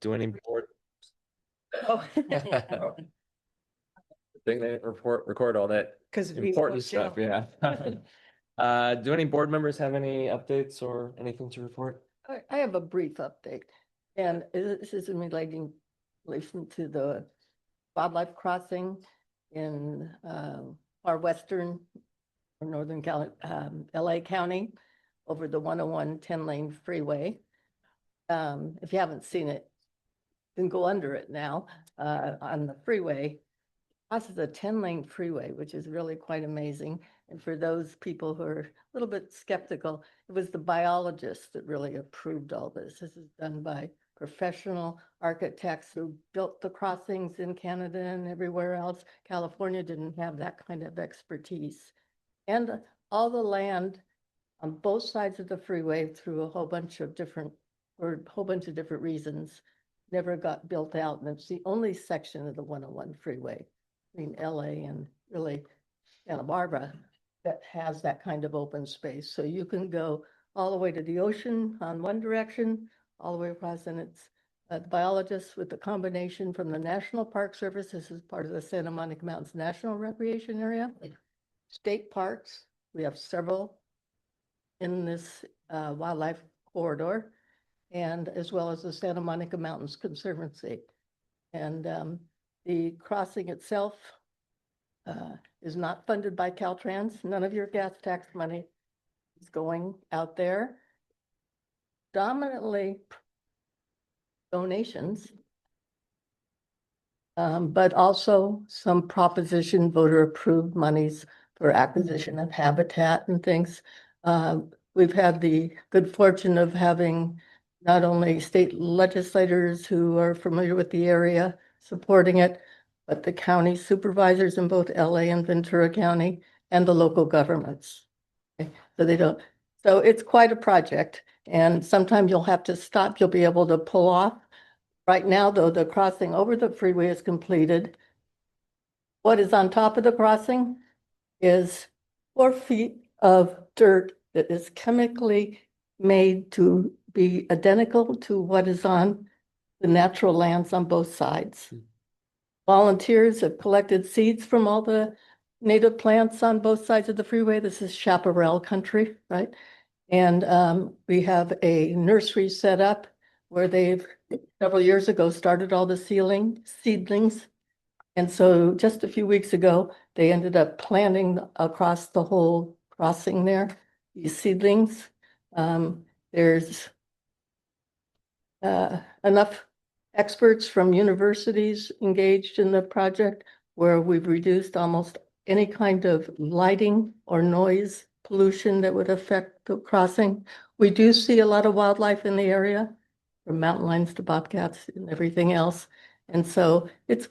Do any board Oh. thing they record all that Because important stuff, yeah. Do any board members have any updates or anything to report? I have a brief update, and this is in relation to the wildlife crossing in far western or northern LA County over the 101 10-lane freeway. If you haven't seen it, you can go under it now on the freeway. This is a 10-lane freeway, which is really quite amazing. And for those people who are a little bit skeptical, it was the biologists that really approved all this. This is done by professional architects who built the crossings in Canada and everywhere else. California didn't have that kind of expertise. And all the land on both sides of the freeway through a whole bunch of different reasons never got built out. And it's the only section of the 101 freeway between LA and really Santa Barbara that has that kind of open space. So you can go all the way to the ocean on one direction, all the way across, and it's biologists with the combination from the National Park Service. This is part of the Santa Monica Mountains National Recreation Area. State parks, we have several in this wildlife corridor, and as well as the Santa Monica Mountains Conservancy. And the crossing itself is not funded by Caltrans. None of your gas tax money is going out there. Dominantly donations, but also some proposition voter approved monies for acquisition of habitat and things. We've had the good fortune of having not only state legislators who are familiar with the area supporting it, but the county supervisors in both LA and Ventura County and the local governments. Okay. So it's quite a project, and sometimes you'll have to stop. You'll be able to pull off. Right now, though, the crossing over the freeway is completed. What is on top of the crossing is 4 feet of dirt that is chemically made to be identical to what is on the natural lands on both sides. Volunteers have collected seeds from all the native plants on both sides of the freeway. This is chaparral country, right? And we have a nursery set up where they've several years ago started all the seedlings. And so just a few weeks ago, they ended up planting across the whole crossing there, these seedlings. There's enough experts from universities engaged in the project where we've reduced almost any kind of lighting or noise pollution that would affect the crossing. We do see a lot of wildlife in the area, from mountain lions to bobcats and everything else. And so it's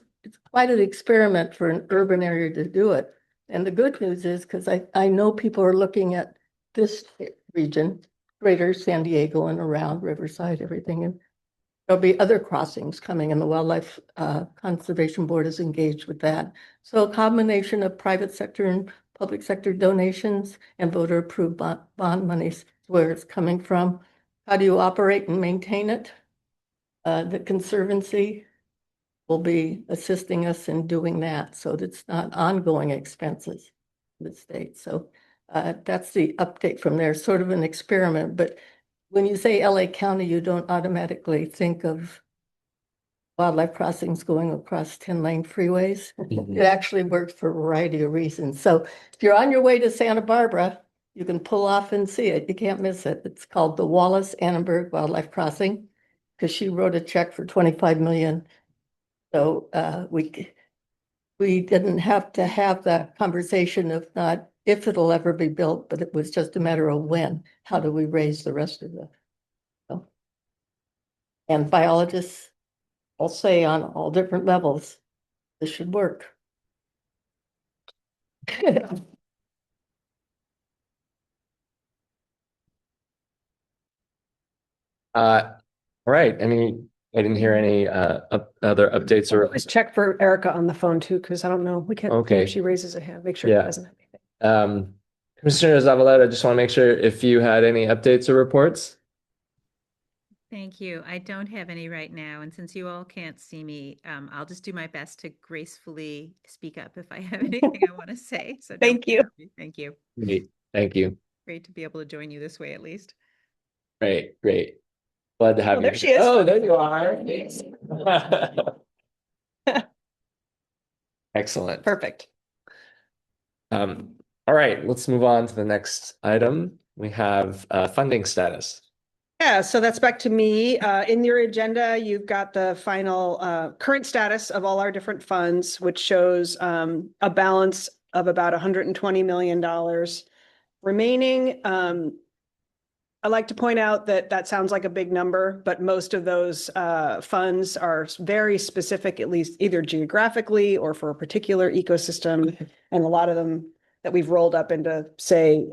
quite an experiment for an urban area to do it. And the good news is, because I know people are looking at this region, greater San Diego and around Riverside, everything. And there'll be other crossings coming, and the Wildlife Conservation Board is engaged with that. So a combination of private sector and public sector donations and voter approved bond monies is where it's coming from. How do you operate and maintain it? The Conservancy will be assisting us in doing that, so that it's not ongoing expenses for the state. So that's the update from there, sort of an experiment. But when you say LA County, you don't automatically think of wildlife crossings going across 10-lane freeways. It actually works for a variety of reasons. So if you're on your way to Santa Barbara, you can pull off and see it. You can't miss it. It's called the Wallace Annenberg Wildlife Crossing, because she wrote a check for 25 million. So we didn't have to have the conversation of not if it'll ever be built, but it was just a matter of when. How do we raise the rest of it? So, and biologists all say on all different levels, this should work. All right, I didn't hear any other updates or Let's check for Erica on the phone too, because I don't know. We can't, Okay. if she raises a hand, make sure Yeah. she doesn't have anything. Commissioner Zavaleta, just want to make sure if you had any updates or reports. Thank you. I don't have any right now, and since you all can't see me, I'll just do my best to gracefully speak up if I have anything I want to say. So don't Thank you. interrupt me. Thank you. Great, thank you. Great to be able to join you this way at least. Great, great. Glad to have Oh, you. there she is. Oh, there you are. Excellent. Perfect. All right, let's move on to the next item. We have funding status. Yeah, so that's back to me. In your agenda, you've got the final current status of all our different funds, which shows a balance of about $120 million remaining. I'd like to point out that that sounds like a big number, but most of those funds are very specific, at least either geographically or for a particular ecosystem. And a lot of them that we've rolled up into, say,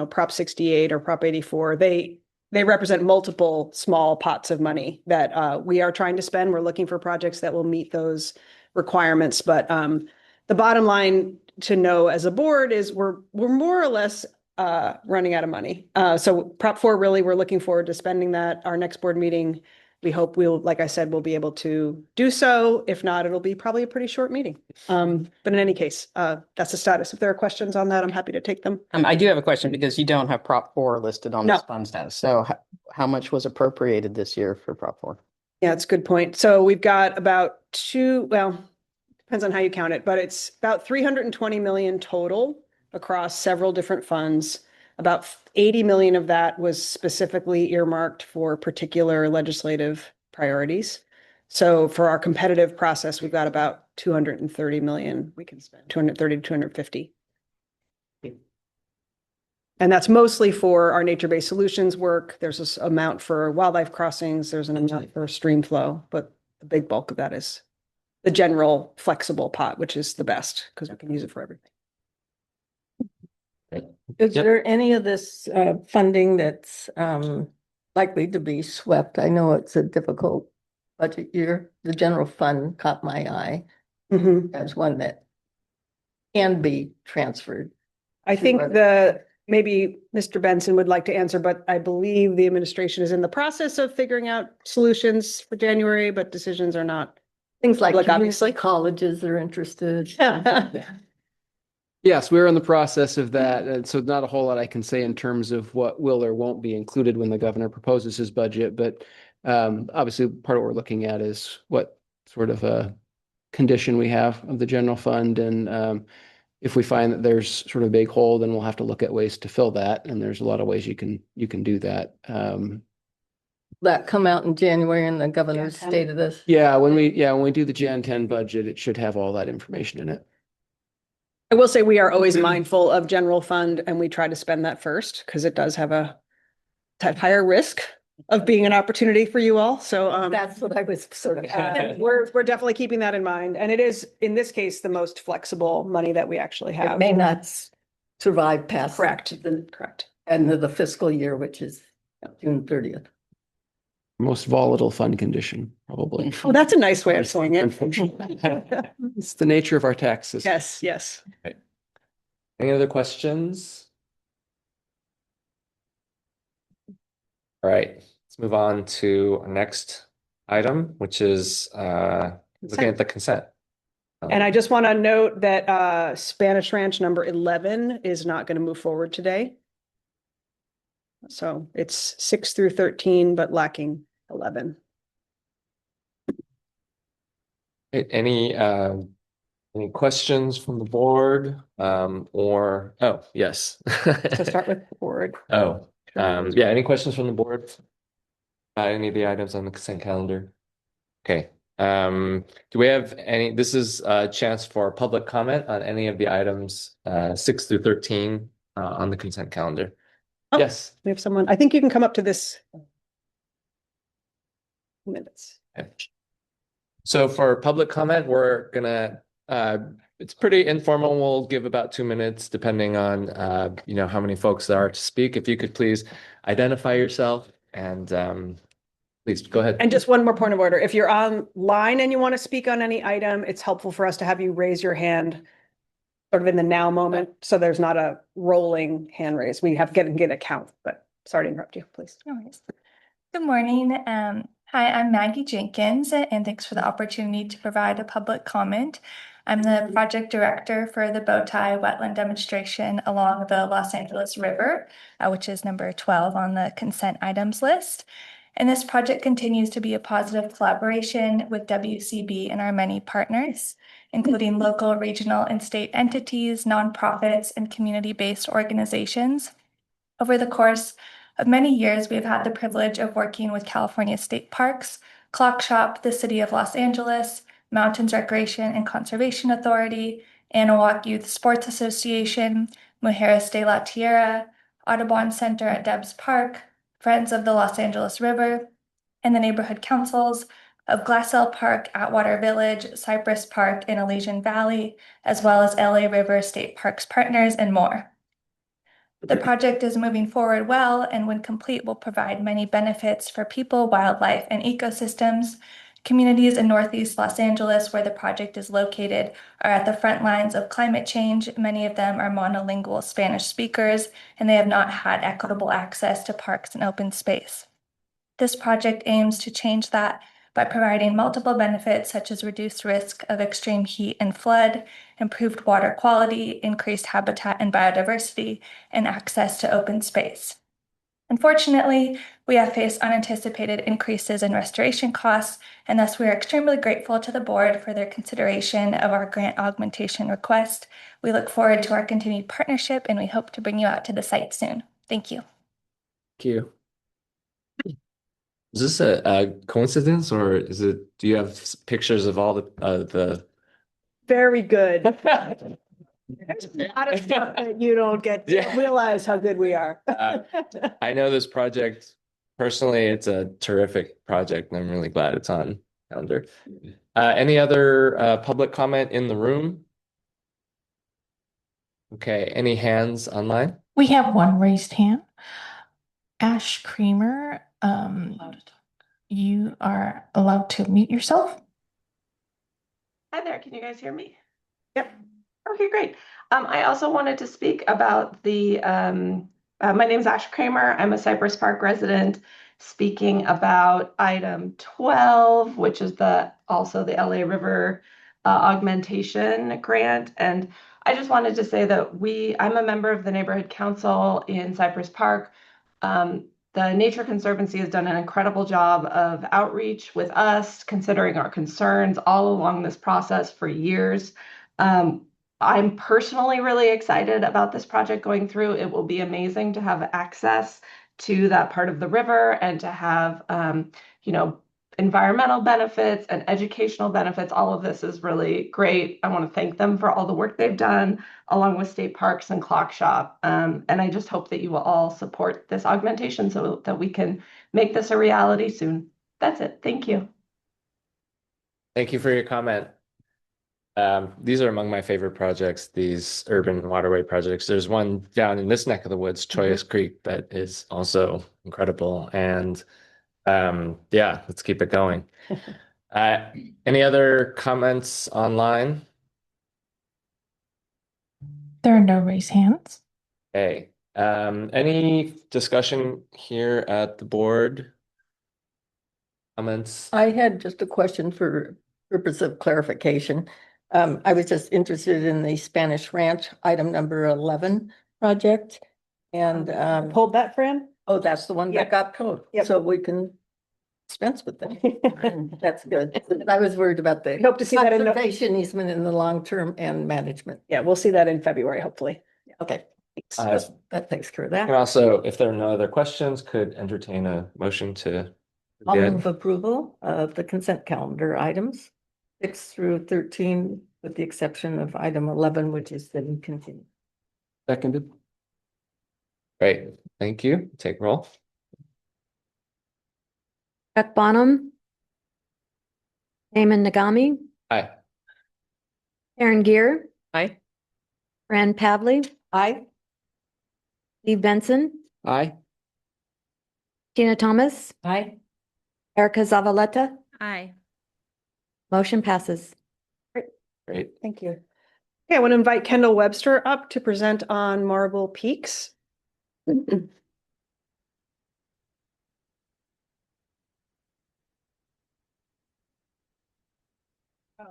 Prop 68 or Prop 84, they represent multiple small pots of money that we are trying to spend. We're looking for projects that will meet those requirements. But the bottom line to know as a board is we're more or less running out of money. So Prop 4, really, we're looking forward to spending that. Our next board meeting, we hope like I said, we'll be able to do so. If not, it'll be probably a pretty short meeting. But in any case, that's the status. If there are questions on that, I'm happy to take them. I do have a question because you don't have Prop 4 listed on No. this fund status. So how much was appropriated this year for Prop 4? Yeah, it's a good point. So we've got about depends on how you count it, but it's about 320 million total across several different funds. About 80 million of that was specifically earmarked for particular legislative priorities. So for our competitive process, we've got about 230 million we can spend, 230 to 250. And that's mostly for our nature-based solutions work. There's this amount for wildlife crossings. There's an amount for stream flow, but the big bulk of that is the general flexible pot, which is the best because we can use it for everything. Is Yep. there any of this funding that's likely to be swept? I know it's a difficult budget year. The general fund caught my eye as one that can be transferred. I think maybe Mr. Benson would like to answer, but I believe the administration is in the process of figuring out solutions for January, but decisions are not. Things like Like, community obviously. colleges are interested. Yes, we're in the process of that. And so not a whole lot I can say in terms of what will or won't be included when the governor proposes his budget. But obviously, part of what we're looking at is what sort of a condition we have of the general fund. And if we find that there's sort of a big hole, then we'll have to look at ways to fill that. And there's a lot of ways you can do that. That come out in January and the governor stated this. Yeah, when we do the Jan 10 budget, it should have all that information in it. I will say we are always mindful of general fund and we try to spend that first because it does have a higher risk of being an opportunity for you all. So That's what I was sort of. we're definitely keeping that in mind. And it is, in this case, the most flexible money that we actually It have. may not survive past. Correct. The Correct. end of the fiscal year, which is June 30th. Most volatile fund condition, probably. Oh, that's a nice way of saying it. Unfortunately. It's the nature of our tax system. Yes, yes. Any other questions? All right, let's move on to our next item, which is looking at the consent. And I just want to note that Spanish Ranch number 11 is not going to move forward today. So it's 6 through 13, but lacking 11. Any questions from the board? Yes. So start with the board. Yeah, any questions from the board? Any of the items on the consent calendar? Okay. Do we have any, this is a chance for public comment on any of the items 6 through 13 on the consent calendar. Oh. Yes. We have someone, I think you can come up to this. Minutes. Okay. So for public comment, we're gonna, it's pretty informal. We'll give about 2 minutes depending on, how many folks there are to speak. If you could please identify yourself and please go ahead. And just one more point of order. If you're online and you want to speak on any item, it's helpful for us to have you raise your hand sort of in the now moment. So there's not a rolling hand raise. We have get a count, but sorry to interrupt you, please. No worries. Good morning. Hi, I'm Maggie Jenkins, and thanks for the opportunity to provide a public comment. I'm the project director for the Bowtie Wetland Demonstration along the Los Angeles River, which is number 12 on the consent items list. And this project continues to be a positive collaboration with WCB and our many partners, including local, regional, and state entities, nonprofits, and community-based organizations. Over the course of many years, we've had the privilege of working with California State Parks, Clock Shop, the City of Los Angeles, Mountains Recreation and Conservation Authority, Anahuac Youth Sports Association, Mujeres de la Tierra, Audubon Center at Debs Park, Friends of the Los Angeles River, and the neighborhood councils of Glassell Park, Atwater Village, Cypress Park, and Elysian Valley, as well as LA River State Parks partners and more. The project is moving forward well, and when complete will provide many benefits for people, wildlife, and ecosystems. Communities in Northeast Los Angeles, where the project is located, are at the front lines of climate change. Many of them are monolingual Spanish speakers, and they have not had equitable access to parks and open space. This project aims to change that by providing multiple benefits such as reduced risk of extreme heat and flood, improved water quality, increased habitat and biodiversity, and access to open space. Unfortunately, we have faced unanticipated increases in restoration costs, and thus we are extremely grateful to the board for their consideration of our grant augmentation request. We look forward to our continued partnership, and we hope to bring you out to the site soon. Thank you. Thank you. Is this a coincidence, or is it, do you have pictures of all the Very good. There's a lot of stuff that you don't get to Yeah. realize how good we are. I know this project personally, it's a terrific project, and I'm really glad it's on calendar. Any other public comment in the room? Okay, any hands online? We have one raised hand. Ash Creamer, you are allowed to mute yourself. Hi there, can you guys hear me? Yep. Okay, great. I also wanted to speak about the, my name's Ash Kramer. I'm a Cypress Park resident speaking about item 12, which is also the LA River augmentation grant. And I just wanted to say that I'm a member of the neighborhood council in Cypress Park. The Nature Conservancy has done an incredible job of outreach with us, considering our concerns all along this process for years. I'm personally really excited about this project going through. It will be amazing to have access to that part of the river and to have, environmental benefits and educational benefits. All of this is really great. I want to thank them for all the work they've done, along with State Parks and Clock Shop. And I just hope that you will all support this augmentation so that we can make this a reality soon. That's it. Thank you. Thank you for your comment. These are among my favorite projects, these urban waterway projects. There's one down in this neck of the woods, Choyas Creek, that is also incredible. And yeah, let's keep it going. Any other comments online? There are no raised hands. Okay. Any discussion here at the board? Comments? I had just a question for purpose of clarification. I was just interested in the Spanish Ranch item number 11 project. And Hold that, Fran. oh, that's the one Yeah. that got pulled. Yep. So we can dispense with that. That's good. I was worried about the We hope to see that in the, conservation easement in the long term and management. yeah, we'll see that in February, hopefully. Okay. Thanks. That takes care of And that. also, if there are no other questions, could entertain a motion to. I'll begin. move approval of the consent calendar items 6 through 13, with the exception of item 11, which is then continued. Seconded. Great, thank you. Take roll. Chuck Bonham. Damon Nagami, Aye. Aaron Gear, Aye. Fran Pavley, Aye. Steve Benson, Aye. Tina Thomas, Aye. Erica Zavaleta. Aye. Motion passes. Great. Thank you. Okay, I want to invite Kendall Webster up to present on Marble Peaks. Hey,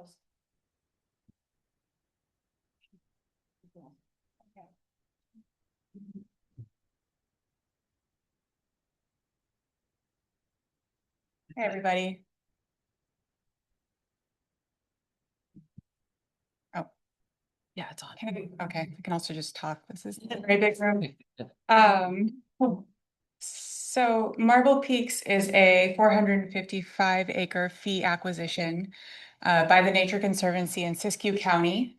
everybody. Oh. Yeah, it's on. Okay, I can also just talk. This is a very big room. So Marble Peaks is a 455 acre fee acquisition by the Nature Conservancy in Siskiyou County.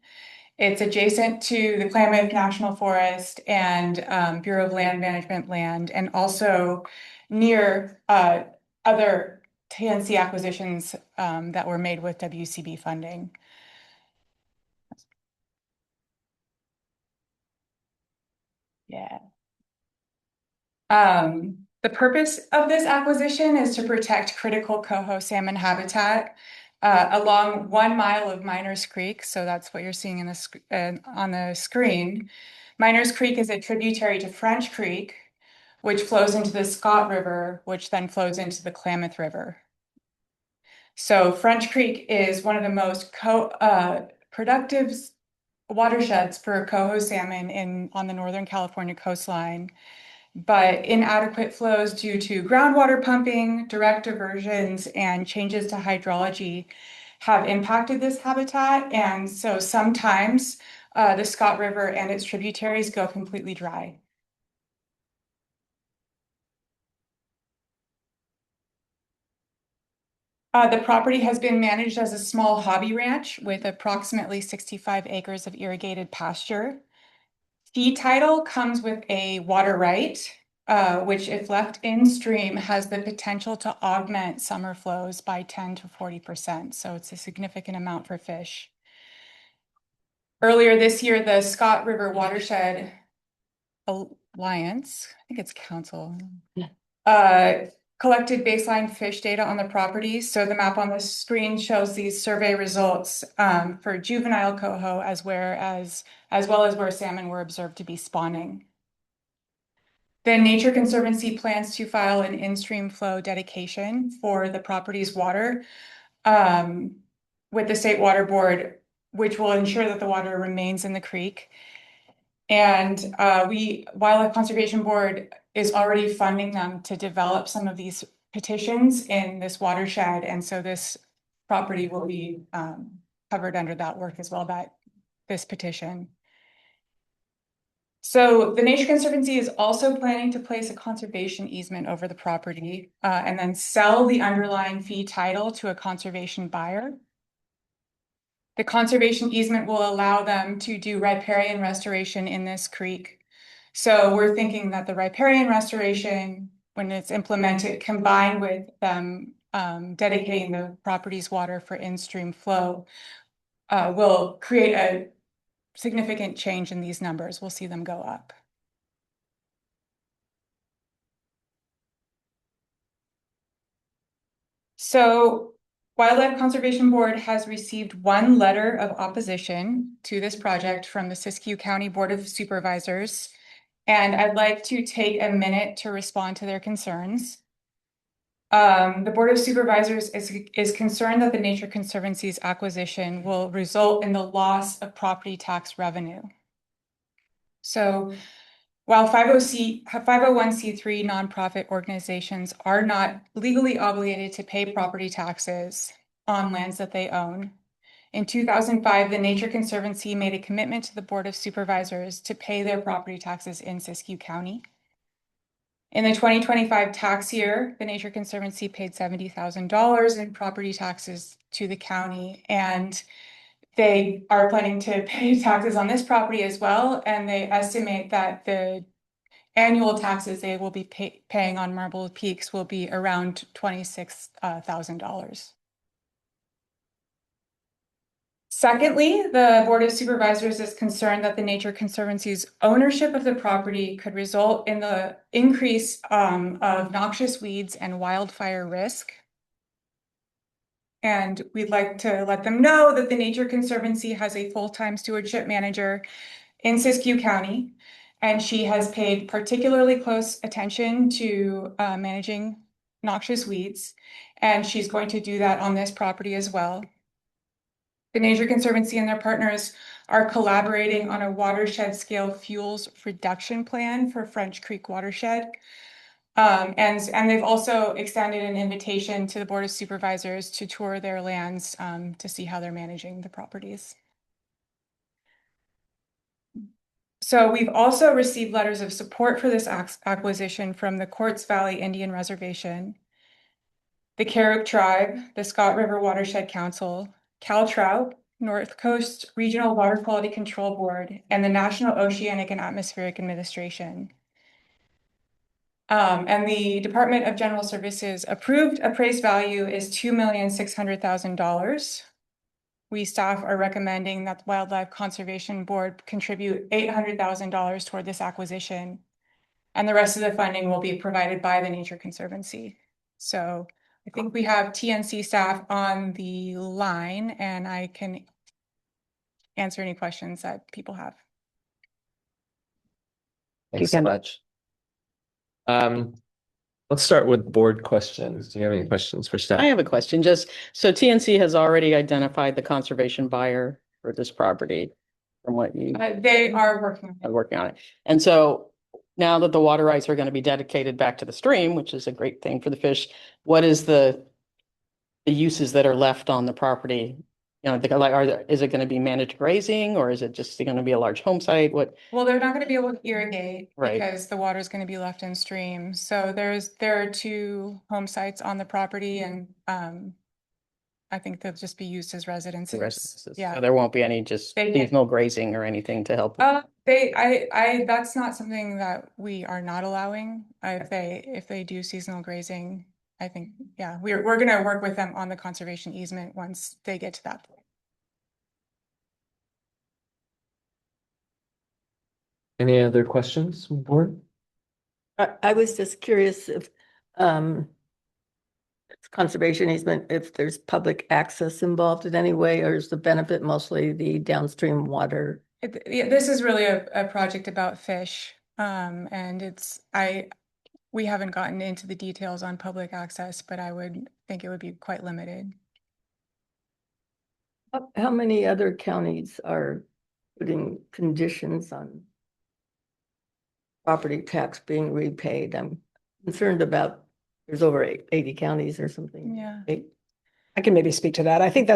It's adjacent to the Klamath National Forest and Bureau of Land Management land, and also near other TNC acquisitions that were made with WCB funding. Yeah. The purpose of this acquisition is to protect critical coho salmon habitat along 1 mile of Miners Creek. So that's what you're seeing in on the screen. Miners Creek is a tributary to French Creek, which flows into the Scott River, which then flows into the Klamath River. So French Creek is one of the most productive watersheds for coho salmon on the Northern California coastline. But inadequate flows due to groundwater pumping, direct diversions, and changes to hydrology have impacted this habitat. And so sometimes the Scott River and its tributaries go completely dry. The property has been managed as a small hobby ranch with approximately 65 acres of irrigated pasture. Fee title comes with a water right, which if left in stream has the potential to augment summer flows by 10 to 40%. So it's a significant amount for fish. Earlier this year, the Scott River Watershed Alliance, I think it's council, collected baseline fish data on the property. So the map on the screen shows these survey results for juvenile coho as well as where salmon were observed to be spawning. The Nature Conservancy plans to file an in-stream flow dedication for the property's water with the State Water Board, which will ensure that the water remains in the creek. And Wildlife Conservation Board is already funding them to develop some of these petitions in this watershed. And so this property will be covered under that work as well, this petition. So the Nature Conservancy is also planning to place a conservation easement over the property and then sell the underlying fee title to a conservation buyer. The conservation easement will allow them to do riparian restoration in this creek. So we're thinking that the riparian restoration, when it's implemented, combined with them dedicating the property's water for in-stream flow, will create a significant change in these numbers. We'll see them go up. So Wildlife Conservation Board has received 1 letter of opposition to this project from the Siskiyou County Board of Supervisors, and I'd like to take a minute to respond to their concerns. The Board of Supervisors is concerned that the Nature Conservancy's acquisition will result in the loss of property tax revenue. So while 501c3 nonprofit organizations are not legally obligated to pay property taxes on lands that they own, in 2005, the Nature Conservancy made a commitment to the Board of Supervisors to pay their property taxes in Siskiyou County. In the 2025 tax year, the Nature Conservancy paid $70,000 in property taxes to the county, and they are planning to pay taxes on this property as well, and they estimate that the annual taxes they will be paying on Marble Peaks will be around $26,000. Secondly, the Board of Supervisors is concerned that the Nature Conservancy's ownership of the property could result in the increase of noxious weeds and wildfire risk. And we'd like to let them know that the Nature Conservancy has a full-time stewardship manager in Siskiyou County, and she has paid particularly close attention to managing noxious weeds, and she's going to do that on this property as well. The Nature Conservancy and their partners are collaborating on a watershed scale fuels reduction plan for French Creek watershed. And they've also extended an invitation to the Board of Supervisors to tour their lands to see how they're managing the properties. So we've also received letters of support for this acquisition from the Quartz Valley Indian Reservation, the Karuk Tribe, the Scott River Watershed Council, Caltrout, North Coast Regional Water Quality Control Board, and the National Oceanic and Atmospheric Administration. And the Department of General Services approved appraised value is $2,600,000. We staff are recommending that the Wildlife Conservation Board contribute $800,000 toward this acquisition. And the rest of the funding will be provided by the Nature Conservancy. So I think we have TNC staff on the line, and I can answer any questions that people have. Thanks so much. Let's start with board questions. Do you have any questions for staff? I have a question. Just so TNC has already identified the conservation buyer for this property from what you They are working on it. are working on it. And so now that the water rights are going to be dedicated back to the stream, which is a great thing for the fish, what is the uses that are left on the property? You know, is it going to be managed grazing, or is it just going to be a large home site? What? Well, they're not going to be able to irrigate Right. because the water is going to be left in stream. So there are 2 home sites on the property, and I think they'll just be used as residences. Residences. Yeah. So there won't be any just They can- seasonal grazing or anything to help. That's not something that we are not allowing. If they do seasonal grazing, I think, yeah, we're going to work with them on the conservation easement once they get to that point. Any other questions from the board? I was just curious if it's conservation easement, if there's public access involved in any way, or is the benefit mostly the downstream water? This is really a project about fish. And we haven't gotten into the details on public access, but I would think it would be quite limited. How many other counties are putting conditions on property tax being repaid? I'm concerned about, there's over 80 counties or something. Yeah. I can maybe speak to that. I think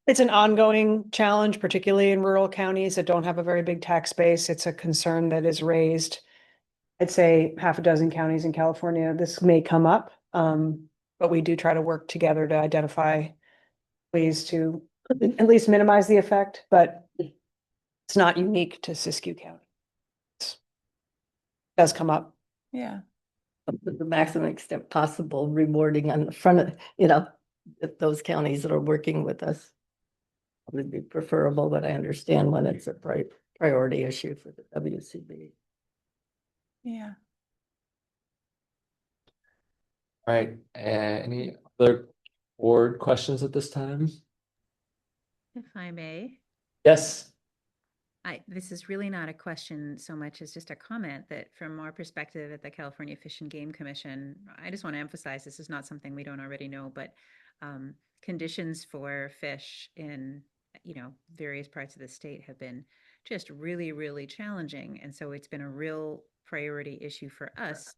it's an ongoing challenge, particularly in rural counties that don't have a very big tax base. It's a concern that is raised. I'd say half a dozen counties in California, this may come up, but we do try to work together to identify ways to at least minimize the effect, but it's not unique to Siskiyou County. It does come up. Yeah. To the maximum extent possible, rewarding on the front of, those counties that are working with us would be preferable, but I understand when it's a priority issue for the WCB. Yeah. All right, any other board questions at this time? If I may. Yes. This is really not a question so much as just a comment that from our perspective at the California Fish and Game Commission, I just want to emphasize this is not something we don't already know, but conditions for fish in, various parts of the state have been just really, really challenging. And so it's been a real priority issue for us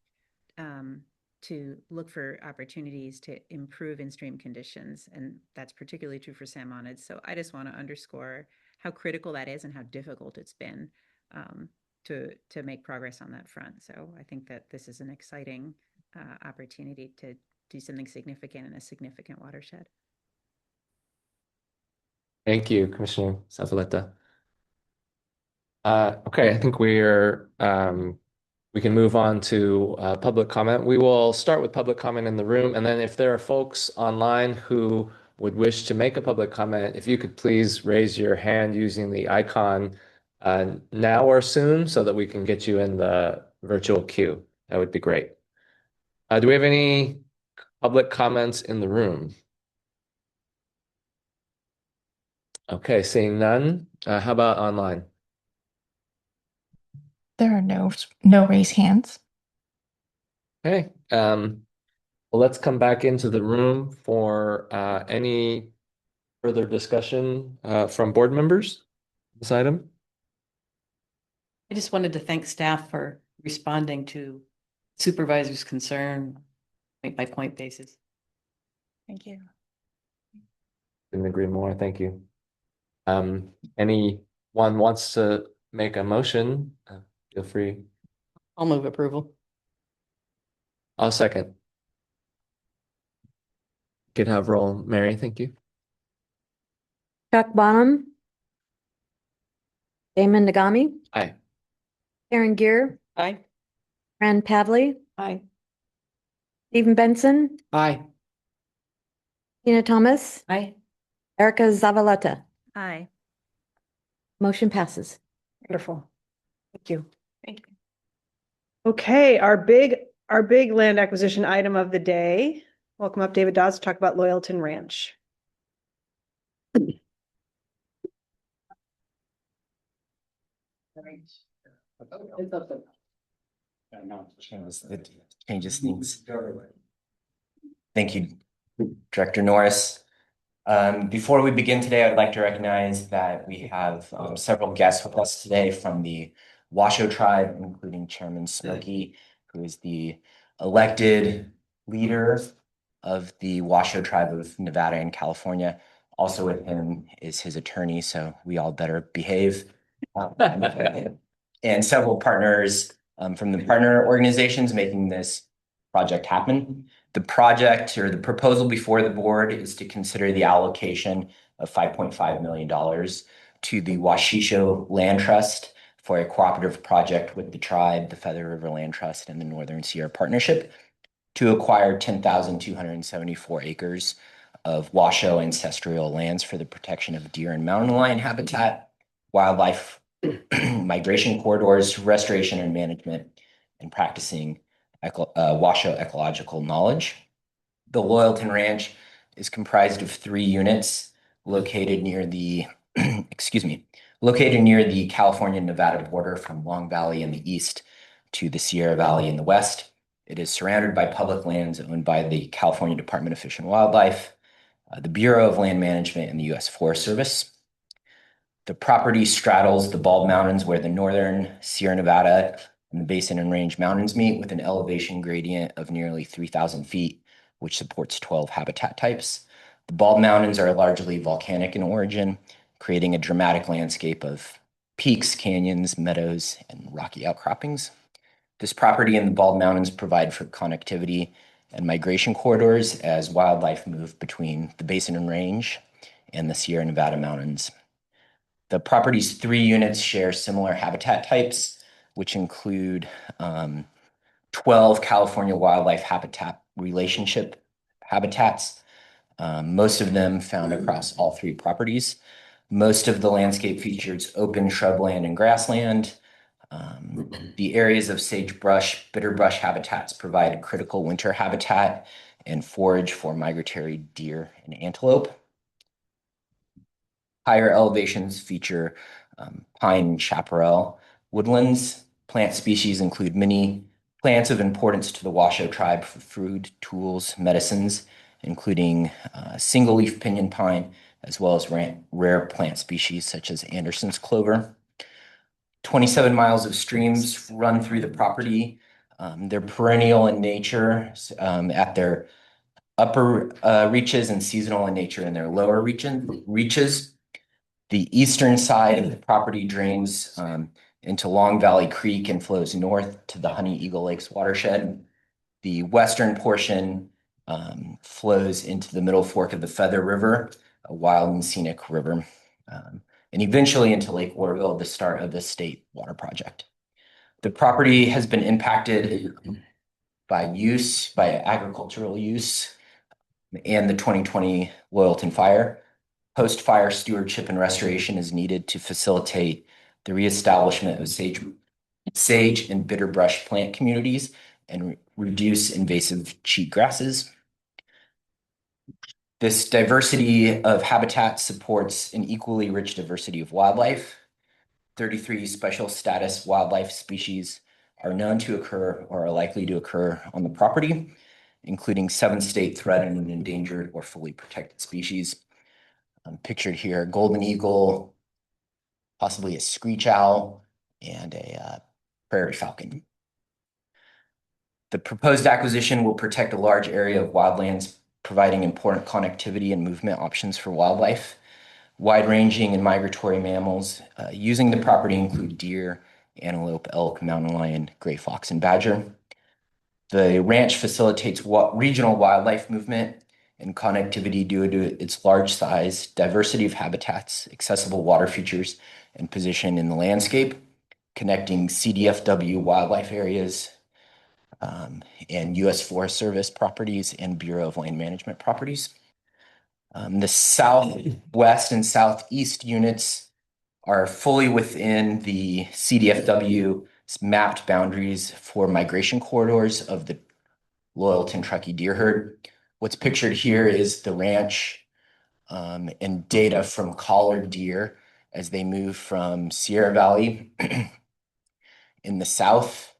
to look for opportunities to improve in-stream conditions. And that's particularly true for salmonids. So I just want to underscore how critical that is and how difficult it's been to make progress on that front. So I think that this is an exciting opportunity to do something significant in a significant watershed. Thank you, Commissioner Zavaleta. Okay, I think we can move on to public comment. We will start with public comment in the room, and then if there are folks online who would wish to make a public comment, if you could please raise your hand using the icon now or soon so that we can get you in the virtual queue. That would be great. Do we have any public comments in the room? Okay, seeing none. How about online? There are no raised hands. Okay. Well, let's come back into the room for any further discussion from board members? This item? I just wanted to thank staff for responding to supervisor's concern point by point basis. Thank you. Couldn't agree more. Thank you. Anyone wants to make a motion? Feel free. I'll move approval. I'll second. Could have roll, Mary. Thank you. Chuck Bonham. Damon Nagami. Aye. Karen Gier. Aye. Fran Pavley. Aye. Stephen Benson. Aye. Tina Thomas. Aye. Erica Zavaleta. Aye. Motion passes. Wonderful. Thank you. Thank you. Okay, our big land acquisition item of the day. Welcome up, David Dodds, to talk about Loyalton Ranch. It changes things. Thank you, Director Norris. Before we begin today, I'd like to recognize that we have several guests with us today from the Washoe tribe, including Chairman Smoky, who is the elected leader of the Washoe tribe of Nevada and California. Also with him is his attorney, so we all better behave. And several partners from the partner organizations making this project happen. The project or the proposal before the board is to consider the allocation of $5.5 million to the Washisho Land Trust for a cooperative project with the tribe, the Feather River Land Trust, and the Northern Sierra Partnership to acquire 10,274 acres of Washoe ancestral lands for the protection of deer and mountain lion habitat, wildlife migration corridors, restoration and management, and practicing Washoe ecological knowledge. The Loyalton Ranch is comprised of 3 units located near the, located near the California-Nevada border from Long Valley in the east to the Sierra Valley in the west. It is surrounded by public lands owned by the California Department of Fish and Wildlife, the Bureau of Land Management, and the U.S. Forest Service. The property straddles the Bald Mountains, where the northern Sierra Nevada and the Basin and Range Mountains meet, with an elevation gradient of nearly 3,000 feet, which supports 12 habitat types. The Bald Mountains are largely volcanic in origin, creating a dramatic landscape of peaks, canyons, meadows, and rocky outcroppings. This property and the Bald Mountains provide for connectivity and migration corridors as wildlife move between the Basin and Range and the Sierra Nevada mountains. The property's 3 units share similar habitat types, which include 12 California wildlife habitat relationship habitats, most of them found across all 3 properties. Most of the landscape features open shrubland and grassland. The areas of sagebrush, bitterbrush habitats provide critical winter habitat and forage for migratory deer and antelope. Higher elevations feature pine and chaparral woodlands. Plant species include many plants of importance to the Washoe tribe for food, tools, medicines, including single leaf pinyon pine, as well as rare plant species such as Anderson's clover. 27 miles of streams run through the property. They're perennial in nature at their upper reaches and seasonal in nature in their lower reaches. The eastern side of the property drains into Long Valley Creek and flows north to the Honey Eagle Lakes watershed. The western portion flows into the middle fork of the Feather River, a wild and scenic river, and eventually into Lake Oroville, the start of the state water project. The property has been impacted by agricultural use, and the 2020 Loyalton fire. Post-fire stewardship and restoration is needed to facilitate the reestablishment of sage and bitterbrush plant communities and reduce invasive cheatgrasses. This diversity of habitat supports an equally rich diversity of wildlife. 33 special status wildlife species are known to occur or are likely to occur on the property, including 7 state threatened and endangered or fully protected species. Pictured here, golden eagle, possibly a screech owl, and a prairie falcon. The proposed acquisition will protect a large area of wildlands, providing important connectivity and movement options for wildlife. Wide-ranging and migratory mammals using the property include deer, antelope, elk, mountain lion, gray fox, and badger. The ranch facilitates regional wildlife movement and connectivity due to its large size, diversity of habitats, accessible water features, and position in the landscape, connecting CDFW wildlife areas and U.S. Forest Service properties and Bureau of Land Management properties. The southwest and southeast units are fully within the CDFW's mapped boundaries for migration corridors of the Loyalton Truckee deer herd. What's pictured here is the ranch and data from collared deer as they move from Sierra Valley in the south,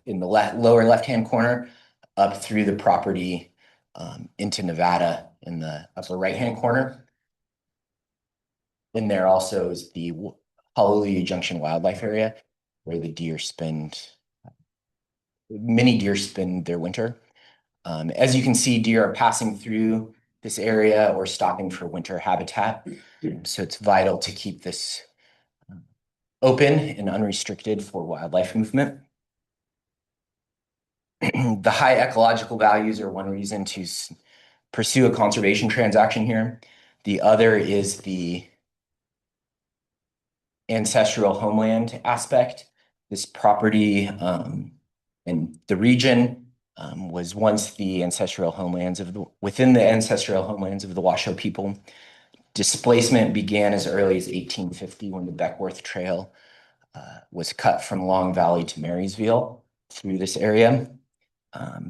in the lower left-hand corner, up through the property into Nevada in the upper right-hand corner. In there also is the Hallelujah Junction Wildlife Area, where the deer many deer spend their winter. As you can see, deer are passing through this area or stopping for winter habitat. So it's vital to keep this open and unrestricted for wildlife movement. The high ecological values are one reason to pursue a conservation transaction here. The other is the ancestral homeland aspect. This property and the region was once the ancestral homelands within the ancestral homelands of the Washoe people. Displacement began as early as 1850 when the Beckworth Trail was cut from Long Valley to Marysville through this area.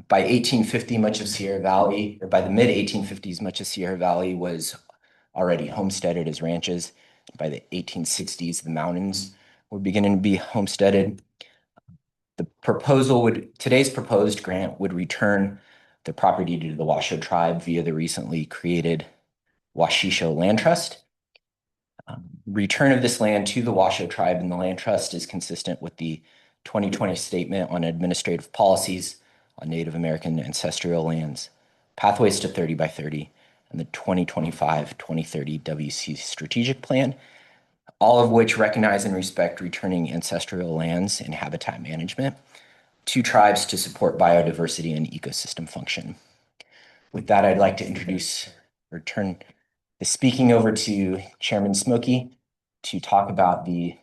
By 1850, much of Sierra Valley, or by the mid-1850s, much of Sierra Valley was already homesteaded as ranches. By the 1860s, the mountains were beginning to be homesteaded. Today's proposed grant would return the property to the Washoe tribe via the recently created Washisho Land Trust. Return of this land to the Washoe tribe and the land trust is consistent with the 2020 Statement on Administrative Policies on Native American Ancestral Lands, Pathways to 30 by 30, and the 2025-2030 WC Strategic Plan, all of which recognize and respect returning ancestral lands and habitat management to tribes to support biodiversity and ecosystem function. With that, I'd like to turn the speaking over to Chairman Smokey to talk about the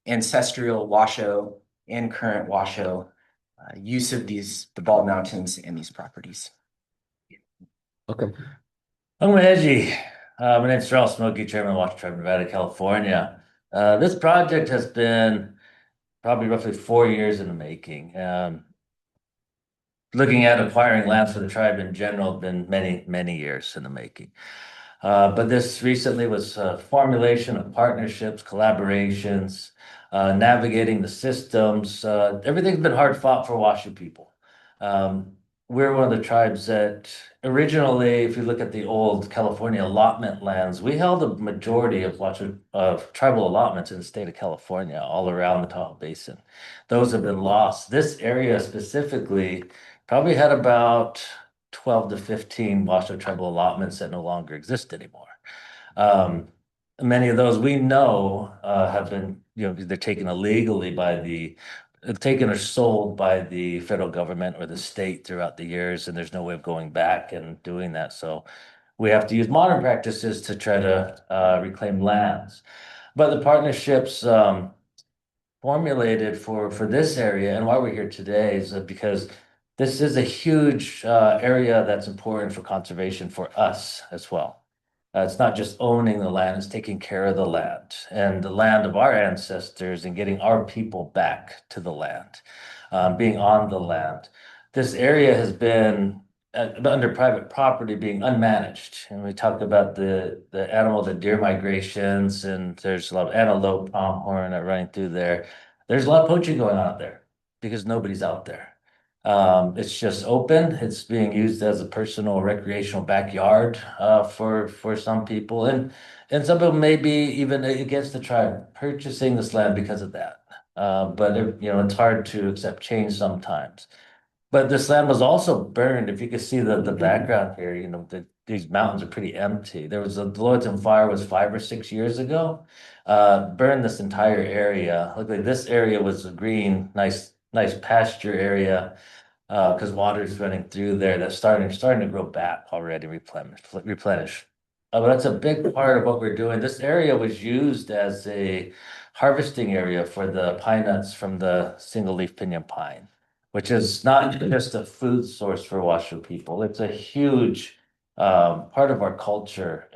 ancestral Washoe and current Washoe use of the Bald Mountains and these properties. Okay. My name's Charles Smokey, Chairman of the Washoe Tribe of Nevada, California. This project has been probably roughly 4 years in the making. Looking at acquiring land for the tribe in general has been many, many years in the making. But this recently was a formulation of partnerships, collaborations, navigating the systems. Everything's been hard fought for Washoe people. We're one of the tribes that originally, if you look at the old California allotment lands, we held a majority of tribal allotments in the state of California, all around the Tahoe Basin. Those have been lost. This area specifically probably had about 12 to 15 Washoe tribal allotments that no longer exist anymore. Many of those we know have been, they're taken illegally taken or sold by the federal government or the state throughout the years, and there's no way of going back and doing that. So we have to use modern practices to try to reclaim lands. But the partnerships formulated for this area and why we're here today is because this is a huge area that's important for conservation for us as well. It's not just owning the land, it's taking care of the land and the land of our ancestors and getting our people back to the land, being on the land. This area has been under private property being unmanaged. And we talked about the deer migrations, and there's a lot of antelope, pronghorn running through there. There's a lot of poaching going on out there because nobody's out there. It's just open. It's being used as a personal recreational backyard for some people, and some people may be even against the tribe purchasing this land because of that. But it's hard to accept change sometimes. But this land was also burned. If you could see the background here, these mountains are pretty empty. There was the Loyalton fire was 5 or 6 years ago. Burned this entire area. Look like this area was a green, nice pasture area. Because water's running through there that's starting to grow back already, replenish. But that's a big part of what we're doing. This area was used as a harvesting area for the pine nuts from the single leaf pinyon pine, which is not just a food source for Washoe people. It's a huge part of our culture.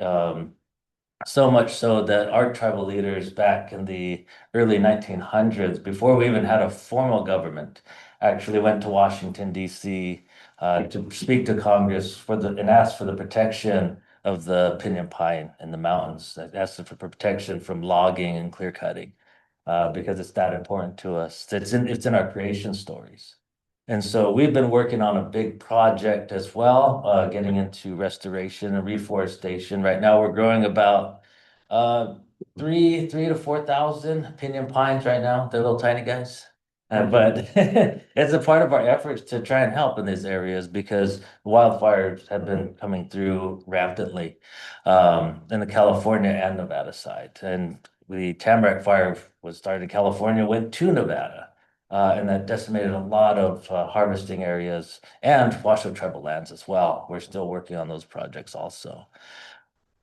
So much so that our tribal leaders back in the early 1900s, before we even had a formal government, actually went to Washington, D.C. To speak to Congress and ask for the protection of the pinyon pine in the mountains, asked for protection from logging and clear cutting, because it's that important to us. It's in our creation stories. And so we've been working on a big project as well, getting into restoration and reforestation. Right now, we're growing about 3 to 4,000 pinyon pines right now. They're little tiny guys. But it's a part of our efforts to try and help in these areas because wildfires have been coming through rampantly in the California and Nevada side. And the Tamarack fire was started in California, went to Nevada. And that decimated a lot of harvesting areas and Washoe tribal lands as well. We're still working on those projects also.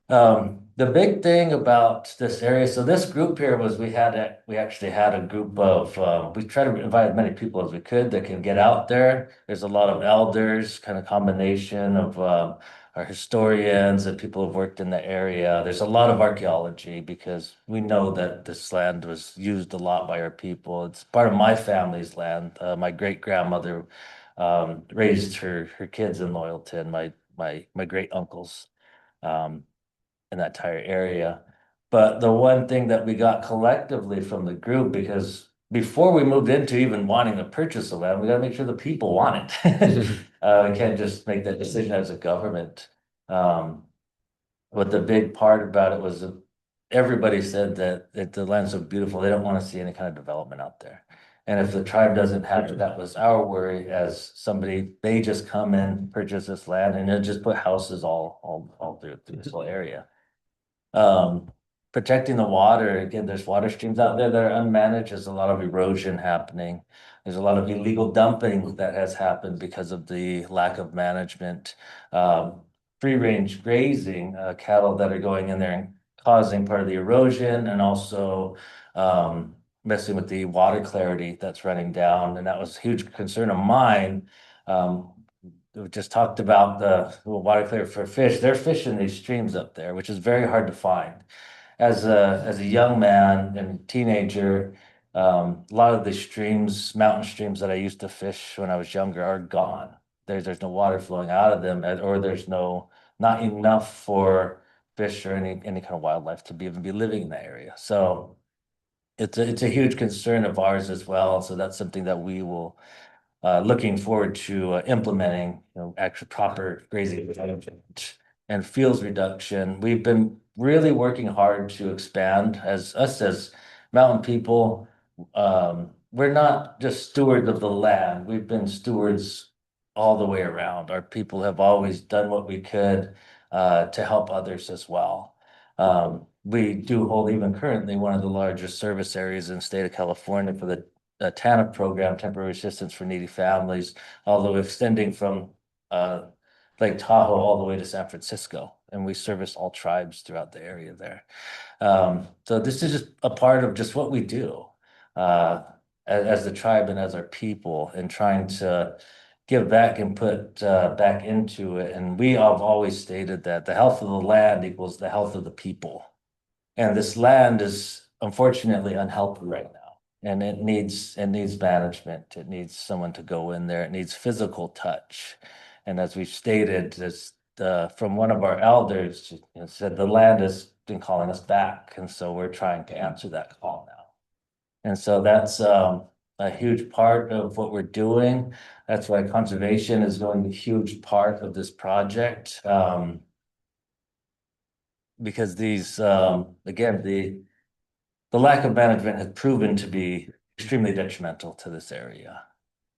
The big thing about this area, so this group here was we actually had a group of we try to invite as many people as we could that can get out there. There's a lot of elders, kind of combination of our historians and people who've worked in the area. There's a lot of archaeology because we know that this land was used a lot by our people. It's part of my family's land. My great grandmother raised her kids in Loyalton. My great uncles in that entire area. But the one thing that we got collectively from the group, because before we moved into even wanting to purchase the land, we got to make sure the people want it. We can't just make that decision as a government. But the big part about it was everybody said that the land's so beautiful, they don't want to see any kind of development out there. And if the tribe doesn't have it, that was our worry as somebody, they just come in, purchase this land, and then just put houses all through this whole area. Protecting the water, again, there's water streams out there that are unmanaged. There's a lot of erosion happening. There's a lot of illegal dumping that has happened because of the lack of management. Free range grazing, cattle that are going in there and causing part of the erosion and also messing with the water clarity that's running down. And that was a huge concern of mine. We just talked about the water clear for fish. They're fishing these streams up there, which is very hard to find. As a young man and teenager, a lot of the streams, mountain streams that I used to fish when I was younger are gone. There's no water flowing out of them, or there's not enough for fish or any kind of wildlife to even be living in that area. So it's a huge concern of ours as well. So that's something that we will looking forward to implementing, actual proper grazing and fields reduction. We've been really working hard to expand as mountain people. We're not just stewards of the land. We've been stewards all the way around. Our people have always done what we could to help others as well. We do hold even currently one of the largest service areas in the state of California for the TANF program, Temporary Assistance for Needy Families, although extending from Lake Tahoe all the way to San Francisco. And we service all tribes throughout the area there. So this is just a part of just what we do as the tribe and as our people and trying to give back and put back into it. And we have always stated that the health of the land equals the health of the people. And this land is unfortunately unhealthy right now. And it needs management. It needs someone to go in there. It needs physical touch. And as we've stated, from one of our elders, said the land has been calling us back. And so we're trying to answer that call now. And so that's a huge part of what we're doing. That's why conservation is going to be a huge part of this project. Because these, again, the lack of management has proven to be extremely detrimental to this area.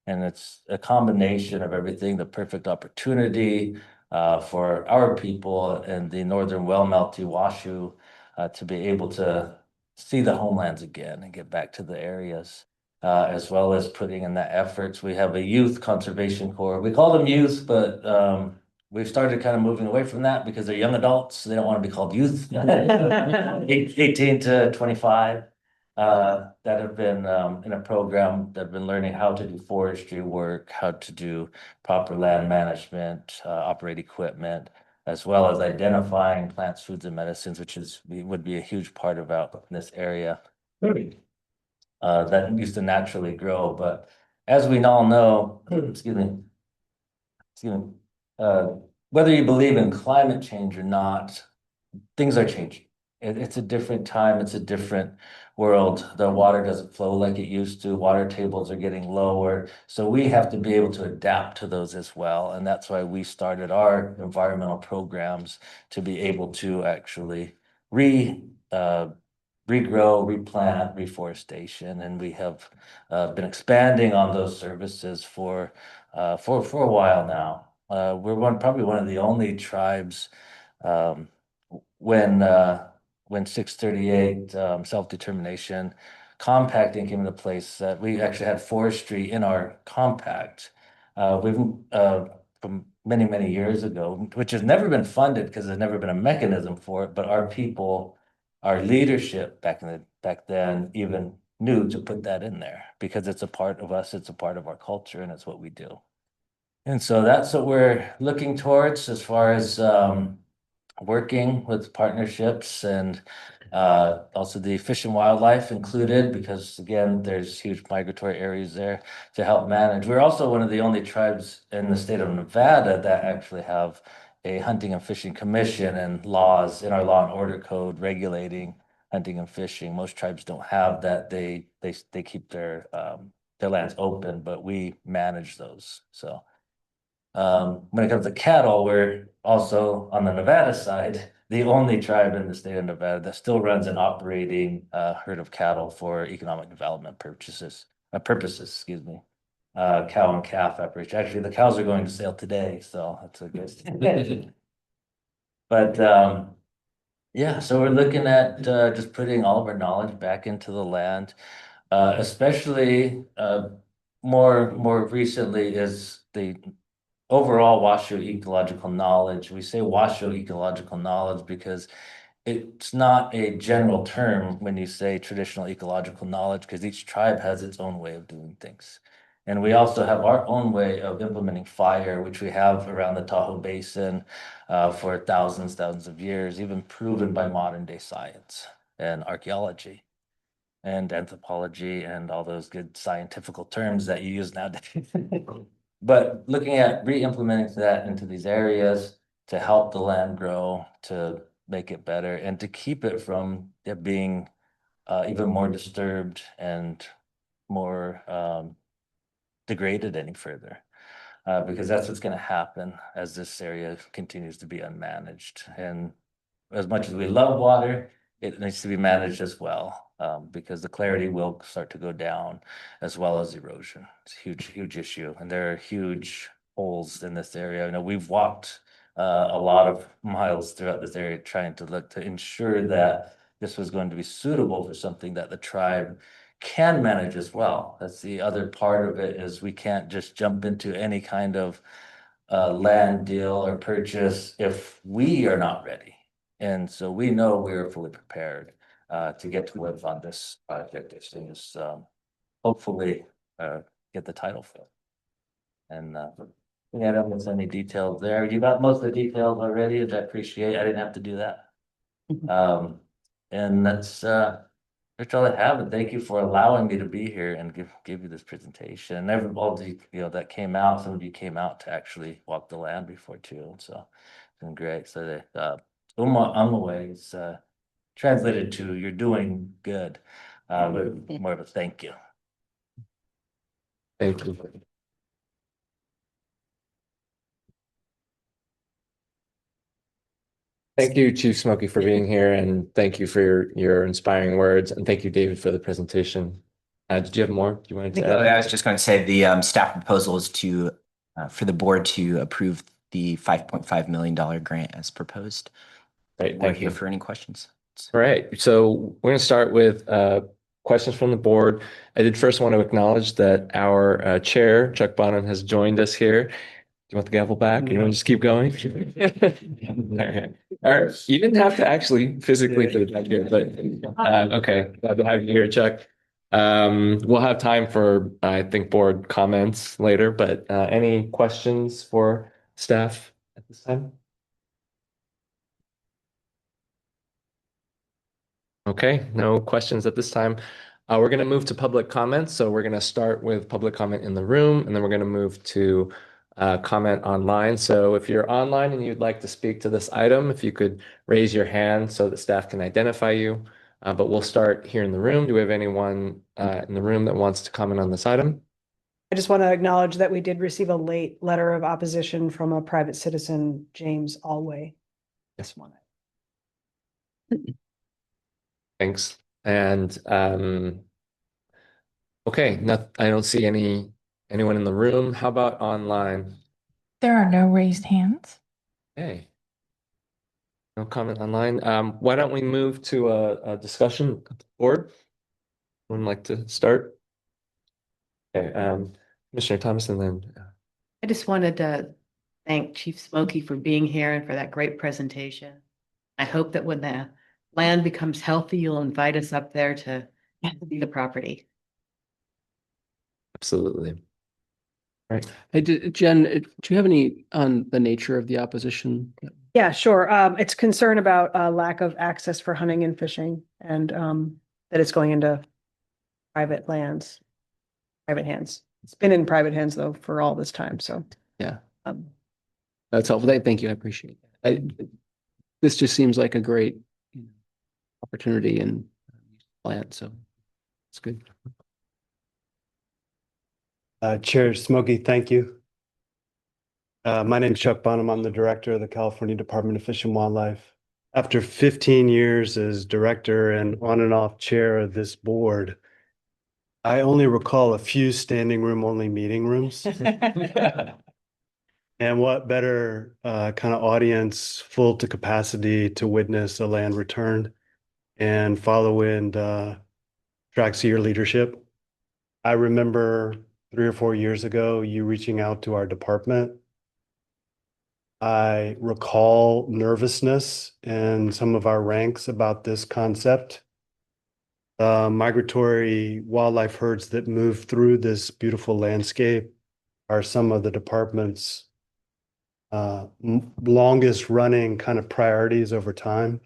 And it's a combination of everything, the perfect opportunity for our people in the northern Well-Melty Washoe to be able to see the homelands again and get back to the areas, as well as putting in the efforts. We have a youth conservation corps. We call them youth, but we've started kind of moving away from that because they're young adults. So they don't want to be called youth. 18 to 25 that have been in a program that have been learning how to do forestry work, how to do proper land management, operate equipment, as well as identifying plants, foods, and medicines, which would be a huge part about this area that used to naturally grow. But as we all know, excuse me, whether you believe in climate change or not, things are changing. It's a different time. It's a different world. The water doesn't flow like it used to. Water tables are getting lower. So we have to be able to adapt to those as well. And that's why we started our environmental programs to be able to actually regrow, replant, reforestation. And we have been expanding on those services for a while now. We're probably one of the only tribes when 638 self-determination compacting came into place, that we actually had forestry in our compact. We've from many years ago, which has never been funded because there's never been a mechanism for it. But our people, our leadership back then, even knew to put that in there because it's a part of us, it's a part of our culture, and it's what we do. And so that's what we're looking towards as far as working with partnerships and also the Fish and Wildlife included, because again, there's huge migratory areas there to help manage. We're also one of the only tribes in the state of Nevada that actually have a hunting and fishing commission and laws in our law and order code regulating hunting and fishing. Most tribes don't have that. They keep their lands open, but we manage those. So when it comes to cattle, we're also on the Nevada side, the only tribe in the state of Nevada that still runs an operating herd of cattle for economic development purposes, excuse me. Cow and calf operation. Actually, the cows are going to sale today, so that's a good thing. But yeah, so we're looking at just putting all of our knowledge back into the land, especially more recently is the overall Washoe ecological knowledge. We say Washoe ecological knowledge because it's not a general term when you say traditional ecological knowledge, because each tribe has its own way of doing things. And we also have our own way of implementing fire, which we have around the Tahoe Basin for thousands of years, even proven by modern day science and archaeology and anthropology and all those good scientific terms that you use nowadays. But looking at re-implementing that into these areas to help the land grow, to make it better, and to keep it from it being even more disturbed and more degraded any further. Because that's what's going to happen as this area continues to be unmanaged. And as much as we love water, it needs to be managed as well. Because the clarity will start to go down as well as erosion. It's a huge issue. And there are huge holes in this area. You know, we've walked a lot of miles throughout this area trying to look to ensure that this was going to be suitable for something that the tribe can manage as well. That's the other part of it, is we can't just jump into any kind of land deal or purchase if we are not ready. And so we know we are fully prepared to get to live on this project as soon as hopefully get the title for it. And yeah, I don't miss any details there. You got most of the details already, which I appreciate. I didn't have to do that. And that's all I have. And thank you for allowing me to be here and give you this presentation. And everybody, that came out, some of you came out to actually walk the land before too. So it's been great. So on the way, it's translated to "you're doing good," but more of a thank you. Thank you. Thank you, Chief Smokey, for being here, and thank you for your inspiring words, and thank you, David, for the presentation. Did you have more you wanted to add? I was just going to say the staff proposal is to for the board to approve the $5.5 million grant as proposed. Great, We're thank here you. for any questions. All right, so we're going to start with questions from the board. I did first want to acknowledge that our chair, Chuck Bonham, has joined us here. Do you want the gavel back? You want to just keep going? All right. You didn't have to actually physically put it back here, but okay. Glad to have you here, Chuck. We'll have time for, I think, board comments later, but any questions for staff at this time? Okay, no questions at this time. We're going to move to public comments. So we're going to start with public comment in the room, and then we're going to move to comment online. So if you're online and you'd like to speak to this item, if you could raise your hand so that staff can identify you. But we'll start here in the room. Do we have anyone in the room that wants to comment on this item? I just want to acknowledge that we did receive a late letter of opposition from a private citizen, James Alway. Yes. Thanks. And okay, I don't see anyone in the room. How about online? There are no raised hands. Hey. No comment online. Why don't we move to a discussion at the board? Would like to start? Okay, Commissioner Thomas, and then I just wanted to thank Chief Smokey for being here and for that great presentation. I hope that when the land becomes healthy, you'll invite us up there to see the property. absolutely. All right. Hey, Jen, do you have any on the nature of the opposition? Yeah, sure. It's concern about lack of access for hunting and fishing, and that it's going into private hands. It's been in private hands though for all this time. So yeah, that's helpful. Thank you. I appreciate that. This just seems like a great opportunity and plan. So it's good. Chair Smokey, thank you. My name is Chuck Bonham. I'm the director of the California Department of Fish and Wildlife. After 15 years as director and on and off chair of this board, I only recall a few standing room only meeting rooms. And what better kind of audience full to capacity to witness a land return and follow in tracks of your leadership. I remember 3 or 4 years ago, you reaching out to our department. I recall nervousness in some of our ranks about this concept. Migratory wildlife herds that move through this beautiful landscape are some of the department's longest running kind of priorities over time.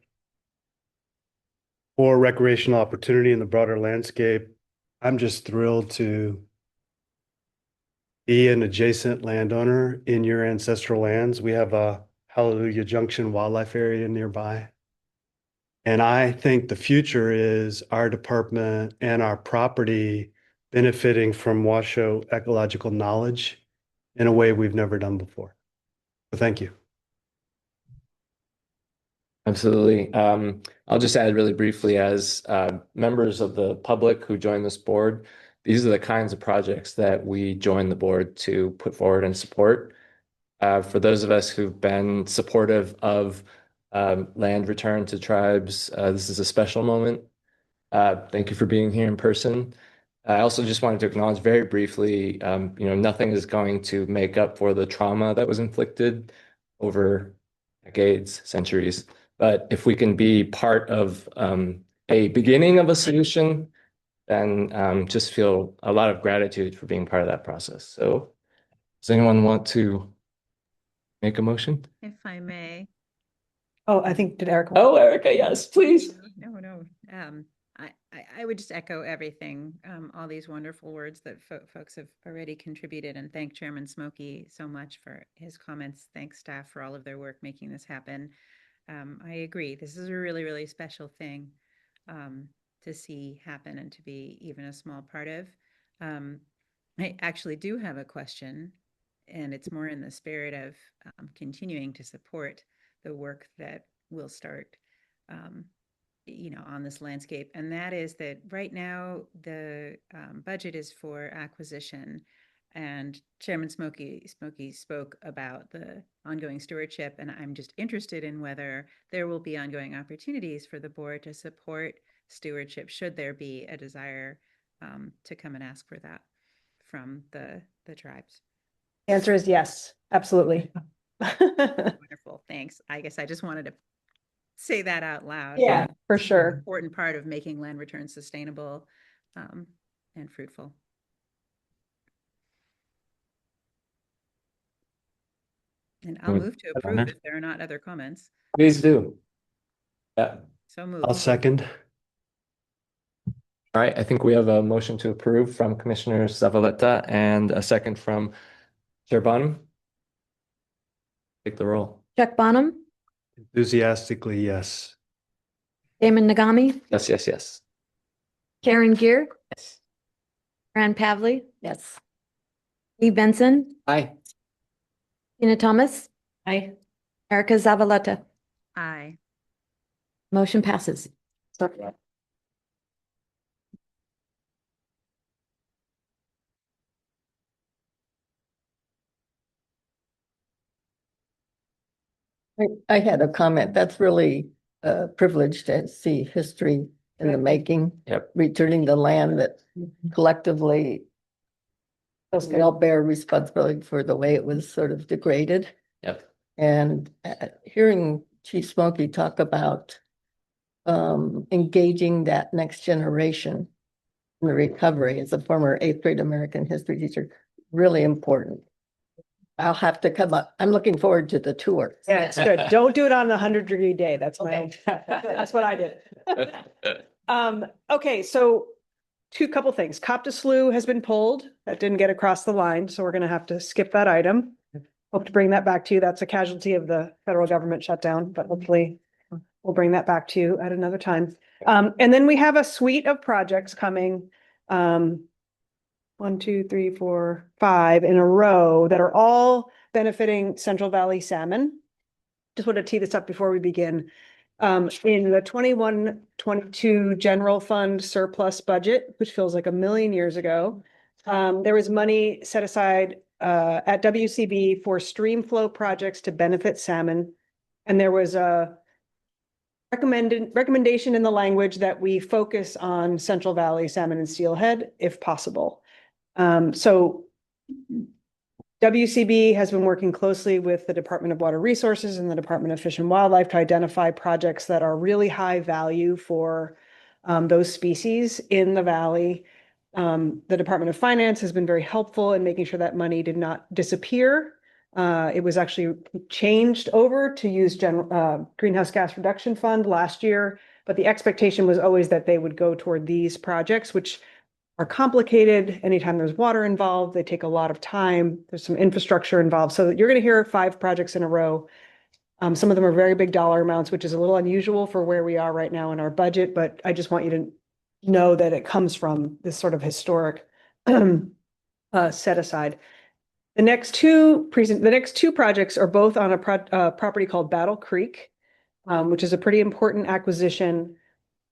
For recreational opportunity in the broader landscape, I'm just thrilled to be an adjacent landowner in your ancestral lands. We have a Hallelujah Junction wildlife area nearby. And I think the future is our department and our property benefiting from Washoe ecological knowledge in a way we've never done before. So thank you. Absolutely. I'll just add really briefly as members of the public who join this board, these are the kinds of projects that we join the board to put forward and support. For those of us who've been supportive of land return to tribes, this is a special moment. Thank you for being here in person. I also just wanted to acknowledge very briefly, nothing is going to make up for the trauma that was inflicted over decades, centuries. But if we can be part of a beginning of a solution, then just feel a lot of gratitude for being part of that process. So does anyone want to make a motion? If I may. Oh, I think, did Erica? Oh, Erica, yes, please. No. I would just echo everything, all these wonderful words that folks have already contributed, and thank Chairman Smokey so much for his comments. Thanks staff for all of their work making this happen. I agree. This is a really, really special thing to see happen and to be even a small part of. I actually do have a question, and it's more in the spirit of continuing to support the work that will start, on this landscape. And that is that right now the budget is for acquisition, and Chairman Smokey spoke about the ongoing stewardship, and I'm just interested in whether there will be ongoing opportunities for the board to support stewardship should there be a desire to come and ask for that from the tribes. The answer is yes, absolutely. Wonderful, thanks. I guess I just wanted to say that out loud. Yeah, for It's an sure. important part of making land returns sustainable and fruitful. And I'll move to approve if there are not other comments. Please do. Yeah. So moved. I'll second. All right, I think we have a motion to approve from Commissioner Zavaleta and a second from Chair Bonham. Take the roll. Chuck Bonham, Enthusiastically, yes. Damon Nagami, Yes, yes, yes. Karen Gear. Yes. Fran Pavley, Yes. Steve Benson, Aye. Tina Thomas, Aye. Erica Zavaleta. Aye. Motion passes. I had a comment. That's really a privilege to see history in the making. Yep. Returning the land that collectively we all bear responsibility for the way it was sort of degraded. Yep. And hearing Chief Smokey talk about engaging that next generation in the recovery as a former 8th grade American history teacher, really important. I'll have to come up. I'm looking forward to the tour. Yeah, it's good. Don't do it on the 100-degree day. That's that's what I did. Okay, so couple things. Cop to Slough has been pulled. That didn't get across the line, so we're gonna have to skip that item. Hope to bring that back to you. That's a casualty of the federal government shutdown, but hopefully we'll bring that back to you at another time. And then we have a suite of projects coming. 1, 2, 3, 4, 5 in a row that are all benefiting Central Valley salmon. Just want to tee this up before we begin. In the 21-22 general fund surplus budget, which feels like a million years ago, there was money set aside at WCB for stream flow projects to benefit salmon. And there was a recommendation in the language that we focus on Central Valley salmon and steelhead if possible. So WCB has been working closely with the Department of Water Resources and the Department of Fish and Wildlife to identify projects that are really high value for those species in the valley. The Department of Finance has been very helpful in making sure that money did not disappear. It was actually changed over to use Greenhouse Gas Reduction Fund last year, but the expectation was always that they would go toward these projects, which are complicated. Anytime there's water involved, they take a lot of time. There's some infrastructure involved. So you're going to hear 5 projects in a row. Some of them are very big dollar amounts, which is a little unusual for where we are right now in our budget, but I just want you to know that it comes from this sort of historic set aside. The next two projects are both on a property called Battle Creek, which is a pretty important acquisition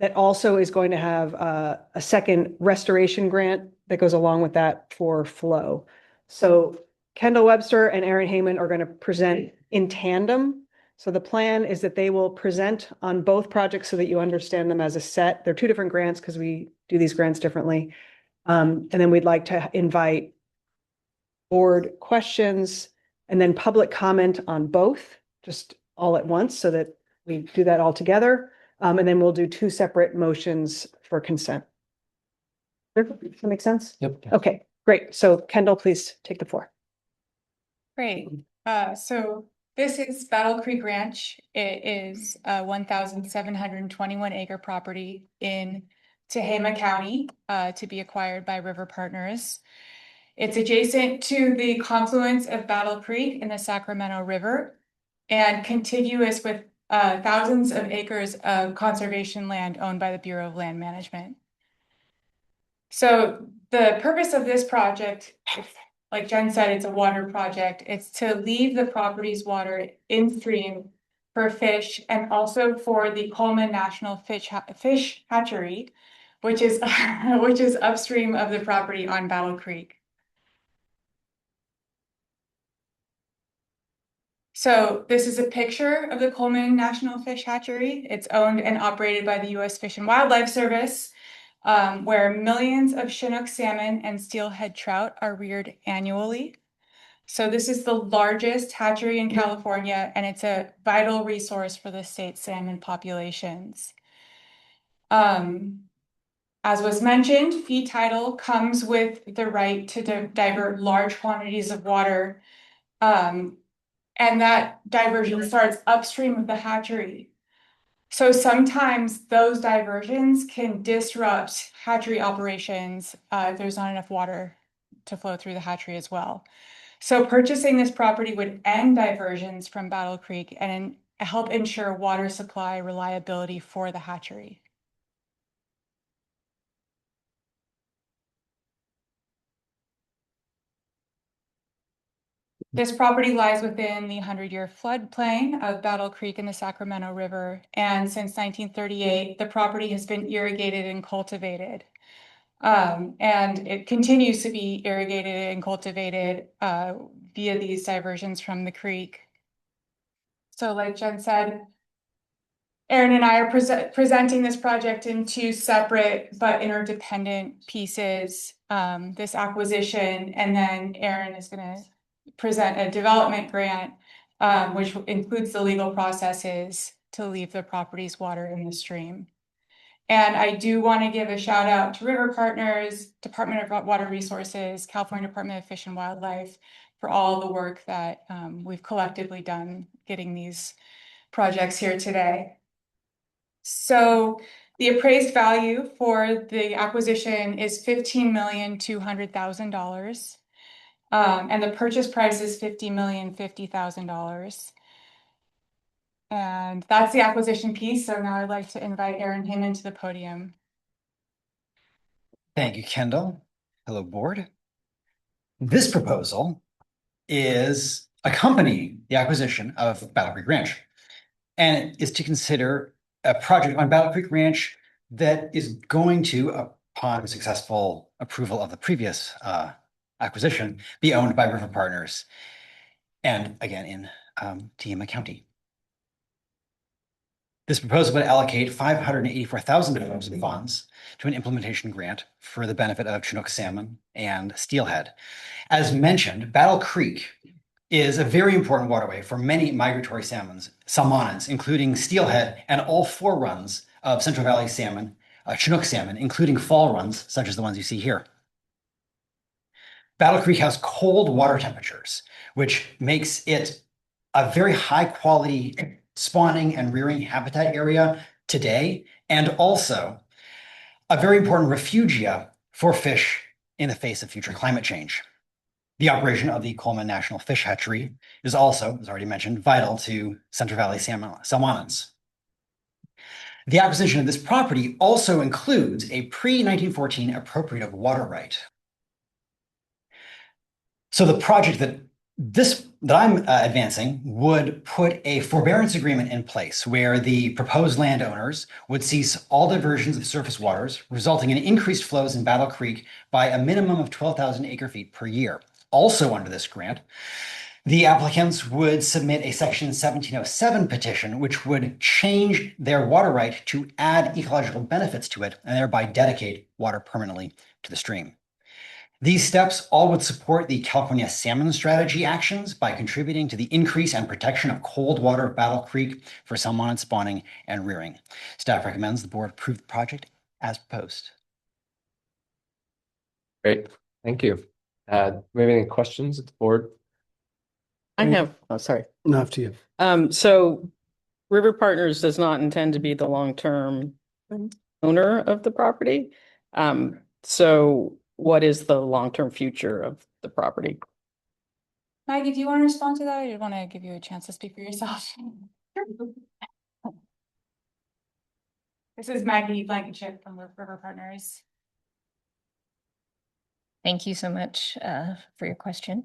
that also is going to have a second restoration grant that goes along with that for flow. So Kendall Webster and Aaron Heyman are going to present in tandem. So the plan is that they will present on both projects so that you understand them as a set. They're 2 different grants because we do these grants differently. And then we'd like to invite board questions and then public comment on both, just all at once so that we do that all together. And then we'll do 2 separate motions for consent. Does that make sense? Yep. Okay, great. So Kendall, please take the floor. Great. So this is Battle Creek Ranch. It is a 1,721 acre property in Tehama County to be acquired by River Partners. It's adjacent to the confluence of Battle Creek and the Sacramento River and contiguous with thousands of acres of conservation land owned by the Bureau of Land Management. So the purpose of this project, like Jen said, it's a water project. It's to leave the property's water in stream for fish and also for the Coleman National Fish Hatchery, which is which is upstream of the property on Battle Creek. So this is a picture of the Coleman National Fish Hatchery. It's owned and operated by the U.S. Fish and Wildlife Service, where millions of Chinook salmon and steelhead trout are reared annually. So this is the largest hatchery in California, and it's a vital resource for the state's salmon populations. As was mentioned, fee title comes with the right to divert large quantities of water, and that diversion starts upstream of the hatchery. So sometimes those diversions can disrupt hatchery operations if there's not enough water to flow through the hatchery as well. So purchasing this property would end diversions from Battle Creek and help ensure water supply reliability for the hatchery. This property lies within the 100-year floodplain of Battle Creek in the Sacramento River. And since 1938, the property has been irrigated and cultivated. And it continues to be irrigated and cultivated via these diversions from the creek. So like Jen said, Aaron and I are presenting this project in two separate but interdependent pieces, this acquisition, and then Aaron is going to present a development grant, which includes the legal processes to leave the property's water in the stream. And I do want to give a shout out to River Partners, Department of Water Resources, California Department of Fish and Wildlife for all the work that we've collectively done getting these projects here today. So the appraised value for the acquisition is $15,200,000. And the purchase price is $50,050,000. And that's the acquisition piece. So now I'd like to invite Aaron Hinman to the podium. Thank you, Kendall. Hello, board. This proposal is accompanying the acquisition of Battle Creek Ranch, and it is to consider a project on Battle Creek Ranch that is going to, upon successful approval of the previous acquisition, be owned by River Partners, and again in Tehama County. This proposal would allocate $584,000 in funds to an implementation grant for the benefit of Chinook salmon and steelhead. As mentioned, Battle Creek is a very important waterway for many migratory salmonids, including steelhead and all four runs of Central Valley salmon, Chinook salmon, including fall runs, such as the ones you see here. Battle Creek has cold water temperatures, which makes it a very high quality spawning and rearing habitat area today, and also a very important refugia for fish in the face of future climate change. The operation of the Coleman National Fish Hatchery is also, as already mentioned, vital to Central Valley salmonids. The acquisition of this property also includes a pre-1914 appropriative water right. So the project that I'm advancing would put a forbearance agreement in place where the proposed landowners would cease all diversions of surface waters, resulting in increased flows in Battle Creek by a minimum of 12,000 acre-feet per year. Also under this grant, the applicants would submit a Section 1707 petition, which would change their water right to add ecological benefits to it and thereby dedicate water permanently to the stream. These steps all would support the California Salmon Strategy actions by contributing to the increase and protection of cold water Battle Creek for salmonid spawning and rearing. Staff recommends the board approve the project as proposed. Great, thank you. Do we have any questions at the board? I have, oh, sorry. No, up to you. So River Partners does not intend to be the long-term owner of the property. So what is the long-term future of the property? Maggie, do you want to respond to that? I want to give you a chance to speak for yourself. This is Maggie Blankenship from River Partners. Thank you so much for your question.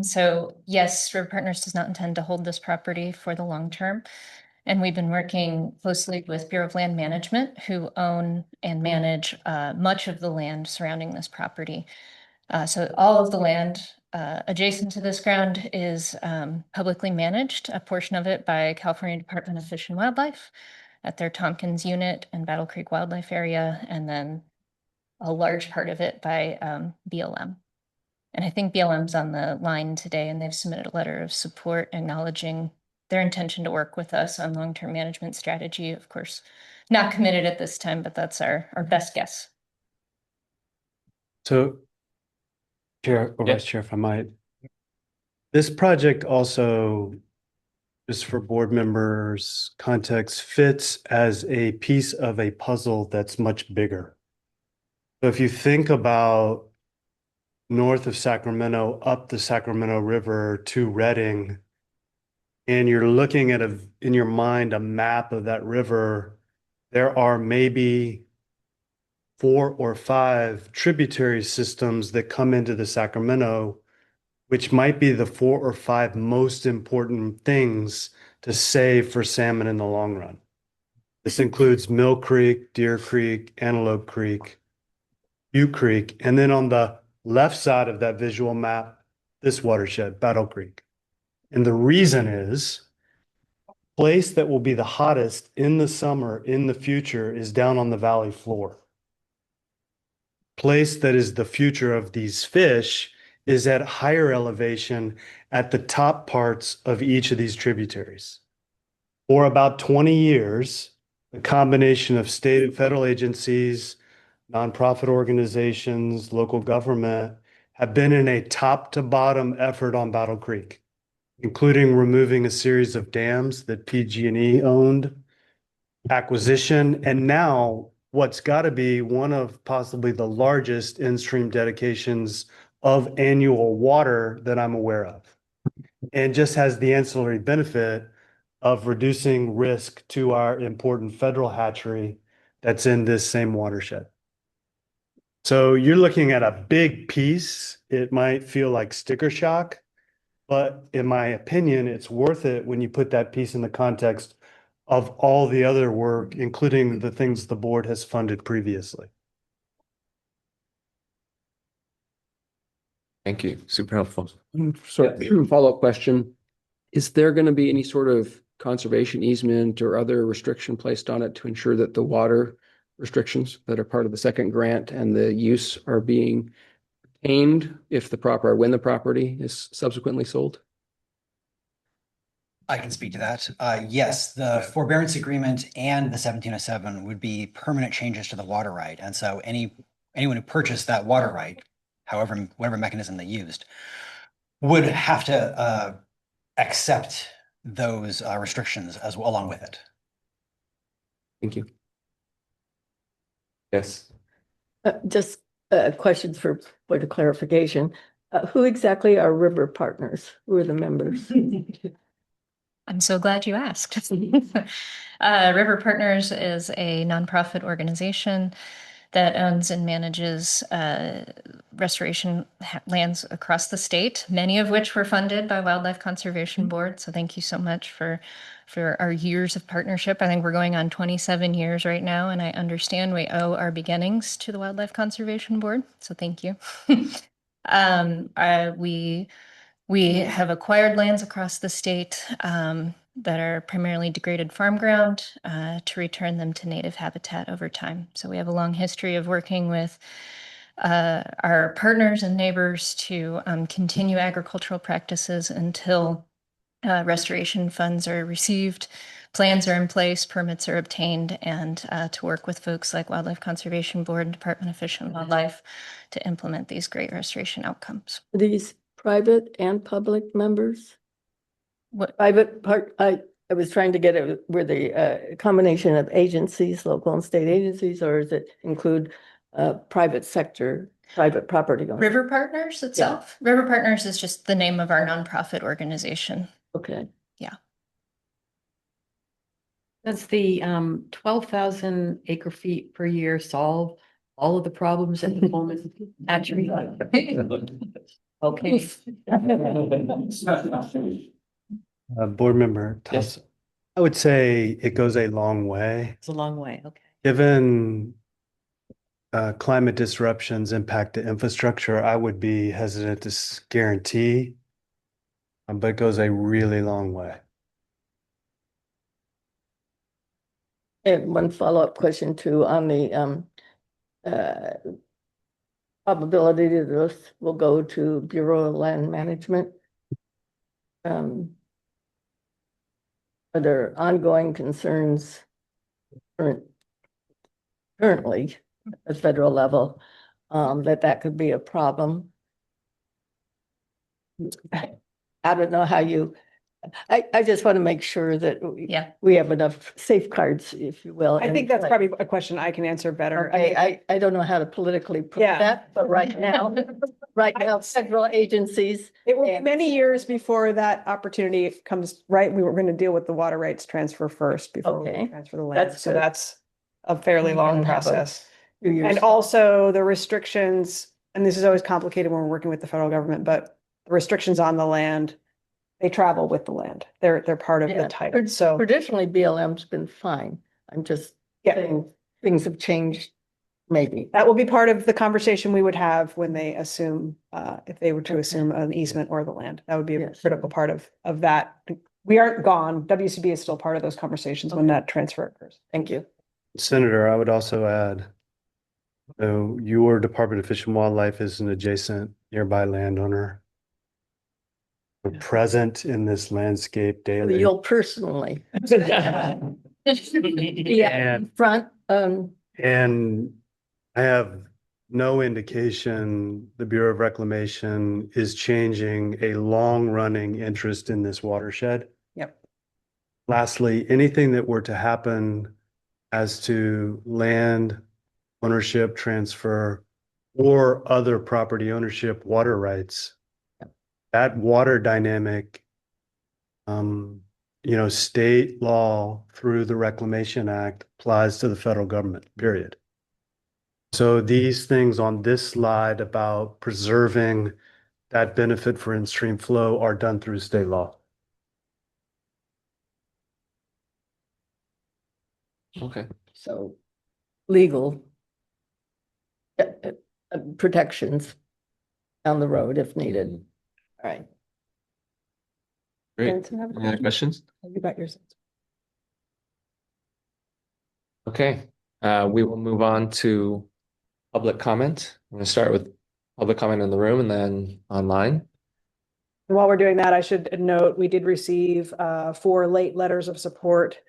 So yes, River Partners does not intend to hold this property for the long term. And we've been working closely with Bureau of Land Management, who own and manage much of the land surrounding this property. So all of the land adjacent to this ground is publicly managed, a portion of it by California Department of Fish and Wildlife at their Tompkins unit and Battle Creek Wildlife Area, and then a large part of it by BLM. And I think BLM's on the line today, and they've submitted a letter of support acknowledging their intention to work with us on long-term management strategy. Of course, not committed at this time, but that's our best guess. So, Chair or Vice Chair, if I might, this project also, just for board members' context, fits as a piece of a puzzle that's much bigger. So if you think about north of Sacramento, up the Sacramento River to Redding, and you're looking at in your mind, a map of that river, there are maybe 4 or 5 tributary systems that come into the Sacramento, which might be the 4 or 5 most important things to save for salmon in the long run. This includes Mill Creek, Deer Creek, Antelope Creek, Butte Creek, and then on the left side of that visual map, this watershed, Battle Creek. And the reason is, place that will be the hottest in the summer in the future is down on the valley floor. Place that is the future of these fish is at higher elevation at the top parts of each of these tributaries. For about 20 years, a combination of state and federal agencies, nonprofit organizations, local government have been in a top to bottom effort on Battle Creek, including removing a series of dams that PG&E owned, acquisition, and now what's got to be one of possibly the largest in-stream dedications of annual water that I'm aware of, and just has the ancillary benefit of reducing risk to our important federal hatchery that's in this same watershed. So you're looking at a big piece. It might feel like sticker shock, but in my opinion, it's worth it when you put that piece in the context of all the other work, including the things the board has funded previously. Thank you. Super helpful. So, follow-up question. Is there going to be any sort of conservation easement or other restriction placed on it to ensure that the water restrictions that are part of the second grant and the use are being attained when the property is subsequently sold? I can speak to that. Yes, the forbearance agreement and the 1707 would be permanent changes to the water right. And so anyone who purchased that water right, whatever mechanism they used, would have to accept those restrictions as well along with it. Thank you. Yes. Just questions for point of clarification. Who exactly are River Partners? Who are the members? I'm so glad you asked. River Partners is a nonprofit organization that owns and manages restoration lands across the state, many of which were funded by Wildlife Conservation Board. So thank you so much for our years of partnership. I think we're going on 27 years right now, and I understand we owe our beginnings to the Wildlife Conservation Board. So thank you. We have acquired lands across the state that are primarily degraded farm ground to return them to native habitat over time. So we have a long history of working with our partners and neighbors to continue agricultural practices until restoration funds are received, plans are in place, permits are obtained, and to work with folks like Wildlife Conservation Board and Department of Fish and Wildlife to implement these great restoration outcomes. These private and public members? What private part? I was trying to get it were the combination of agencies, local and state agencies, or does it include private sector, private property owners? River Partners itself? Yeah. River Partners is just the name of our nonprofit organization. Okay. Yeah. Does the 12,000 acre feet per year solve all of the problems at the moment. Actually. Okay. Board member Yes. Thompson. I would say it goes a long way, It's a long way, okay. given climate disruptions impact the infrastructure. I would be hesitant to guarantee, but it goes a really long way. And one follow-up question too on the probability that this will go to Bureau of Land Management. Are there ongoing concerns currently at federal level that could be a problem? I don't know how you, I just want to make sure that we have enough safeguards, if you will. I think that's probably a question I can answer better. I don't know how to politically put that, but right now, federal agencies. It will be many years before that opportunity comes, right? We were going to deal with the water rights transfer first before we transfer the land. So that's a fairly long process. And also the restrictions, and this is always complicated when we're working with the federal government, but the restrictions on the land, they travel with the land. They're part of the title. So traditionally BLM's been fine. I'm just saying things have changed. Maybe that will be part of the conversation we would have when they assume, if they were to assume an easement or the land. That would be a critical part of that. We aren't gone. WCB is still part of those conversations when that transfer occurs. Thank you. Senator, I would also add, your Department of Fish and Wildlife is an adjacent nearby landowner. We're present in this landscape daily. You'll personally. And front. And I have no indication the Bureau of Reclamation is changing a long-running interest in this watershed. Yep. Lastly, anything that were to happen as to land ownership transfer or other property ownership water rights, that water dynamic, state law through the Reclamation Act applies to the federal government, period. So these things on this slide about preserving that benefit for in-stream flow are done through state law. Okay. So legal protections down the road if needed. All right. Great. Any other questions? You got yours. Okay, we will move on to public comment. I'm going to start with public comment in the room and then online. While we're doing that, I should note, we did receive 4 late letters of support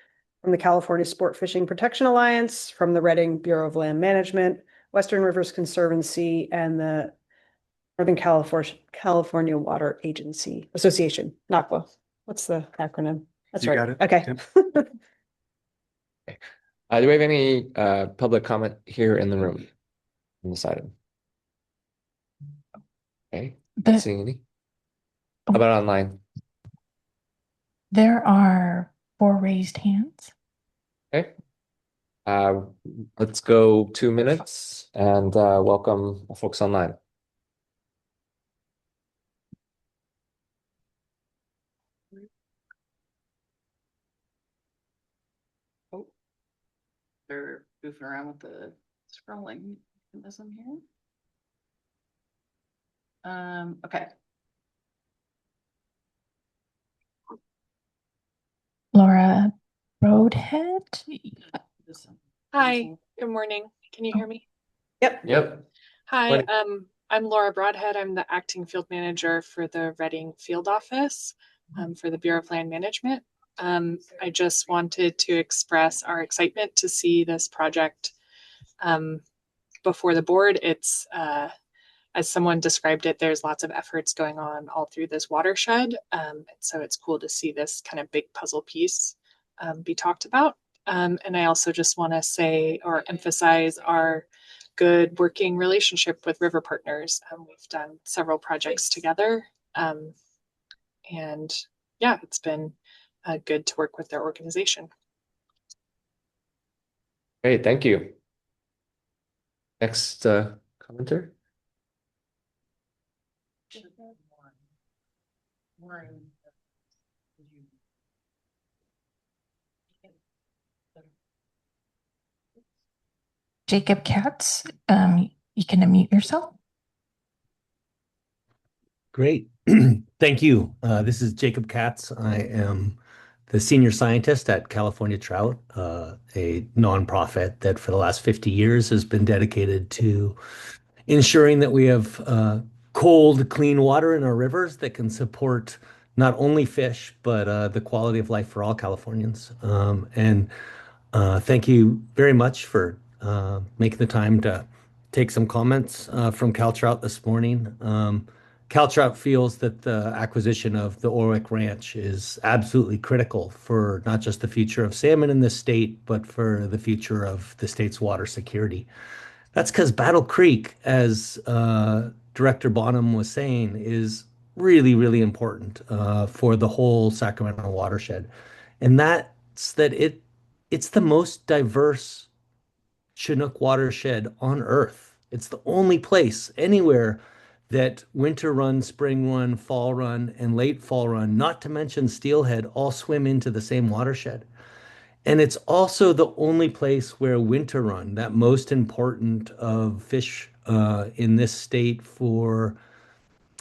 from the California Sport Fishing Protection Alliance, from the Redding Bureau of Land Management, Western Rivers Conservancy, and the Northern California Water Agency Association, NACWA. What's the acronym? That's right. Got it. Okay. Yep. Do we have any public comment here in the room on this item? Okay, not seeing any. How about online? There are 4 raised hands. Okay. Let's go 2 minutes and welcome folks online. They're goofing around with the scrolling mechanism here. Okay. Laura Broadhead. Hi, good morning. Can you hear me? Yep. Hi, Morning. I'm Laura Broadhead. I'm the acting field manager for the Redding field office for the Bureau of Land Management. I just wanted to express our excitement to see this project before the board. It's, as someone described it, there's lots of efforts going on all through this watershed. So it's cool to see this kind of big puzzle piece be talked about. And I also just want to say or emphasize our good working relationship with River Partners. We've done several projects together. And yeah, it's been good to work with their organization. Great, thank you. Next commenter. Jacob Katz, you can unmute yourself. Great. Thank you. This is Jacob Katz. I am the senior scientist at California Trout, a nonprofit that for the last 50 years has been dedicated to ensuring that we have cold, clean water in our rivers that can support not only fish, but the quality of life for all Californians. And thank you very much for making the time to take some comments from CalTrout this morning. CalTrout feels that the acquisition of the Orwick Ranch is absolutely critical for not just the future of salmon in this state, but for the future of the state's water security. That's because Battle Creek, as Director Bonham was saying, is really, really important for the whole Sacramento watershed. And that's that it's the most diverse Chinook watershed on Earth. It's the only place anywhere that winter run, spring run, fall run, and late fall run, not to mention steelhead, all swim into the same watershed. And it's also the only place where winter run, that most important of fish in this state for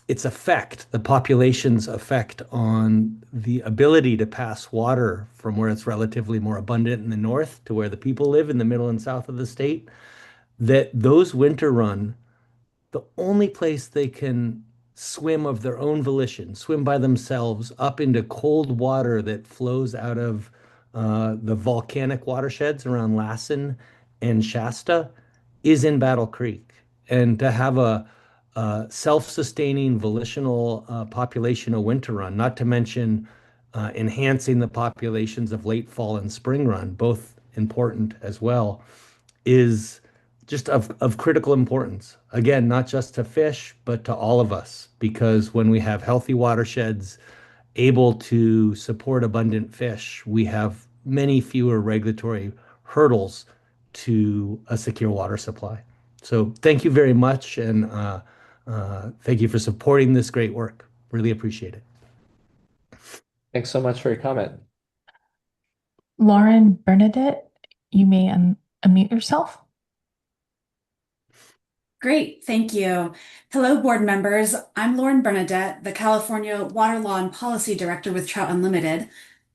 its effect, the population's effect on the ability to pass water from where it's relatively more abundant in the north to where the people live in the middle and south of the state, that those winter run, the only place they can swim of their own volition, swim by themselves up into cold water that flows out of the volcanic watersheds around Lassen and Shasta, is in Battle Creek. And to have a self-sustaining volitional population of winter run, not to mention enhancing the populations of late fall and spring run, both important as well, is just of critical importance. Again, not just to fish, but to all of us, because when we have healthy watersheds able to support abundant fish, we have many fewer regulatory hurdles to a secure water supply. So thank you very much, and thank you for supporting this great work. Really appreciate it. Thanks so much for your comment. Lauren Bernadette, you may unmute yourself. Great, thank you. Hello, board members. I'm Lauren Bernadette, the California Water Law and Policy Director with Trout Unlimited.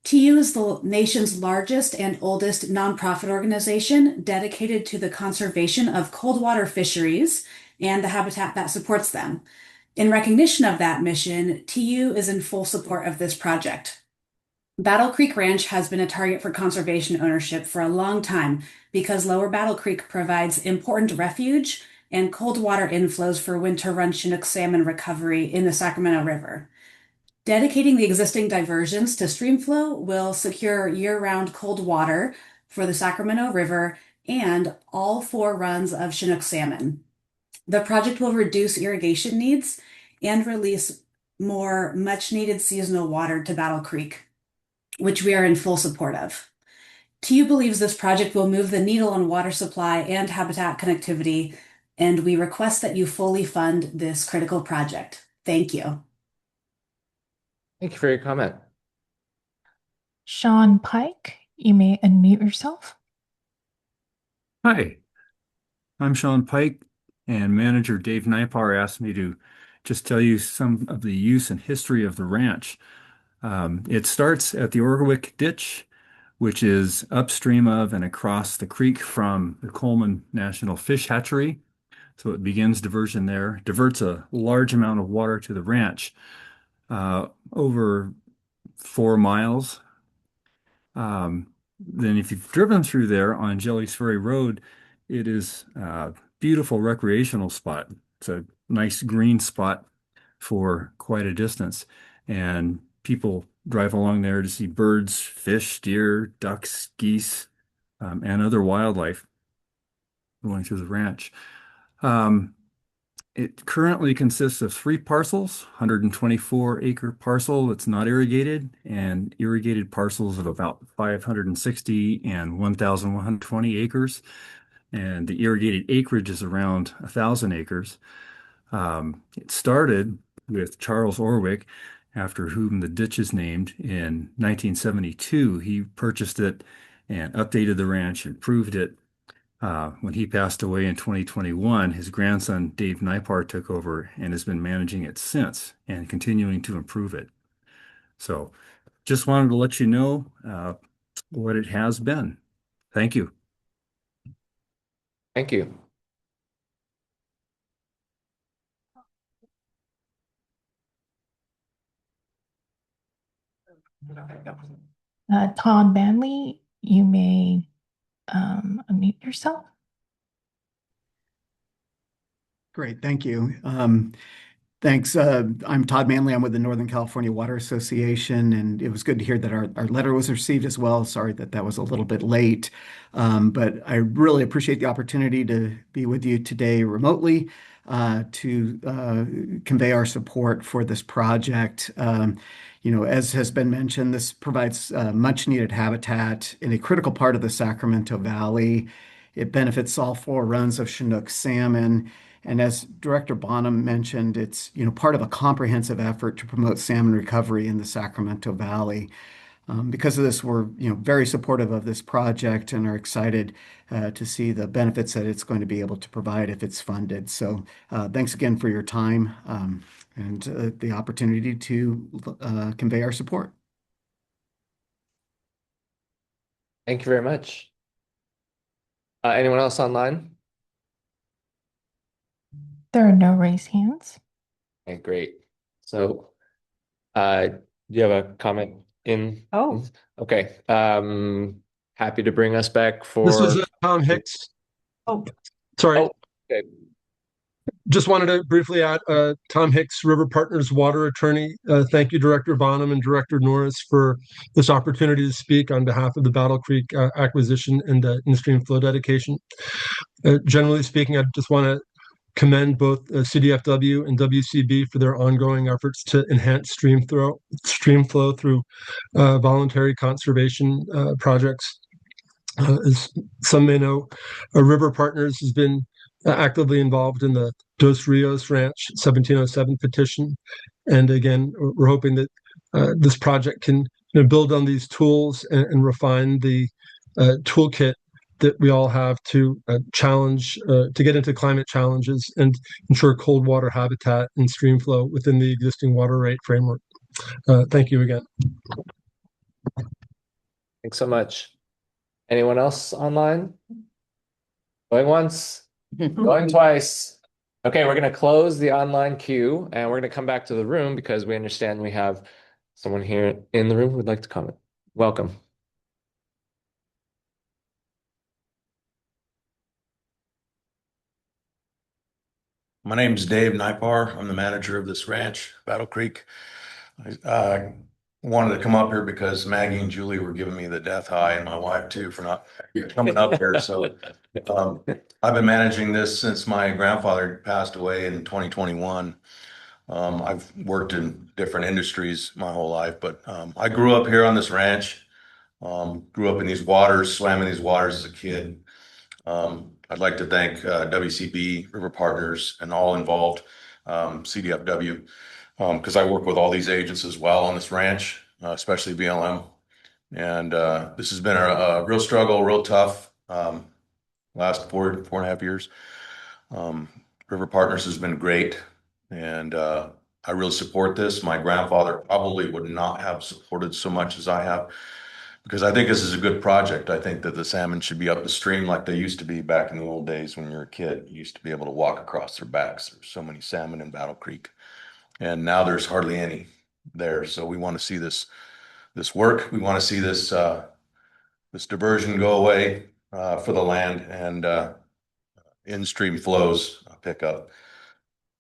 TU is the nation's largest and oldest nonprofit organization dedicated to the conservation of cold water fisheries and the habitat that supports them. In recognition of that mission, TU is in full support of this project. Battle Creek Ranch has been a target for conservation ownership for a long time because Lower Battle Creek provides important refuge and cold water inflows for winter run Chinook salmon recovery in the Sacramento River. Dedicating the existing diversions to streamflow will secure year-round cold water for the Sacramento River and all 4 runs of Chinook salmon. The project will reduce irrigation needs and release more much-needed seasonal water to Battle Creek, which we are in full support of. TU believes this project will move the needle on water supply and habitat connectivity, and we request that you fully fund this critical project. Thank you. Thank you for your comment. Sean Pike, you may unmute yourself. Hi, I'm Sean Pike, and manager Dave Nipar asked me to just tell you some of the use and history of the ranch. It starts at the Orwick Ditch, which is upstream of and across the creek from the Coleman National Fish Hatchery. So it begins diversion there, diverts a large amount of water to the ranch, over 4 miles. Then if you've driven through there on Jellies Ferry Road, it is a beautiful recreational spot. It's a nice green spot for quite a distance. And people drive along there to see birds, fish, deer, ducks, geese, and other wildlife going through the ranch. It currently consists of 3 parcels, 124-acre parcel that's not irrigated, and irrigated parcels of about 560 and 1,120 acres. and the irrigated acreage is around 1,000 acres. It started with Charles Orwick, after whom the ditch is named. In 1972, he purchased it and updated the ranch, improved it. When he passed away in 2021, his grandson, Dave Nipar, took over and has been managing it since and continuing to improve it. So just wanted to let you know what it has been. Thank you. Thank you. Todd Manley, you may unmute yourself. Great, thank you. Thanks. I'm Todd Manley. I'm with the Northern California Water Association, and it was good to hear that our letter was received as well. Sorry that that was a little bit late, but I really appreciate the opportunity to be with you today remotely to convey our support for this project. As has been mentioned, this provides much needed habitat in a critical part of the Sacramento Valley. It benefits all 4 runs of Chinook salmon. And as Director Bonham mentioned, it's part of a comprehensive effort to promote salmon recovery in the Sacramento Valley. Because of this, we're very supportive of this project and are excited to see the benefits that it's going to be able to provide if it's funded. So thanks again for your time and the opportunity to convey our support. Thank you very much. Anyone else online? There are no raised hands. Okay, great. So, do you have a comment in? Oh. Okay. Happy to bring us back for. This was Tom Hicks. Oh, sorry. Oh, okay. Just wanted to briefly add, Tom Hicks, River Partners water attorney. Thank you, Director Bonham and Director Norris, for this opportunity to speak on behalf of the Battle Creek acquisition and the in-stream flow dedication. Generally speaking, I just want to commend both CDFW and WCB for their ongoing efforts to enhance stream flow through voluntary conservation projects. As some may know, River Partners has been actively involved in the Dos Rios Ranch 1707 petition. And again, we're hoping that this project can build on these tools and refine the toolkit that we all have to to get into climate challenges and ensure cold water habitat and stream flow within the existing water right framework. Thank you again. Thanks so much. Anyone else online? Going once, going twice. Okay, we're going to close the online queue and we're going to come back to the room because we understand we have someone here in the room who would like to comment. Welcome. My name is Dave Nipar. I'm the manager of this ranch, Battle Creek. I wanted to come up here because Maggie and Julie were giving me the death high, and my wife too, for not coming up here. So I've been managing this since my grandfather passed away in 2021. I've worked in different industries my whole life, but I grew up here on this ranch, grew up in these waters, swam in these waters as a kid. I'd like to thank WCB, River Partners, and all involved, CDFW, because I work with all these agents as well on this ranch, especially BLM. And this has been a real struggle, real tough last 4.5 years. River Partners has been great, and I really support this. My grandfather probably would not have supported so much as I have, because I think this is a good project. I think that the salmon should be up the stream like they used to be back in the old days when you were a kid. You used to be able to walk across their backs. There's so many salmon in Battle Creek, and now there's hardly any there. So we want to see this work. We want to see this this diversion go away for the land, and in-stream flows pick up.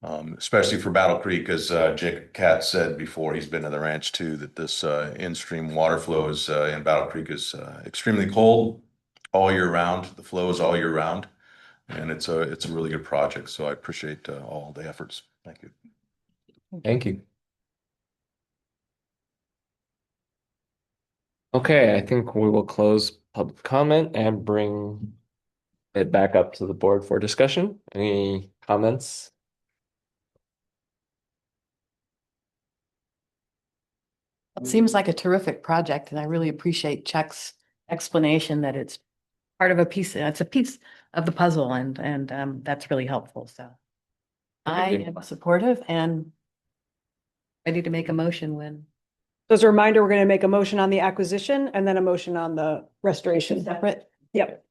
Especially for Battle Creek, as Jacob Katz said before, he's been to the ranch too, that this in-stream water flow is in Battle Creek is extremely cold all year round. The flow is all year round, and it's a really good project. So I appreciate all the efforts. Thank you. Thank you. Okay, I think we will close public comment and bring it back up to the board for discussion. Any comments? It seems like a terrific project, and I really appreciate Chuck's explanation that it's part of a piece, it's a piece of the puzzle, and that's really helpful, so. I am supportive and ready to make a motion when. So as a reminder, we're going to make a motion on the acquisition and then a motion on the restoration. Separate? Yep.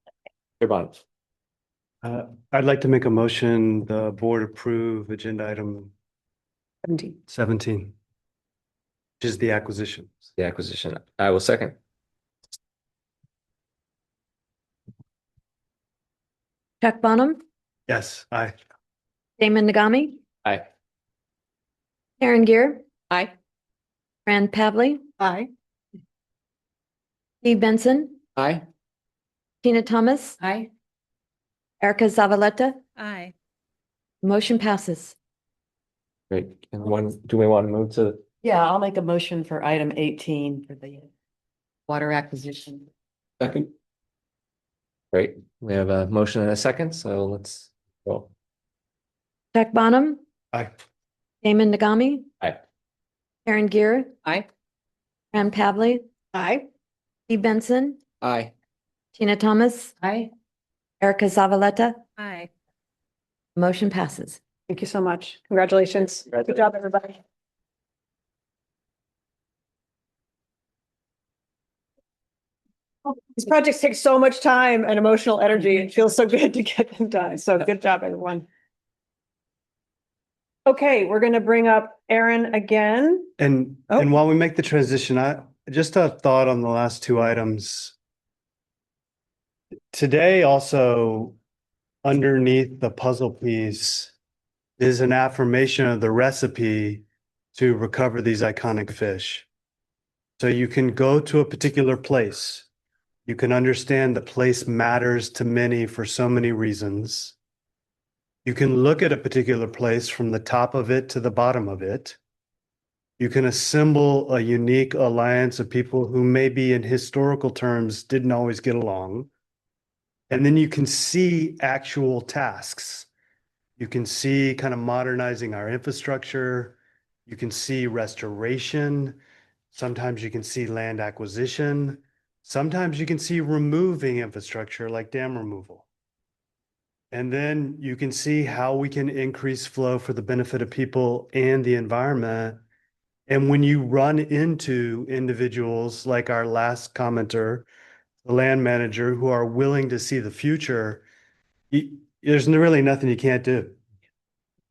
Your bond. I'd like to make a motion, the board approve agenda item 17, which is the acquisition. The acquisition. I will second. Chuck Bonham, Yes, aye. Damon Nagami, Aye. Karen Gear, Aye. Fran Pavley, Aye. Steve Benson, Aye. Tina Thomas, Aye. Erica Zavaleta. Aye. Motion passes. Great. And do we want to move to? Yeah, I'll make a motion for item 18 for the water acquisition. Second. Great. We have a motion and a second, so let's go. Chuck Bonham, Aye. Damon Nagami, Aye. Karen Gear, Aye. Fran Pavley, Aye. Steve Benson, Aye. Tina Thomas, Aye. Erica Zavaleta. Aye. Motion passes. Thank you so much. Congratulations. Good job, everybody. These projects take so much time and emotional energy. It feels so good to get them done. So good job, everyone. Okay, we're going to bring up Aaron again. And while we make the transition, just a thought on the last two items. Today also, underneath the puzzle piece is an affirmation of the recipe to recover these iconic fish. So you can go to a particular place. You can understand the place matters to many for so many reasons. You can look at a particular place from the top of it to the bottom of it. You can assemble a unique alliance of people who maybe in historical terms didn't always get along. And then you can see actual tasks. You can see kind of modernizing our infrastructure. You can see restoration. Sometimes you can see land acquisition. Sometimes you can see removing infrastructure like dam removal. And then you can see how we can increase flow for the benefit of people and the environment. And when you run into individuals like our last commenter, the land manager, who are willing to see the future, there's really nothing you can't do.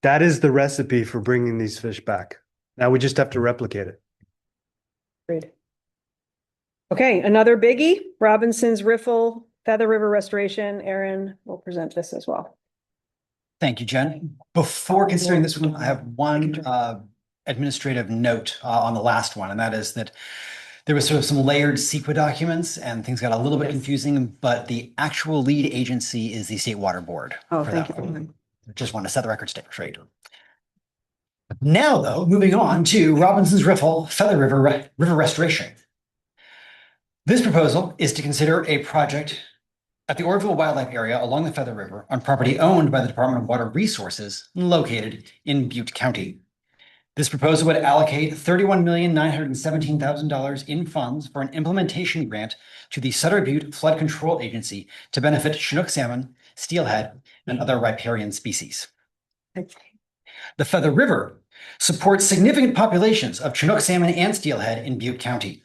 That is the recipe for bringing these fish back. Now we just have to replicate it. Great. Okay, another biggie, Robinson's Riffle Feather River Restoration. Aaron will present this as well. Thank you, Jen. Before considering this one, I have one administrative note on the last one, and that is that there was sort of some layered CEQA documents and things got a little bit confusing, but the actual lead agency is the State Water Board. Oh, for thank that you. one. Just want to set the record straight. Now, though, moving on to Robinson's Riffle Feather River Restoration. This proposal is to consider a project at the Oroville Wildlife Area along the Feather River on property owned by the Department of Water Resources located in Butte County. This proposal would allocate $31,917,000 in funds for an implementation grant to the Sutter Butte Flood Control Agency to benefit Chinook salmon, steelhead, and other riparian species. The Feather River supports significant populations of Chinook salmon and steelhead in Butte County.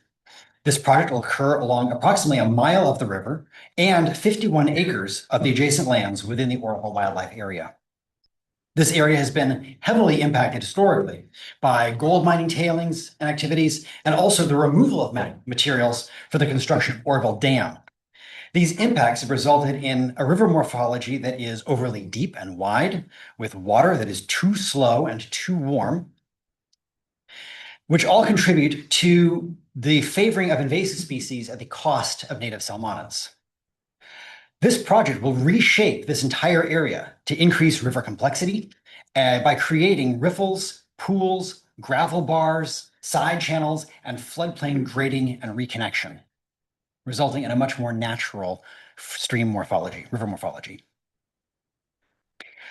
This project will occur along approximately a mile of the river and 51 acres of the adjacent lands within the Oroville Wildlife Area. This area has been heavily impacted historically by gold mining tailings and activities, and also the removal of materials for the construction of Oroville Dam. These impacts have resulted in a river morphology that is overly deep and wide, with water that is too slow and too warm, which all contribute to the favoring of invasive species at the cost of native salmonids. This project will reshape this entire area to increase river complexity by creating riffles, pools, gravel bars, side channels, and floodplain grading and reconnection, resulting in a much more natural stream morphology, river morphology.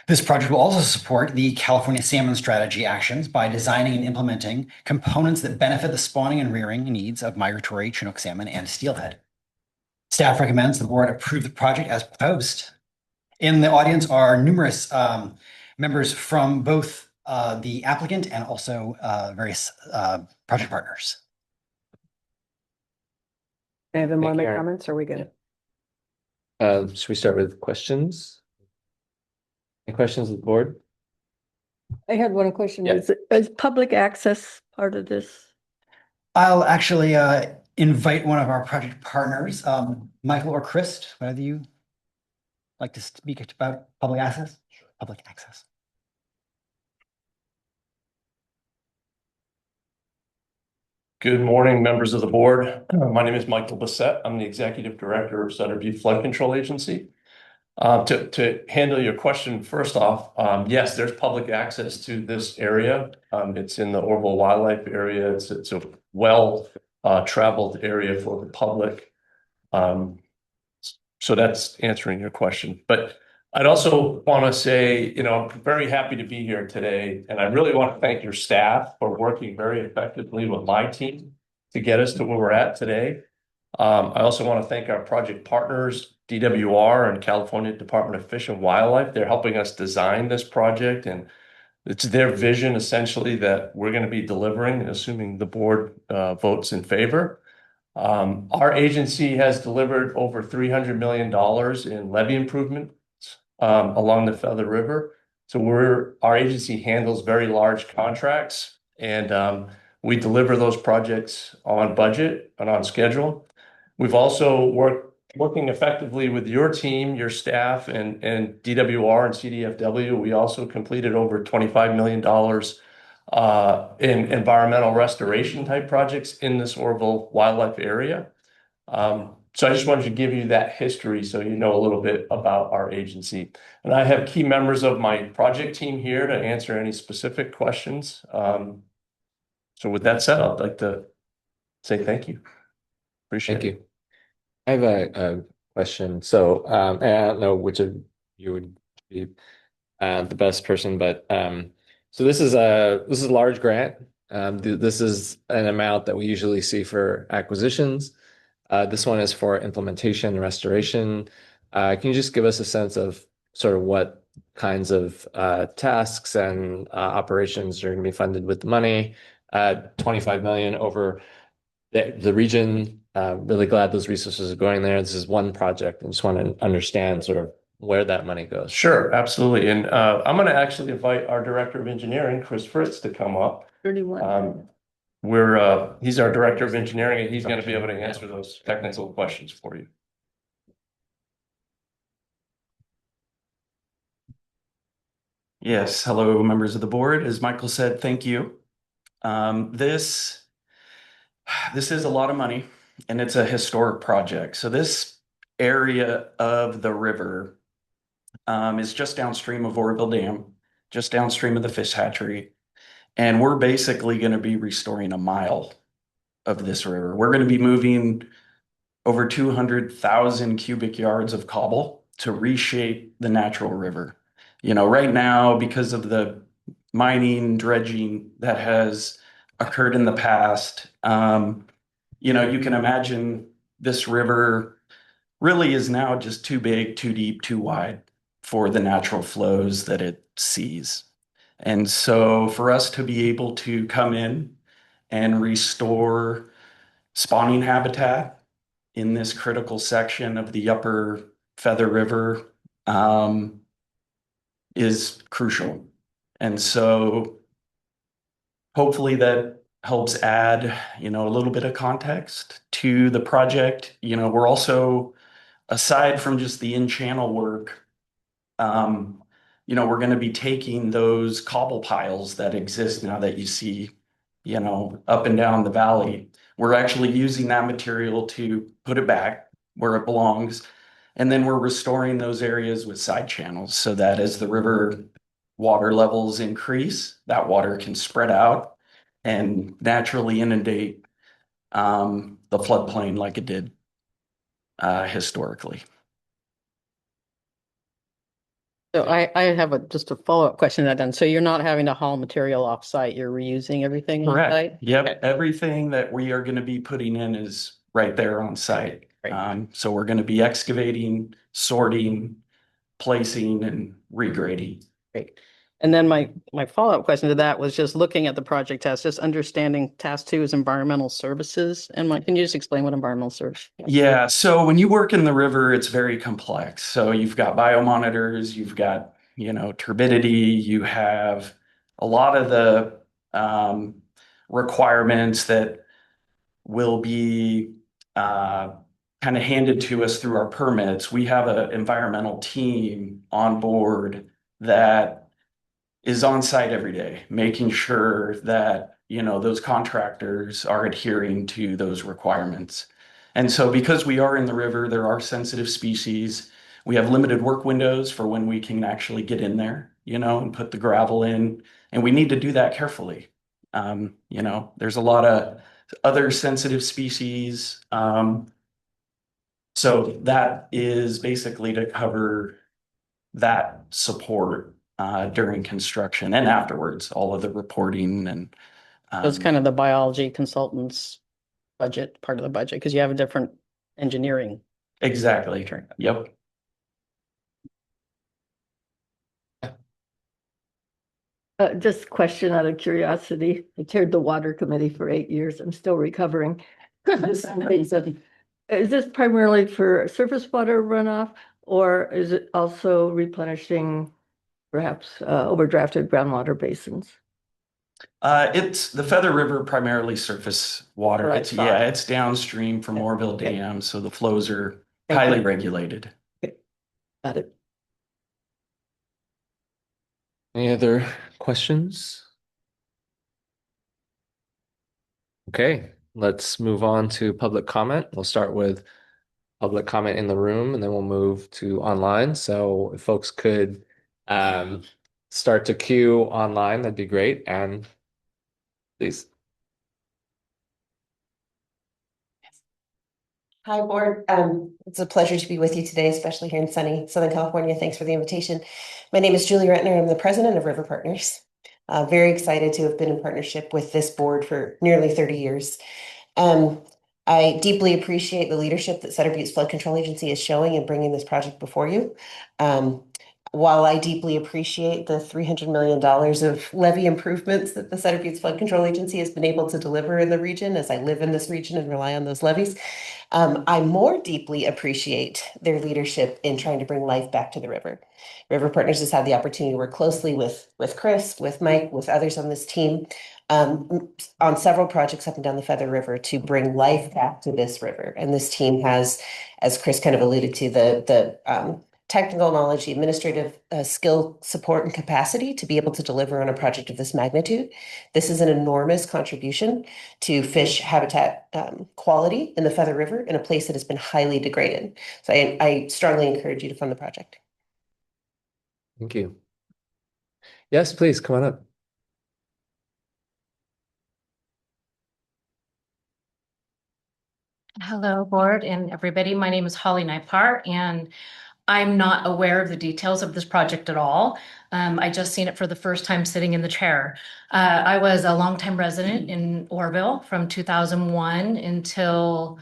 This project will also support the California Salmon Strategy actions by designing and implementing components that benefit the spawning and rearing needs of migratory Chinook salmon and steelhead. Staff recommends the board approve the project as proposed. In the audience are numerous members from both the applicant and also various project partners. Anyone want to make Aaron. comments? Or are we good? Should we start with questions? Any questions of the board? I had one question. Yeah. Is public access part of this? I'll actually invite one of our project partners, Michael or Chris, whether you like to speak about public access. Public access. Good morning, members of the board. My name is Michael Bassett. I'm the Executive Director of Sutter Butte Flood Control Agency. To handle your question, first off, yes, there's public access to this area. It's in the Orville Wildlife Area. It's a well traveled area for the public. So that's answering your question. But I'd also want to say, I'm very happy to be here today, and I really want to thank your staff for working very effectively with my team to get us to where we're at today. I also want to thank our project partners, DWR and California Department of Fish and Wildlife. They're helping us design this project, and it's their vision essentially that we're going to be delivering, assuming the board votes in favor. Our agency has delivered over $300 million in levee improvements along the Feather River. So our agency handles very large contracts, and we deliver those projects on budget and on schedule. We've also working effectively with your team, your staff, and DWR and CDFW. We also completed over $25 million in environmental restoration type projects in this Orville Wildlife Area. So I just wanted to give you that history so you know a little bit about our agency. And I have key members of my project team here to answer any specific questions. So with that said, I'd like to say thank you. Appreciate it. Thank you. I have a question. So and I don't know which of you would be the best person, but so this is a large grant. This is an amount that we usually see for acquisitions. This one is for implementation and restoration. Can you just give us a sense of sort of what kinds of tasks and operations are going to be funded with the money? 25 million over the region. Really glad those resources are going there. This is one project. I just want to understand sort of where that money goes. Sure, absolutely. And I'm going to actually invite our Director of Engineering, Chris Fritz, to come up. 31. He's our Director of Engineering, and he's going to be able to answer those technical questions for you. Yes, hello, members of the board. As Michael said, thank you. This is a lot of money, and it's a historic project. So this area of the river is just downstream of Oroville Dam, just downstream of the fish hatchery. And we're basically going to be restoring a mile of this river. We're going to be moving over 200,000 cubic yards of cobble to reshape the natural river. Right now, because of the mining, dredging that has occurred in the past, you can imagine this river really is now just too big, too deep, too wide for the natural flows that it sees. And so for us to be able to come in and restore spawning habitat in this critical section of the upper Feather River is crucial. And so hopefully that helps add, a little bit of context to the project. We're also, aside from just the in-channel work, we're going to be taking those cobble piles that exist now that you see, up and down the valley. We're actually using that material to put it back where it belongs. And then we're restoring those areas with side channels so that as the river water levels increase, that water can spread out and naturally inundate the floodplain like it did historically. So I have just a follow-up question to that then. So you're not having to haul material off-site, you're reusing everything Correct. on-site? Yep. Everything that we are going to be putting in is right there on site. So we're going to be excavating, sorting, placing, and regrading. Great. And then my follow-up question to that was just looking at the project task, just understanding task 2 is environmental services. And can you just explain what environmental service? Yeah, so when you work in the river, it's very complex. So you've got biomonitors, you've got, turbidity, you have a lot of the requirements that will be kind of handed to us through our permits. We have an environmental team on board that is on site every day, making sure that, those contractors are adhering to those requirements. And so because we are in the river, there are sensitive species. We have limited work windows for when we can actually get in there, and put the gravel in. And we need to do that carefully. There's a lot of other sensitive species. So that is basically to cover that support during construction and afterwards, all of the reporting and. So it's kind of the biology consultants budget, part of the budget, because you have a different engineering. Exactly. Yep. Just a question out of curiosity. I chaired the water committee for 8 years. I'm still recovering. Is this primarily for surface water runoff, or is it also replenishing perhaps overdrafted groundwater basins? It's the Feather River, primarily surface water. Right, it's downstream from Moorville Dam, so the flows are highly regulated. Got it. Any other questions? Okay, let's move on to public comment. We'll start with public comment in the room, and then we'll move to online. So if folks could start to queue online, that'd be great. And please. Hi, board. It's a pleasure to be with you today, especially here in sunny Southern California. Thanks for the invitation. My name is Julie Rentner. I'm the president of River Partners. Very excited to have been in partnership with this board for nearly 30 years. I deeply appreciate the leadership that Sutter Buttes Flood Control Agency is showing in bringing this project before you. While I deeply appreciate the $300 million of levee improvements that the Sutter Buttes Flood Control Agency has been able to deliver in the region, as I live in this region and rely on those levees, I more deeply appreciate their leadership in trying to bring life back to the river. River Partners has had the opportunity to work closely with Chris, with Mike, with others on this team on several projects up and down the Feather River to bring life back to this river. And this team has, as Chris kind of alluded to, the technical knowledge, the administrative skill, support, and capacity to be able to deliver on a project of this magnitude. This is an enormous contribution to fish habitat quality in the Feather River in a place that has been highly degraded. So I strongly encourage you to fund the project. Thank you. Yes, please come on up. Hello, board and everybody. My name is Holly Nipar, and I'm not aware of the details of this project at all. I just seen it for the first time sitting in the chair. I was a longtime resident in Orville from 2001 until,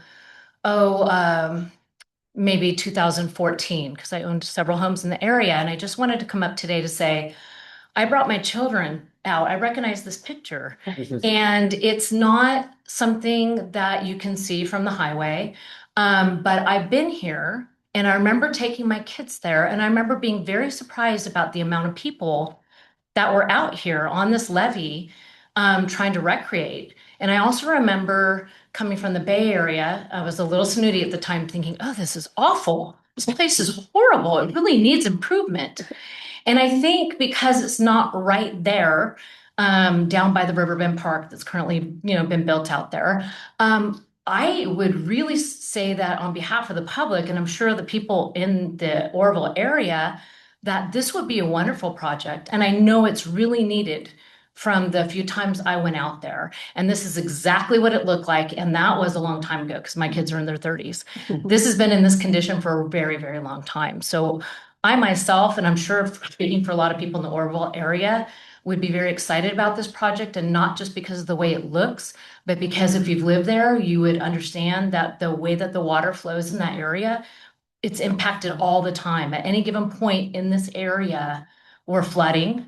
maybe 2014, because I owned several homes in the area. And I just wanted to come up today to say, I brought my children out. I recognize this picture, and it's not something that you can see from the highway. But I've been here, and I remember taking my kids there, and I remember being very surprised about the amount of people that were out here on this levee trying to recreate. And I also remember coming from the Bay Area. I was a little snooty at the time, thinking, oh, this is awful. This place is horrible. It really needs improvement. And I think because it's not right there, down by the Riverbend Park that's currently, been built out there, I would really say that on behalf of the public, and I'm sure the people in the Orville area, that this would be a wonderful project. And I know it's really needed from the few times I went out there. And this is exactly what it looked like. And that was a long time ago because my kids are in their 30s. This has been in this condition for a very, very long time. So I myself, and I'm sure speaking for a lot of people in the Orville area, would be very excited about this project, and not just because of the way it looks, but because if you've lived there, you would understand that the way that the water flows in that area, it's impacted all the time. At any given point in this area, we're flooding.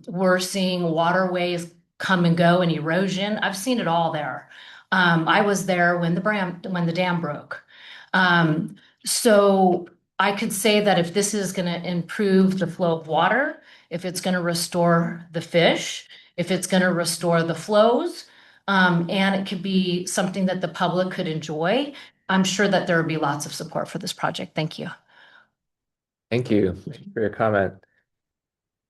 We're seeing waterways come and go and erosion. I've seen it all there. I was there when the dam broke. So I could say that if this is going to improve the flow of water, if it's going to restore the fish, if it's going to restore the flows, and it could be something that the public could enjoy, I'm sure that there would be lots of support for this project. Thank you. Thank you for your comment.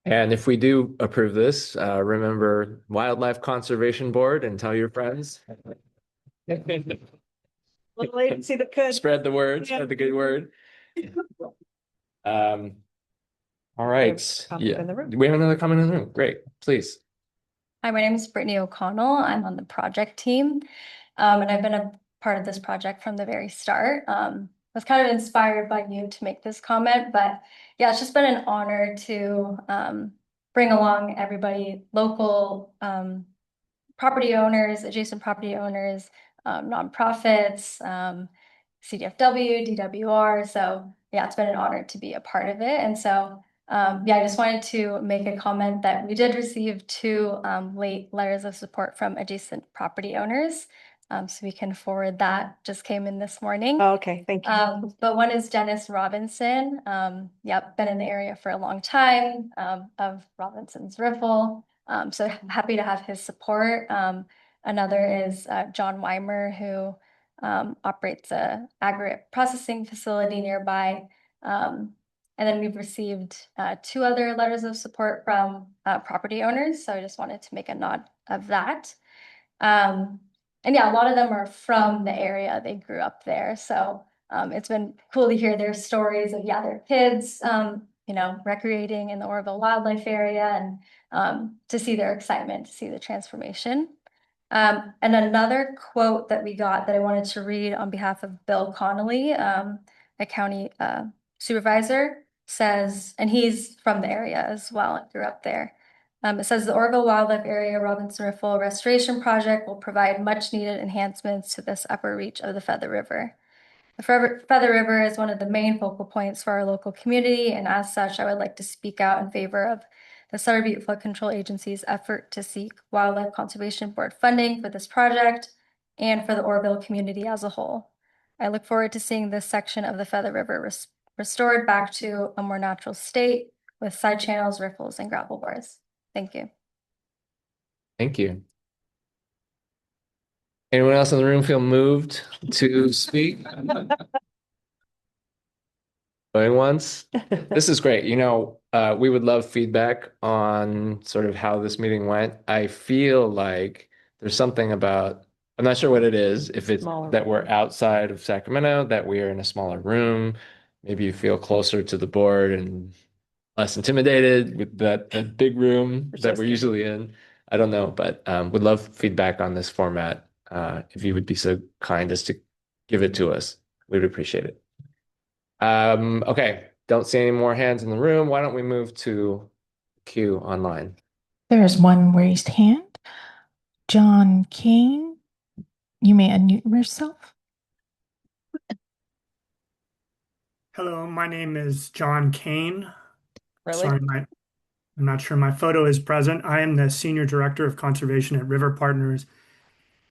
And if we do approve this, remember Wildlife Conservation Board and tell your friends. Little agency that could. Spread the word, spread the good word. All right. Yeah. Do we have another comment in the room? Great, please. Hi, my name is Brittany O'Connell. I'm on the project team, and I've been a part of this project from the very start. Was kind of inspired by you to make this comment, but yeah, it's just been an honor to bring along everybody, local property owners, adjacent property owners, nonprofits, CDFW, DWR. So yeah, it's been an honor to be a part of it. And so yeah, I just wanted to make a comment that we did receive 2 late letters of support from adjacent property owners. So we can forward that, just came in this morning. Oh, okay, thank you. But one is Dennis Robinson. Yep, been in the area for a long time, of Robinson's Riffle. So happy to have his support. Another is John Weimer, who operates a aggregate processing facility nearby. And then we've received 2 other letters of support from property owners. So I just wanted to make a nod of that. And yeah, a lot of them are from the area. They grew up there. So it's been cool to hear their stories of, yeah, their kids, you know, recreating in the Orville Wildlife Area, and to see their excitement, to see the transformation. And another quote that we got that I wanted to read on behalf of Bill Connolly, a county supervisor, says, and he's from the area as well, grew up there. It says the Orville Wildlife Area Robinson Riffle Restoration Project will provide much needed enhancements to this upper reach of the Feather River. The Feather River is one of the main focal points for our local community, and as such, I would like to speak out in favor of the Sutter Butte Flood Control Agency's effort to seek Wildlife Conservation Board funding for this project and for the Orville community as a whole. I look forward to seeing this section of the Feather River restored back to a more natural state with side channels, riffles, and gravel bars. Thank you. Thank you. Anyone else in the room feel moved to speak? Going once? This is great. You know, we would love feedback on sort of how this meeting went. I feel like there's something about, I'm not sure what it is, if it's that we're outside of Sacramento, that we are in a smaller room, maybe you feel closer to the board and less intimidated with that big room that we're usually in. I don't know, but would love feedback on this format. If you would be so kind as to give it to us, we would appreciate it. Okay, don't see any more hands in the room. Why don't we move to Q online? There's one raised hand. John Kane, you may unmute yourself. Hello, my name is John Kane. Really? Sorry, I'm not sure my photo is present. I am the Senior Director of Conservation at River Partners,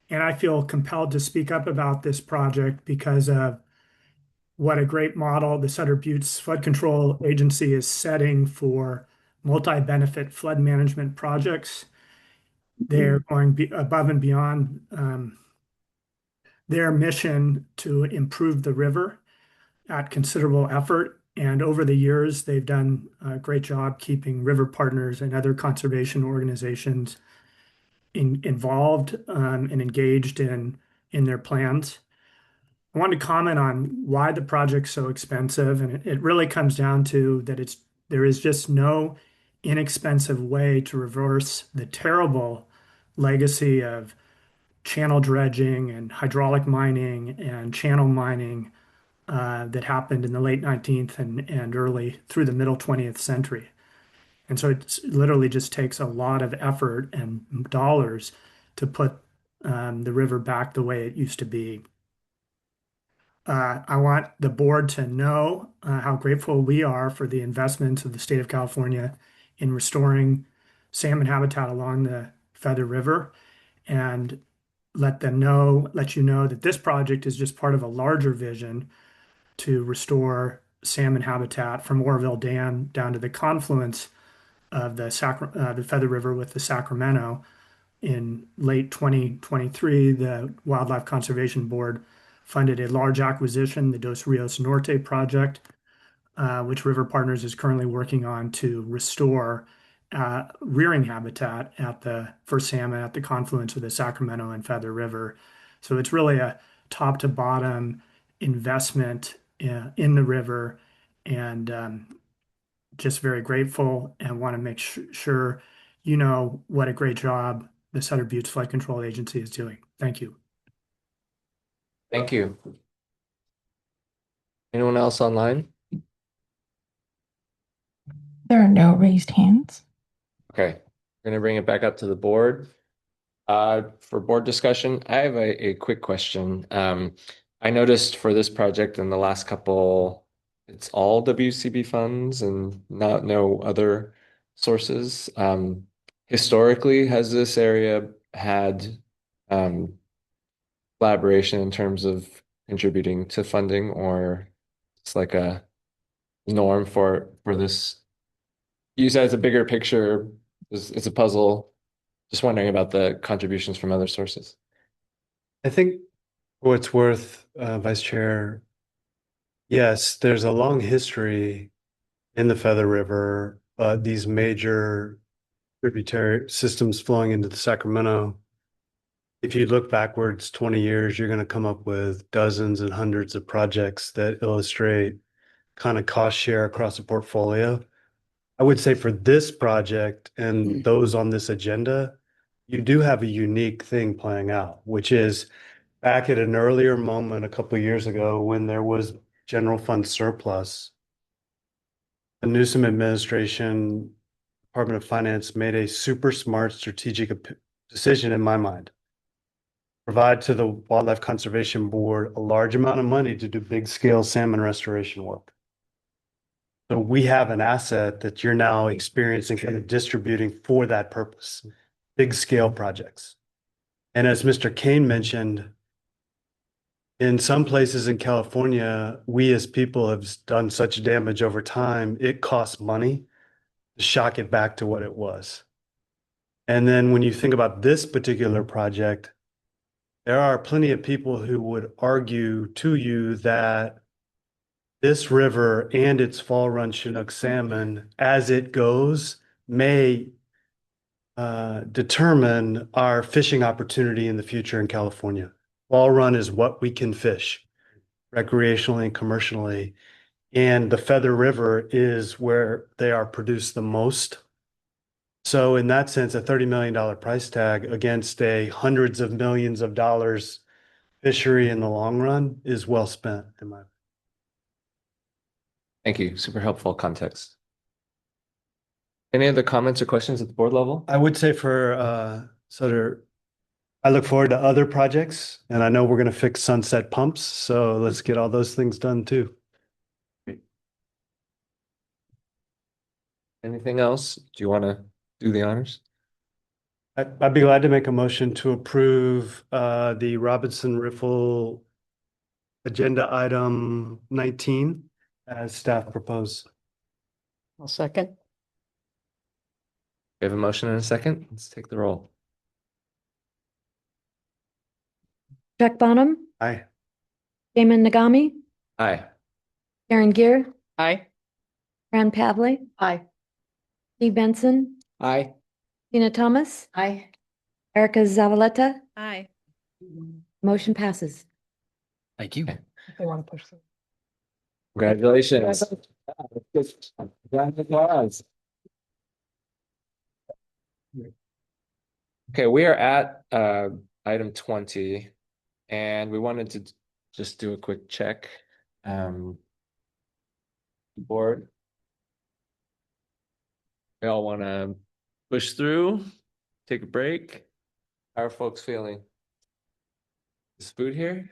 and I feel compelled to speak up about this project because of what a great model the Sutter Buttes Flood Control Agency is setting for multi-benefit flood management projects. They're going above and beyond their mission to improve the river at considerable effort. And over the years, they've done a great job keeping River Partners and other conservation organizations involved and engaged in their plans. I want to comment on why the project's so expensive, and it really comes down to that there is just no inexpensive way to reverse the terrible legacy of channel dredging and hydraulic mining and channel mining that happened in the late 19th and early through the middle 20th century. And so it literally just takes a lot of effort and dollars to put the river back the way it used to be. I want the board to know how grateful we are for the investments of the state of California in restoring salmon habitat along the Feather River, and let you know that this project is just part of a larger vision to restore salmon habitat from Oroville Dam down to the confluence of the Feather River with the Sacramento. In late 2023, the Wildlife Conservation Board funded a large acquisition, the Dos Rios Norte project, which River Partners is currently working on to restore rearing habitat for salmon at the confluence of the Sacramento and Feather River. So it's really a top to bottom investment in the river, and just very grateful and want to make sure you know what a great job the Sutter Buttes Flood Control Agency is doing. Thank you. Thank you. Anyone else online? There are no raised hands. Okay, we're gonna bring it back up to the board. For board discussion, I have a quick question. I noticed for this project in the last couple, it's all WCB funds and no other sources. Historically, has this area had collaboration in terms of contributing to funding, or it's like a norm for this? You said it's a bigger picture, it's a puzzle. Just wondering about the contributions from other sources. I think for what it's worth, Vice Chair, yes, there's a long history in the Feather River, these major tributary systems flowing into the Sacramento. If you look backwards 20 years, you're going to come up with dozens and hundreds of projects that illustrate kind of cost share across the portfolio. I would say for this project and those on this agenda, you do have a unique thing playing out, which is back at an earlier moment a couple of years ago when there was general fund surplus, the Newsom administration, Department of Finance made a super smart strategic decision in my mind. Provide to the Wildlife Conservation Board a large amount of money to do big scale salmon restoration work. So we have an asset that you're now experiencing and distributing for that purpose, big scale projects. And as Mr. Kane mentioned, in some places in California, we as people have done such damage over time, it costs money to shock it back to what it was. And then when you think about this particular project, there are plenty of people who would argue to you that this river and its fall run Chinook salmon, as it goes, may determine our fishing opportunity in the future in California. Fall run is what we can fish recreationally and commercially. And the Feather River is where they are produced the most. So in that sense, a $30 million price tag against a hundreds of millions of dollars fishery in the long run is well spent, in my opinion. Thank you. Super helpful context. Any other comments or questions at the board level? I would say for Sutter, I look forward to other projects, and I know we're going to fix sunset pumps, so let's get all those things done too. Anything else? Do you want to do the honors? I'd be glad to make a motion to approve the Robinson Riffle agenda item 19 as staff proposed. I'll second. We have a motion and a second. Let's take the roll. Chuck Bonham, Aye. Damon Nagami, Aye. Karen Gear, Aye. Fran Pavley, Aye. Steve Benson, Aye. Tina Thomas, Aye. Erica Zavaleta. Aye. Motion passes. Thank you. They want to push through. Congratulations. Okay, we are at item 20, and we wanted to just do a quick check. Board. We all want to push through, take a break. How are folks feeling? Is food here?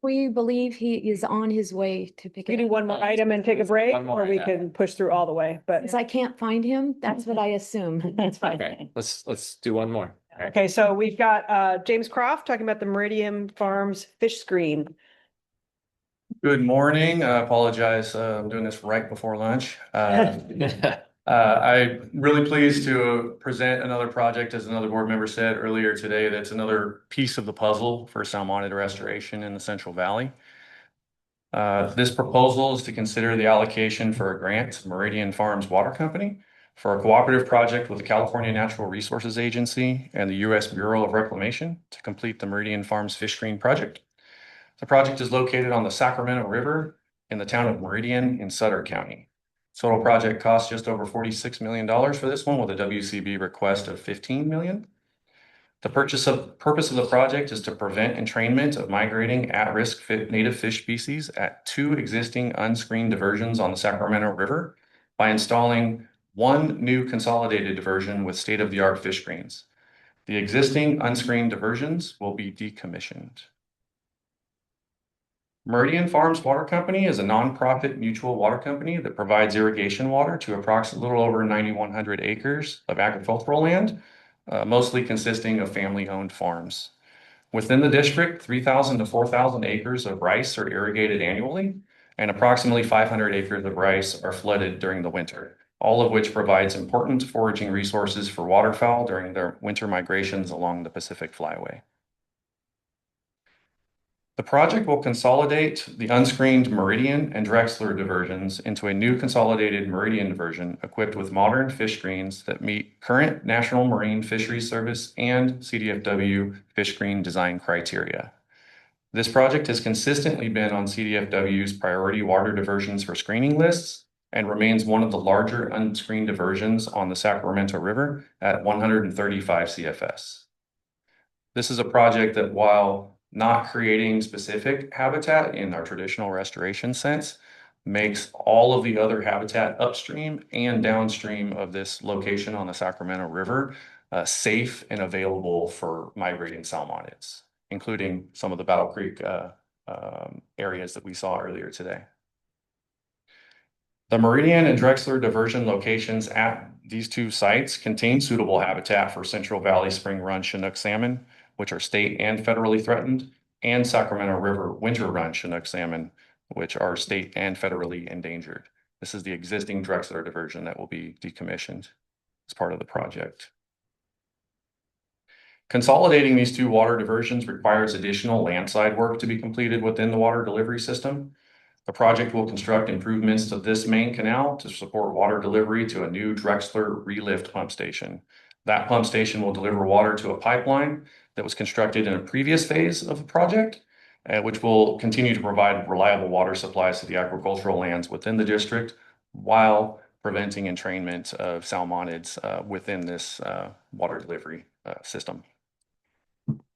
We believe he is on his way to pick We it do up. one more item and take a break, One more, or we yeah. can push through all the way, but. Because I can't find him, that's what I assume. That's fine. Okay, let's do one more. All right. Okay, so we've got James Croft talking about the Meridian Farms fish screen. Good morning. I apologize. I'm doing this right before lunch. I'm really pleased to present another project, as another board member said earlier today, that's another piece of the puzzle for salmonid restoration in the Central Valley. This proposal is to consider the allocation for a grant to Meridian Farms Water Company for a cooperative project with the California Natural Resources Agency and the U.S. Bureau of Reclamation to complete the Meridian Farms Fish Screen project. The project is located on the Sacramento River in the town of Meridian in Sutter County. Total project cost just over $46 million for this one, with a WCB request of $15 million. The purpose of the project is to prevent entrainment of migrating at-risk native fish species at 2 existing unscreened diversions on the Sacramento River by installing 1 new consolidated diversion with state-of-the-art fish screens. The existing unscreened diversions will be decommissioned. Meridian Farms Water Company is a nonprofit mutual water company that provides irrigation water to approximately a little over 9,100 acres of agricultural land, mostly consisting of family-owned farms. Within the district, 3,000 to 4,000 acres of rice are irrigated annually, and approximately 500 acres of rice are flooded during the winter, all of which provides important foraging resources for waterfowl during their winter migrations along the Pacific Flyway. The project will consolidate the unscreened Meridian and Drexler diversions into a new consolidated Meridian diversion equipped with modern fish screens that meet current National Marine Fisheries Service and CDFW fish screen design criteria. This project has consistently been on CDFW's priority water diversions for screening lists and remains one of the larger unscreened diversions on the Sacramento River at 135 CFS. This is a project that, while not creating specific habitat in our traditional restoration sense, makes all of the other habitat upstream and downstream of this location on the Sacramento River safe and available for migrating salmonids, including some of the Battle Creek areas that we saw earlier today. The Meridian and Drexler diversion locations at these 2 sites contain suitable habitat for Central Valley Spring Run Chinook salmon, which are state and federally threatened, and Sacramento River winter run Chinook salmon, which are state and federally endangered. This is the existing Drexler diversion that will be decommissioned as part of the project. Consolidating these 2 water diversions requires additional landside work to be completed within the water delivery system. The project will construct improvements to this main canal to support water delivery to a new Drexler relift pump station. That pump station will deliver water to a pipeline that was constructed in a previous phase of the project, which will continue to provide reliable water supplies to the agricultural lands within the district while preventing entrainment of salmonids within this water delivery system.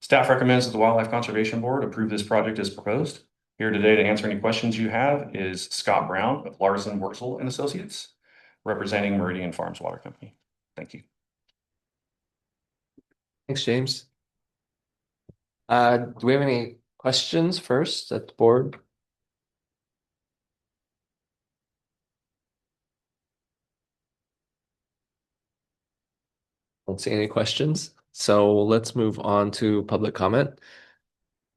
Staff recommends that the Wildlife Conservation Board approve this project as proposed. Here today to answer any questions you have is Scott Brown of Larson, Wurzel and Associates, representing Meridian Farms Water Company. Thank you. Thanks, James. Do we have any questions first at the board? Don't see any questions. So let's move on to public comment.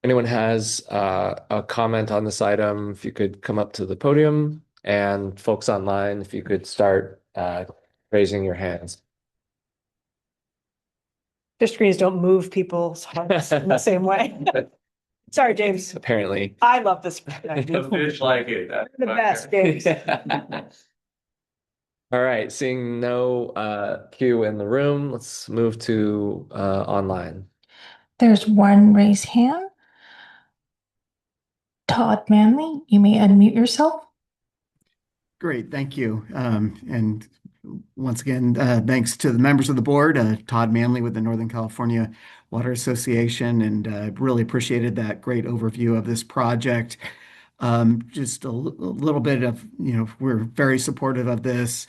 Anyone has a comment on this item, if you could come up to the podium, and folks online, if you could start raising your hands. Fish screens don't move people's hearts in the same way. Sorry, James. Apparently. I love this. The fish like it. You're the best, James. All right, seeing no queue in the room, let's move to online. There's one raised hand. Todd Manley, you may unmute yourself. Great, thank you. And once again, thanks to the members of the board, Todd Manley with the Northern California Water Association, and really appreciated that great overview of this project. Just a little bit of, we're very supportive of this.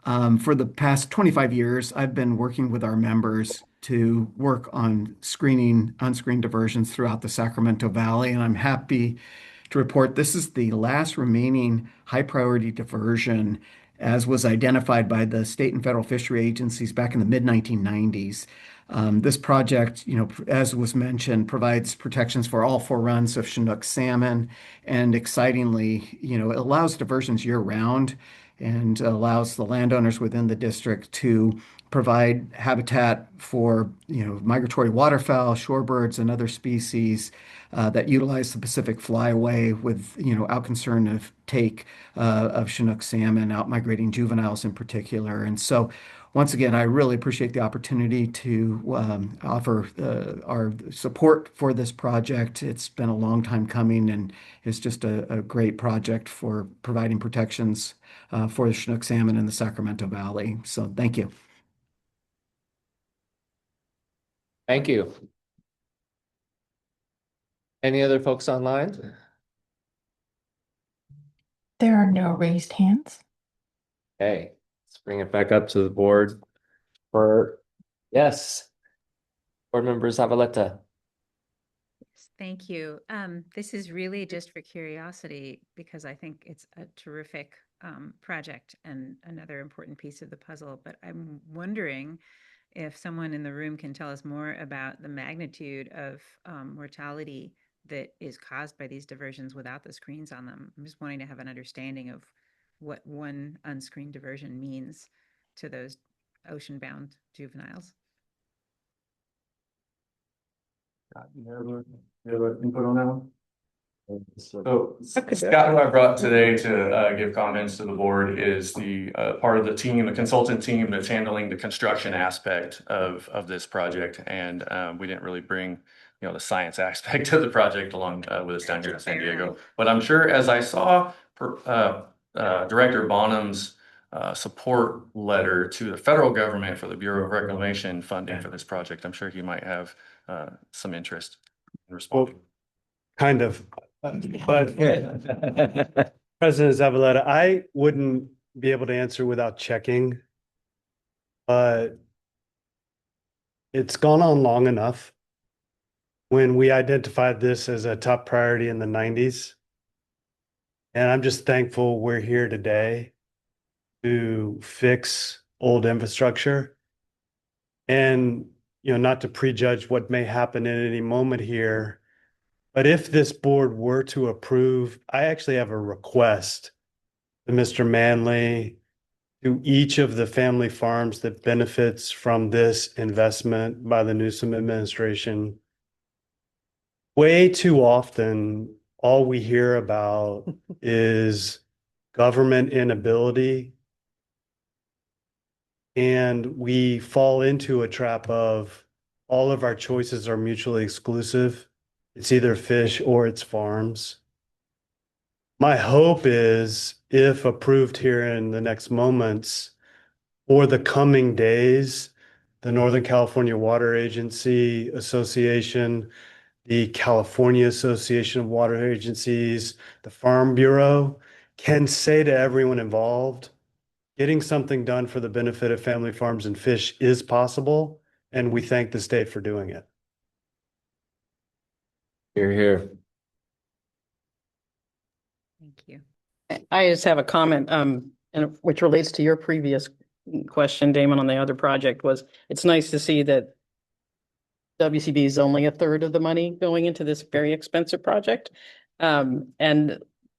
For the past 25 years, I've been working with our members to work on screening unscreened diversions throughout the Sacramento Valley, and I'm happy to report this is the last remaining high priority diversion as was identified by the state and federal fishery agencies back in the mid 1990s. This project, as was mentioned, provides protections for all 4 runs of Chinook salmon, and excitingly, it allows diversions year round and allows the landowners within the district to provide habitat for, migratory waterfowl, shorebirds, and other species that utilize the Pacific flyway without concern of take of Chinook salmon, out migrating juveniles in particular. And so, once again, I really appreciate the opportunity to offer our support for this project. It's been a long time coming, and it's just a great project for providing protections for the Chinook salmon in the Sacramento Valley. So thank you. Thank you. Any other folks online? There are no raised hands. Okay, let's bring it back up to the board for, yes. Board Member Zavaleta. Thank you. This is really just for curiosity because I think it's a terrific project and another important piece of the puzzle. But I'm wondering if someone in the room can tell us more about the magnitude of mortality that is caused by these diversions without the screens on them. I'm just wanting to have an understanding of what one unscreened diversion means to those ocean-bound juveniles. You have input on that one? So Scott, who I brought today to give comments to the board, is the part of the team, the consultant team that's handling the construction aspect of this project. And we didn't really bring, the science aspect of the project along with us down here in San Diego. But I'm sure as I saw Director Bonham's support letter to the federal government for the Bureau of Reclamation funding for this project, I'm sure he might have some interest in responding. Well, kind of. But President Zavaleta, I wouldn't be able to answer without checking. But it's gone on long enough. When we identified this as a top priority in the 90s. And I'm just thankful we're here today to fix old infrastructure. And, not to prejudge what may happen at any moment here. But if this board were to approve, I actually have a request to Mr. Manley, to each of the family farms that benefits from this investment by the Newsom administration. Way too often, all we hear about is government inability. And we fall into a trap of all of our choices are mutually exclusive. It's either fish or it's farms. My hope is, if approved here in the next moments or the coming days, the Northern California Water Agency Association, the California Association of Water Agencies, the Farm Bureau can say to everyone involved, getting something done for the benefit of family farms and fish is possible, and we thank the state for doing it. Hear, hear. Thank you. I just have a comment, and which relates to your previous question, Damon, on the other project. Was it's nice to see that WCB is only a third of the money going into this very expensive project.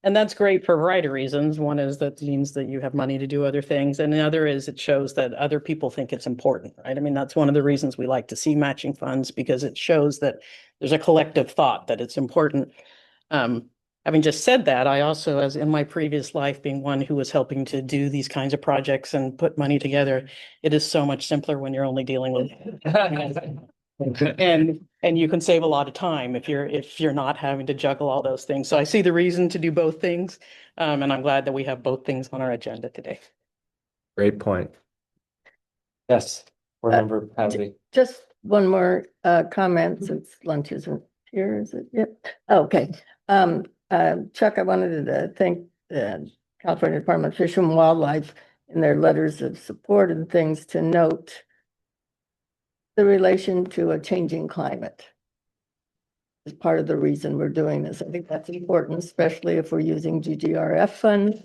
And that's great for a variety of reasons. One is that means that you have money to do other things. And the other is it shows that other people think it's important, right? I mean, that's one of the reasons we like to see matching funds, because it shows that there's a collective thought that it's important. Having just said that, I also, as in my previous life, being one who was helping to do these kinds of projects and put money together, it is so much simpler when you're only dealing with and you can save a lot of time if you're not having to juggle all those things. So I see the reason to do both things, and I'm glad that we have both things on our agenda today. Great point. Yes, board member Hadley. Just one more comment since lunch isn't here, is it yet? Okay. Chuck, I wanted to thank the California Department of Fish and Wildlife in their letters of support and things to note the relation to a changing climate is part of the reason we're doing this. I think that's important, especially if we're using GGRF funds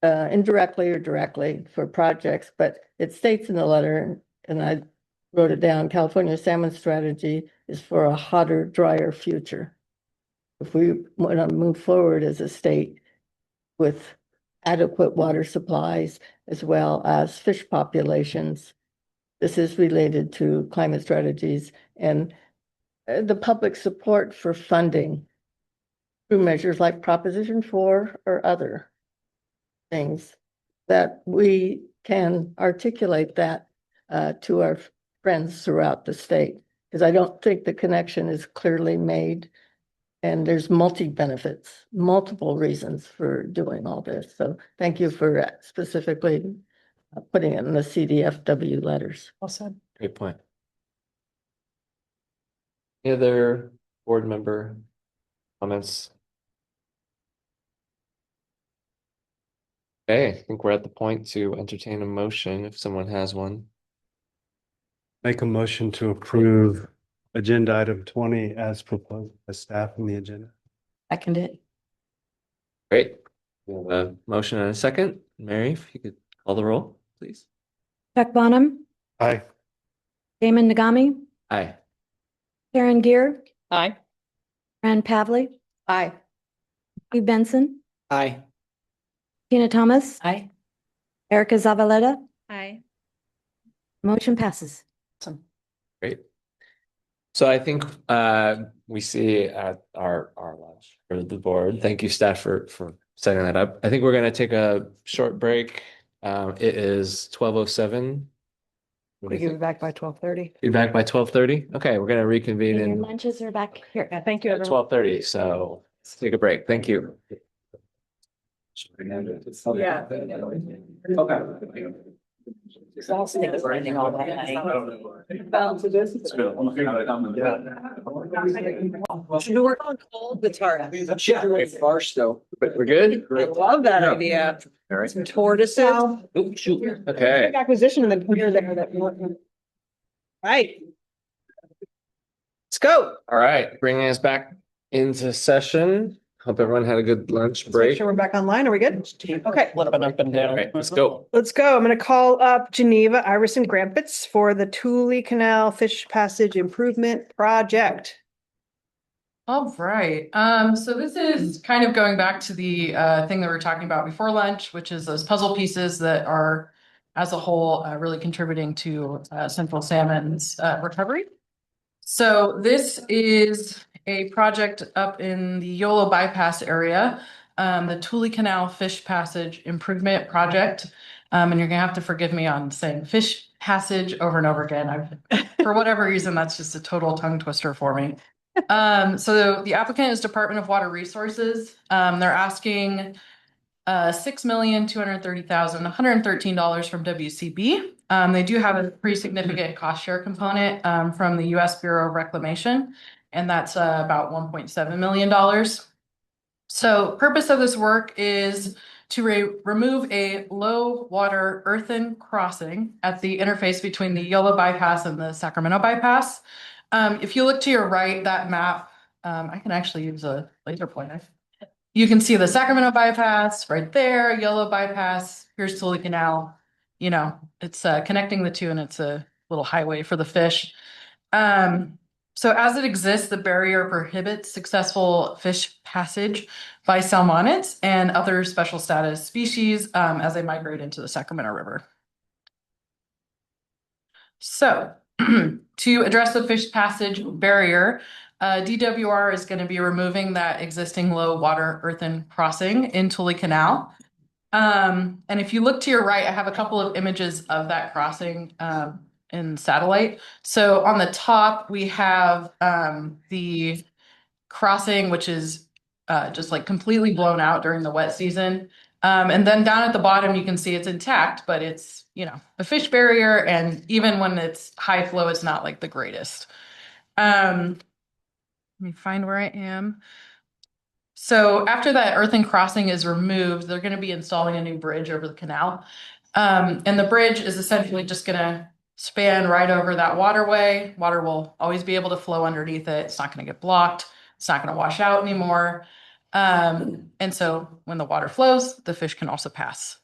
indirectly or directly for projects. But it states in the letter, and I wrote it down, California salmon strategy is for a hotter, drier future. If we want to move forward as a state with adequate water supplies as well as fish populations, this is related to climate strategies and the public support for funding through measures like Proposition 4 or other things that we can articulate that to our friends throughout the state. Because I don't think the connection is clearly made and there's multi-benefits, multiple reasons for doing all this. So thank you for specifically putting it in the CDFW letters. Well said. Great point. Any other board member comments? Okay, I think we're at the point to entertain a motion if someone has one. Make a motion to approve agenda item 20 as proposed by staff in the agenda. Second it. Great. We have a motion and a second. Mary, if you could call the roll, please. Chuck Bonham, Aye. Damon Nagami, Aye. Karen Gear, Aye. Fran Pavley, Aye. Steve Benson, Aye. Tina Thomas, Aye. Erica Zavaleta. Aye. Motion passes. Great. So I think we see at our lunch for the board. Thank you, staff, for setting that up. I think we're going to take a short break. It is 12:07. We give it back by 12:30. Be back by 12:30. Okay, we're going to reconvene Your in lunches are back here. Thank you, everyone. 12:30. So let's take a break. Thank you. Yeah. Exhausting spending all that money. Should we work on cold guitar? Farce though. But we're good? I love that idea. All right. Some tortoises. Oh, shoot. Okay. Big acquisition and then here there that. Right. Let's go. All right. Bringing us back into session. Hope everyone had a good lunch Let's make break. sure we're back online. Are we good? Okay. Flipping up and All down. right, let's go. Let's go. I'm going to call up Geneva Iverson Grampitz for the Tule Canal Fish Passage Improvement Project. All right. So this is kind of going back to the thing that we were talking about before lunch, which is those puzzle pieces that are, as a whole, really contributing to Central Salmon's recovery. So this is a project up in the Yolo Bypass area, the Tule Canal Fish Passage Improvement Project. And you're gonna have to forgive me on saying fish passage over and over again. For whatever reason, that's just a total tongue twister for me. So the applicant is Department of Water Resources. They're asking $6,230,113 from WCB. They do have a pretty significant cost share component from the U.S. Bureau of Reclamation, and that's about $1.7 million. So purpose of this work is to remove a low water earthen crossing at the interface between the Yolo Bypass and the Sacramento Bypass. If you look to your right, that map, I can actually use a laser pointer. You can see the Sacramento Bypass right there, Yolo Bypass, here's Tule Canal. You know, it's connecting the two, and it's a little highway for the fish. So as it exists, the barrier prohibits successful fish passage by salmonids and other special status species as they migrate into the Sacramento River. So to address the fish passage barrier, DWR is going to be removing that existing low water earthen crossing in Tule Canal. And if you look to your right, I have a couple of images of that crossing in satellite. So on the top, we have the crossing, which is just like completely blown out during the wet season. And then down at the bottom, you can see it's intact, but it's, you know, a fish barrier. And even when it's high flow, it's not like the greatest. Let me find where I am. So after that earthen crossing is removed, they're going to be installing a new bridge over the canal. And the bridge is essentially just going to span right over that waterway. Water will always be able to flow underneath it. It's not going to get blocked. It's not going to wash out anymore. And so when the water flows, the fish can also pass.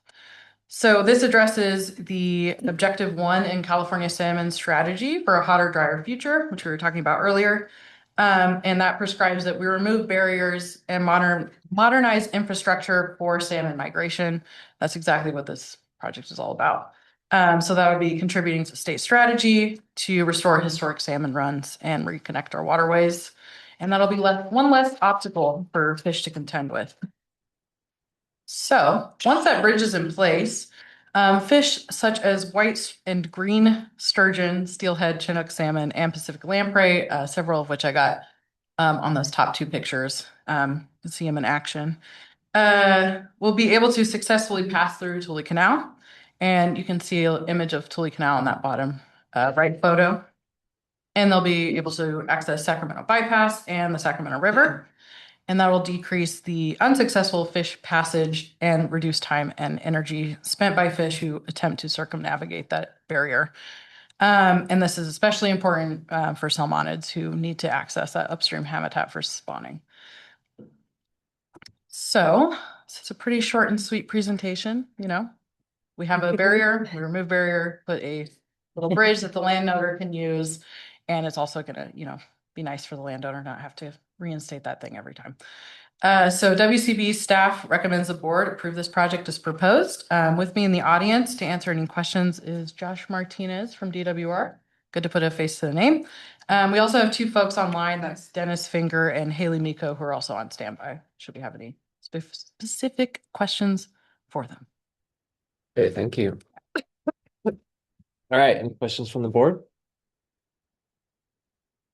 So this addresses the objective 1 in California salmon strategy for a hotter, drier future, which we were talking about earlier. And that prescribes that we remove barriers and modernize infrastructure for salmon migration. That's exactly what this project is all about. So that would be contributing to state strategy to restore historic salmon runs and reconnect our waterways. And that'll be one less obstacle for fish to contend with. So once that bridge is in place, fish such as white and green sturgeon, steelhead, Chinook salmon, and Pacific lamprey, several of which I got on those top 2 pictures, you can see them in action, will be able to successfully pass through Tule Canal. And you can see an image of Tule Canal on that bottom right photo. And they'll be able to access Sacramento Bypass and the Sacramento River. And that will decrease the unsuccessful fish passage and reduce time and energy spent by fish who attempt to circumnavigate that barrier. And this is especially important for salmonids who need to access that upstream habitat for spawning. So it's a pretty short and sweet presentation, you know. We have a barrier, we remove barrier, put a little bridge that the landowner can use, and it's also gonna, you know, be nice for the landowner not have to reinstate that thing every time. So WCB staff recommends the board approve this project as proposed. With me in the audience to answer any questions is Josh Martinez from DWR. Good to put a face to the name. We also have 2 folks online, that's Dennis Finger and Haley Miko, who are also on standby, should we have any specific questions for them. Okay, thank you. All right, any questions from the board?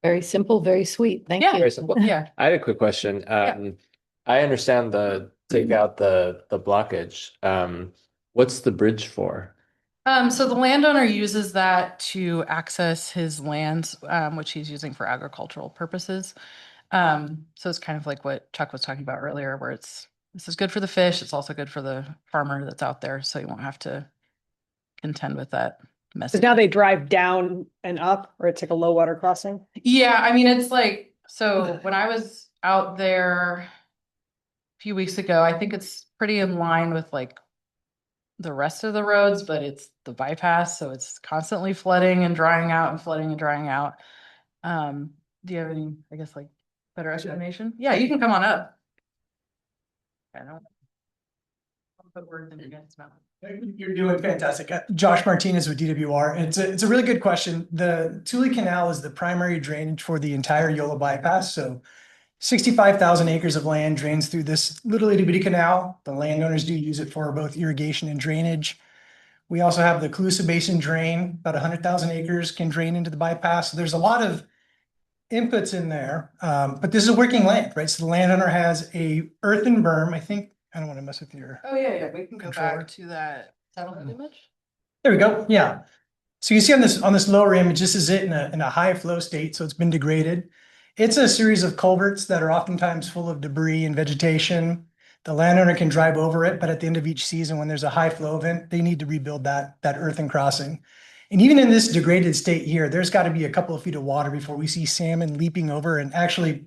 Very simple, very sweet. Thank Very you. simple. Yeah. I had a quick question. I understand take out the blockage. What's the bridge for? So the landowner uses that to access his lands, which he's using for agricultural purposes. So it's kind of like what Chuck was talking about earlier, where this is good for the fish. It's also good for the farmer that's out there, so you won't have to contend with that mess. Because now they drive down and up, or it's like a low water crossing. Yeah, I mean, it's like, so when I was out there a few weeks ago, I think it's pretty in line with like the rest of the roads, but it's the bypass, so it's constantly flooding and drying out and flooding and drying out. Do you have any, I guess, like better explanation? Yeah, you can come on up. I don't put words in your guys' mouth. You're doing fantastic. Josh Martinez with DWR. And it's a really good question. The Tule Canal is the primary drainage for the entire Yola bypass. So 65,000 acres of land drains through this little itty bitty canal. The landowners do use it for both irrigation and drainage. We also have the Colusa Basin drain, about 100,000 acres can drain into the bypass. So there's a lot of inputs in there, but this is a working land, right? So the landowner has a earthen berm. I don't want to mess with your. Oh yeah, we can go back to that satellite image. There we go. Yeah. So you see on this lower image, this is it in a high flow state. So it's been degraded. It's a series of culverts that are oftentimes full of debris and vegetation. The landowner can drive over it, but at the end of each season, when there's a high flow event, they need to rebuild that earthen crossing. And even in this degraded state here, there's got to be a couple of feet of water before we see salmon leaping over. And actually,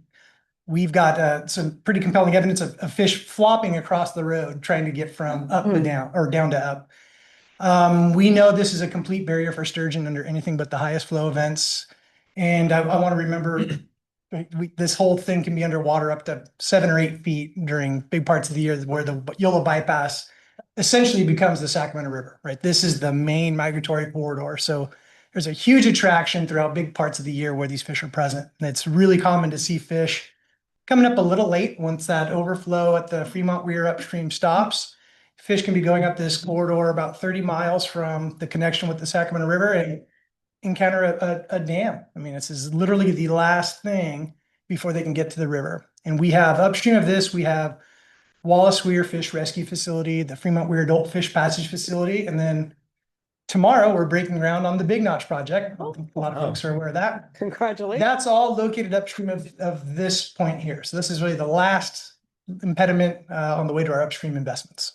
we've got some pretty compelling evidence of fish flopping across the road, trying to get from up to down or down to up. We know this is a complete barrier for sturgeon under anything but the highest flow events. And I want to remember this whole thing can be underwater up to 7 or 8 feet during big parts of the year where the Yola bypass essentially becomes the Sacramento River, right? This is the main migratory corridor. So there's a huge attraction throughout big parts of the year where these fish are present. And it's really common to see fish coming up a little late once that overflow at the Fremont Weir upstream stops. Fish can be going up this corridor about 30 miles from the connection with the Sacramento River and encounter a dam. I mean, this is literally the last thing before they can get to the river. And we have upstream of this, we have Wallace Weir Fish Rescue Facility, the Fremont Weir Adult Fish Passage Facility, and then tomorrow we're breaking ground on the Big Notch project. I think a lot of folks are aware of that. Congratulations. That's all located upstream of this point here. So this is really the last impediment on the way to our upstream investments.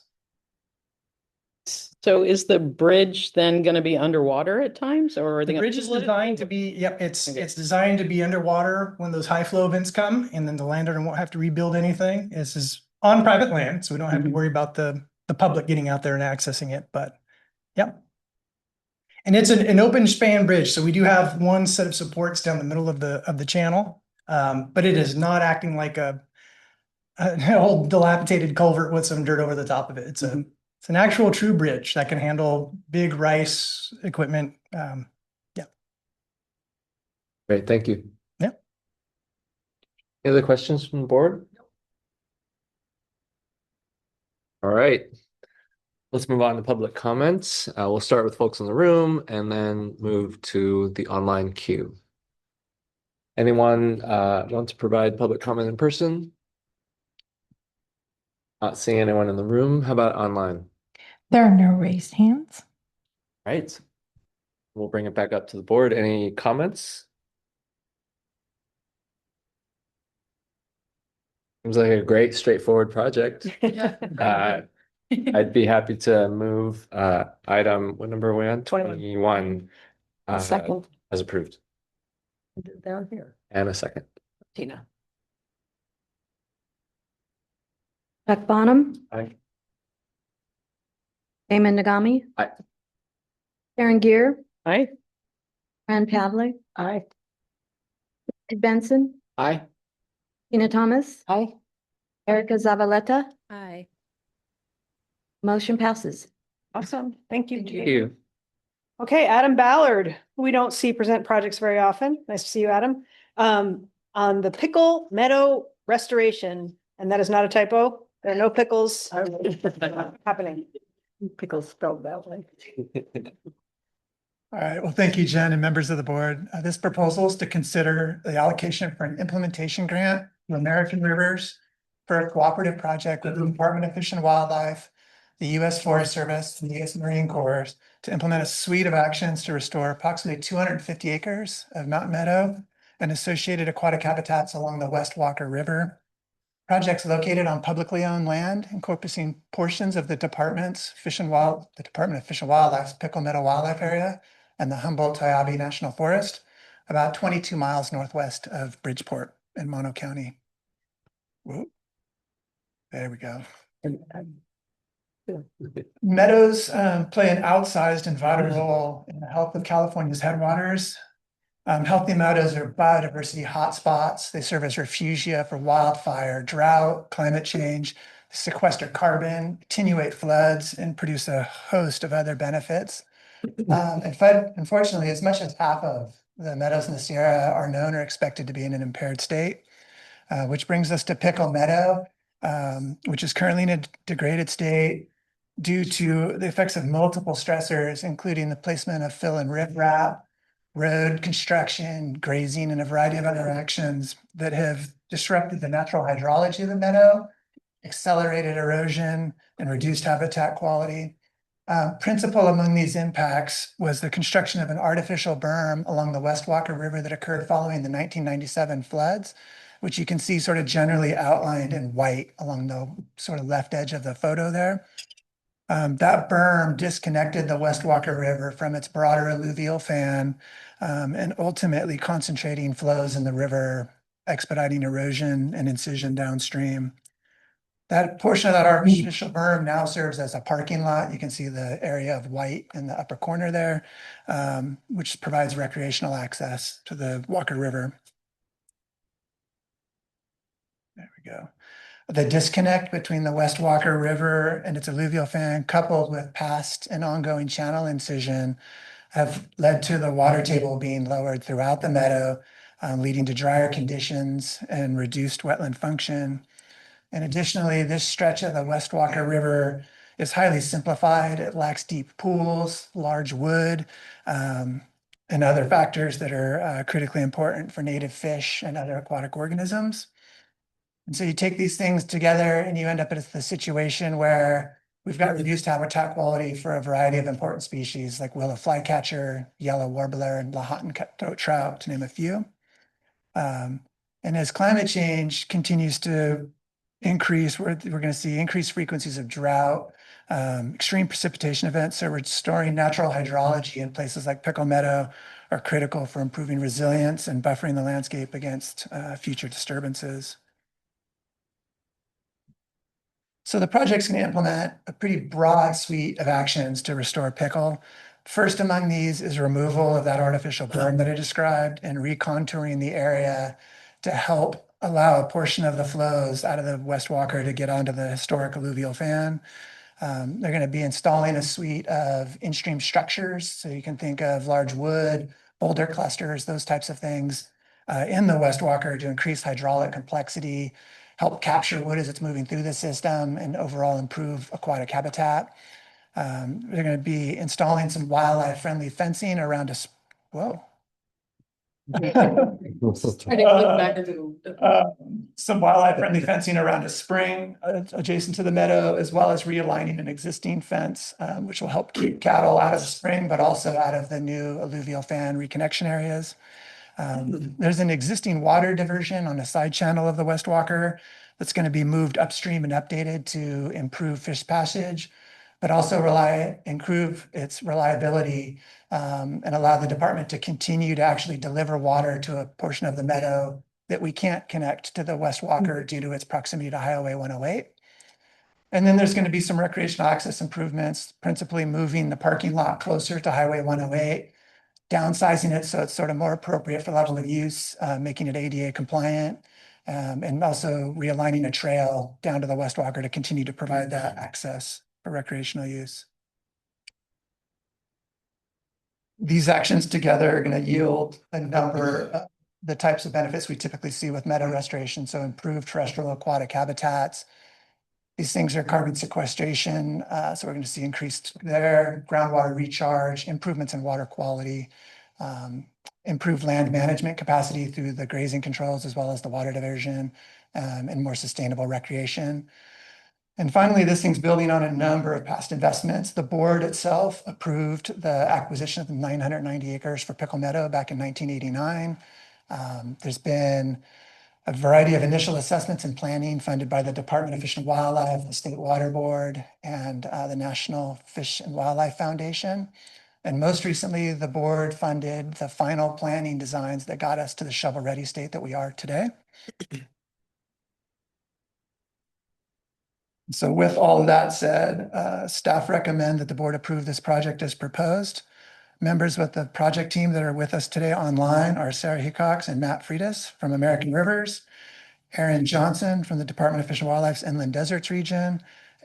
So is the bridge then going to be underwater at times, or are they The gonna bridge is let it- designed to be, yep, it's designed to be underwater when those high flow events come, and then the landowner won't have to rebuild anything. This is on private land, so we don't have to worry about the public getting out there and accessing it, but yep. And it's an open span bridge, so we do have one set of supports down the middle of the channel. But it is not acting like an old dilapidated culvert with some dirt over the top of it. It's an actual true bridge that can handle big rice equipment. Great, thank you. Yep. Any other questions from the board? All right. Let's move on to public comments. We'll start with folks in the room and then move to the online queue. Anyone want to provide public comment in person? Not seeing anyone in the room. How about online? There are no raised hands. Right. We'll bring it back up to the board. Any comments? Seems like a great, straightforward project. I'd be happy to move item, what number are we on? 21. Second. As approved. Down here. And a second. Tina. Chuck Bonham, Aye. Damon Nagami. Aye. Karen Gear, Aye. Fran Pavlik, Aye. Ed Benson, Aye. Tina Thomas, Aye. Erica Zavaleta. Aye. Motion passes. Awesome. Thank you. Thank you. Okay, Adam Ballard, who we don't see present projects very often. Nice to see you, Adam. On the Pickle Meadow restoration, and that is not a typo. There are no pickles happening. Pickles spelled that way. All right, well, thank you, Jen, and members of the board. This proposal is to consider the allocation for an implementation grant to American Rivers for a cooperative project with the Department of Fish and Wildlife, the U.S. Forest Service, and the U.S. Marine Corps to implement a suite of actions to restore approximately 250 acres of mountain meadow and associated aquatic habitats along the West Walker River. Projects located on publicly owned land encompassing portions of the Department of Fish and Wildlife's Pickle Meadow Wildlife Area and the Humboldt-Tyabe National Forest, about 22 miles northwest of Bridgeport in Mono County. Whoop. There we go. Meadows play an outsized and vital role in the health of California's headwaters. Healthy meadows are biodiversity hotspots. They serve as refugia for wildfire, drought, climate change, sequester carbon, attenuate floods, and produce a host of other benefits. Unfortunately, as much as half of the meadows in the Sierra are known or expected to be in an impaired state, which brings us to Pickle Meadow, which is currently in a degraded state due to the effects of multiple stressors, including the placement of fill and riprap, road construction, grazing, and a variety of other actions that have disrupted the natural hydrology of the meadow, accelerated erosion, and reduced habitat quality. Principal among these impacts was the construction of an artificial berm along the West Walker River that occurred following the 1997 floods, which you can see sort of generally outlined in white along the sort of left edge of the photo there. That berm disconnected the West Walker River from its broader alluvial fan and ultimately concentrating flows in the river, expediting erosion and incision downstream. That portion of that artificial berm now serves as a parking lot. You can see the area of white in the upper corner there, which provides recreational access to the Walker River. There we go. The disconnect between the West Walker River and its alluvial fan, coupled with past and ongoing channel incision, have led to the water table being lowered throughout the meadow, leading to drier conditions and reduced wetland function. And additionally, this stretch of the West Walker River is highly simplified. It lacks deep pools, large wood, and other factors that are critically important for native fish and other aquatic organisms. And so you take these things together and you end up at the situation where we've got reduced habitat quality for a variety of important species like willow flycatcher, yellow warbler, and Lahontan cutthroat trout, to name a few. And as climate change continues to increase, we're going to see increased frequencies of drought, extreme precipitation events. So restoring natural hydrology in places like Pickle Meadow are critical for improving resilience and buffering the landscape against future disturbances. So the project's going to implement a pretty broad suite of actions to restore Pickle. First among these is removal of that artificial berm that I described and recontouring the area to help allow a portion of the flows out of the West Walker to get onto the historic alluvial fan. They're going to be installing a suite of in-stream structures. So you can think of large wood, boulder clusters, those types of things in the West Walker to increase hydraulic complexity, help capture wood as it's moving through the system, and overall improve aquatic habitat. They're going to be installing some wildlife-friendly fencing around a, whoa. Some wildlife-friendly fencing around a spring adjacent to the meadow, as well as realigning an existing fence, which will help keep cattle out of the spring, but also out of the new alluvial fan reconnection areas. There's an existing water diversion on a side channel of the West Walker that's going to be moved upstream and updated to improve fish passage, but also improve its reliability and allow the department to continue to actually deliver water to a portion of the meadow that we can't connect to the West Walker due to its proximity to Highway 108. And then there's going to be some recreational access improvements, principally moving the parking lot closer to Highway 108, downsizing it so it's sort of more appropriate for level of use, making it ADA compliant, and also realigning a trail down to the West Walker to continue to provide that access for recreational use. These actions together are going to yield a number of the types of benefits we typically see with meadow restoration. So improved terrestrial aquatic habitats. These things are carbon sequestration. So we're going to see increased there, groundwater recharge, improvements in water quality, improved land management capacity through the grazing controls, as well as the water diversion, and more sustainable recreation. And finally, this thing's building on a number of past investments. The board itself approved the acquisition of 990 acres for Pickle Meadow back in 1989. There's been a variety of initial assessments and planning funded by the Department of Fish and Wildlife, the State Water Board, and the National Fish and Wildlife Foundation. And most recently, the board funded the final planning designs that got us to the shovel-ready state that we are today. So with all of that said, staff recommend that the board approve this project as proposed. Members with the project team that are with us today online are Sarah Hickox and Matt Freitas from American Rivers, Aaron Johnson from the Department of Fish and Wildlife's Inland Deserts region,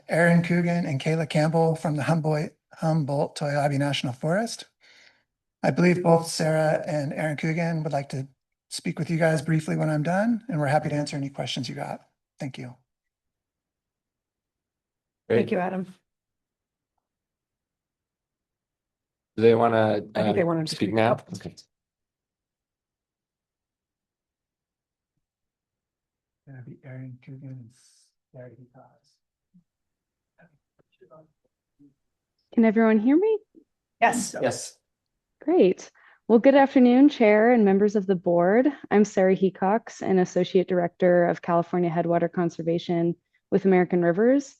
Aaron Coogan and Kayla Campbell from the Humboldt-Toiyabe National Forest. I believe both Sarah and Aaron Coogan would like to speak with you guys briefly when I'm done, and we're happy to answer any questions you got. Thank you. Thank you, Adam. Do they want to I think they wanted to speak now? Okay. That'd be Aaron Coogan and Sarah Hickox. Can everyone hear me? Yes. Yes. Great. Well, good afternoon, Chair and members of the board. I'm Sarah Hickox, an Associate Director of California Headwater Conservation with American Rivers.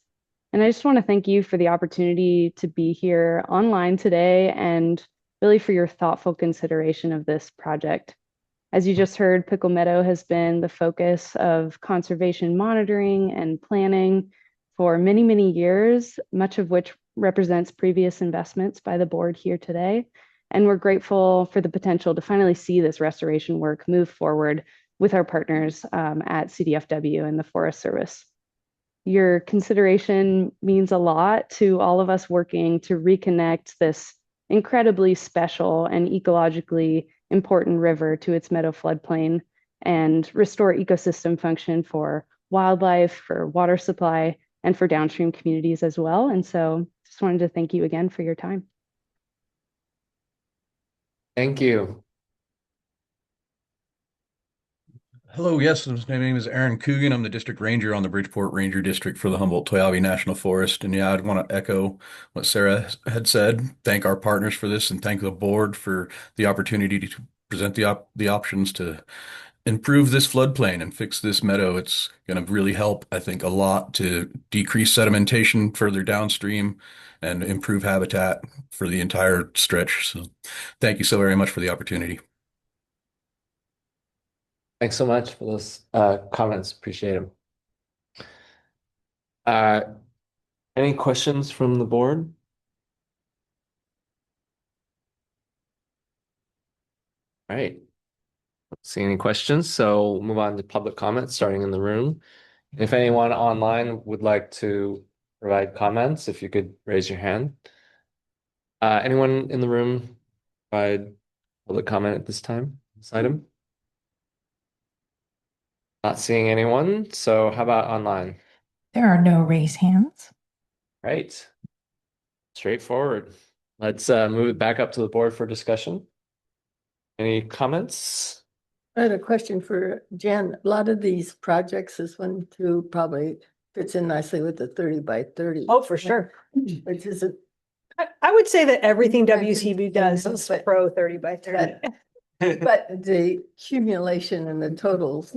And I just want to thank you for the opportunity to be here online today and really for your thoughtful consideration of this project. As you just heard, Pickle Meadow has been the focus of conservation monitoring and planning for many, many years, much of which represents previous investments by the board here today. And we're grateful for the potential to finally see this restoration work move forward with our partners at CDFW and the Forest Service. Your consideration means a lot to all of us working to reconnect this incredibly special and ecologically important river to its meadow floodplain and restore ecosystem function for wildlife, for water supply, and for downstream communities as well. And so just wanted to thank you again for your time. Thank you. Hello, yes, my name is Aaron Coogan. I'm the district ranger on the Bridgeport Ranger District for the Humboldt-Toiyabe National Forest. And yeah, I'd want to echo what Sarah had said. Thank our partners for this and thank the board for the opportunity to present the options to improve this floodplain and fix this meadow. It's going to really help, I think, a lot to decrease sedimentation further downstream and improve habitat for the entire stretch. So thank you so very much for the opportunity. Thanks so much for those comments. Appreciate them. Any questions from the board? All right. Don't see any questions, so we'll move on to public comments, starting in the room. If anyone online would like to provide comments, if you could raise your hand. Anyone in the room provide public comment at this time, this item? Not seeing anyone, so how about online? There are no raised hands. Right. Straightforward. Let's move it back up to the board for discussion. Any comments? I had a question for Jen. A lot of these projects, this one too, probably fits in nicely with the 30 by 30. Oh, for sure. Which is a I would say that everything WCB does is pro 30 by 30. but the accumulation and the totals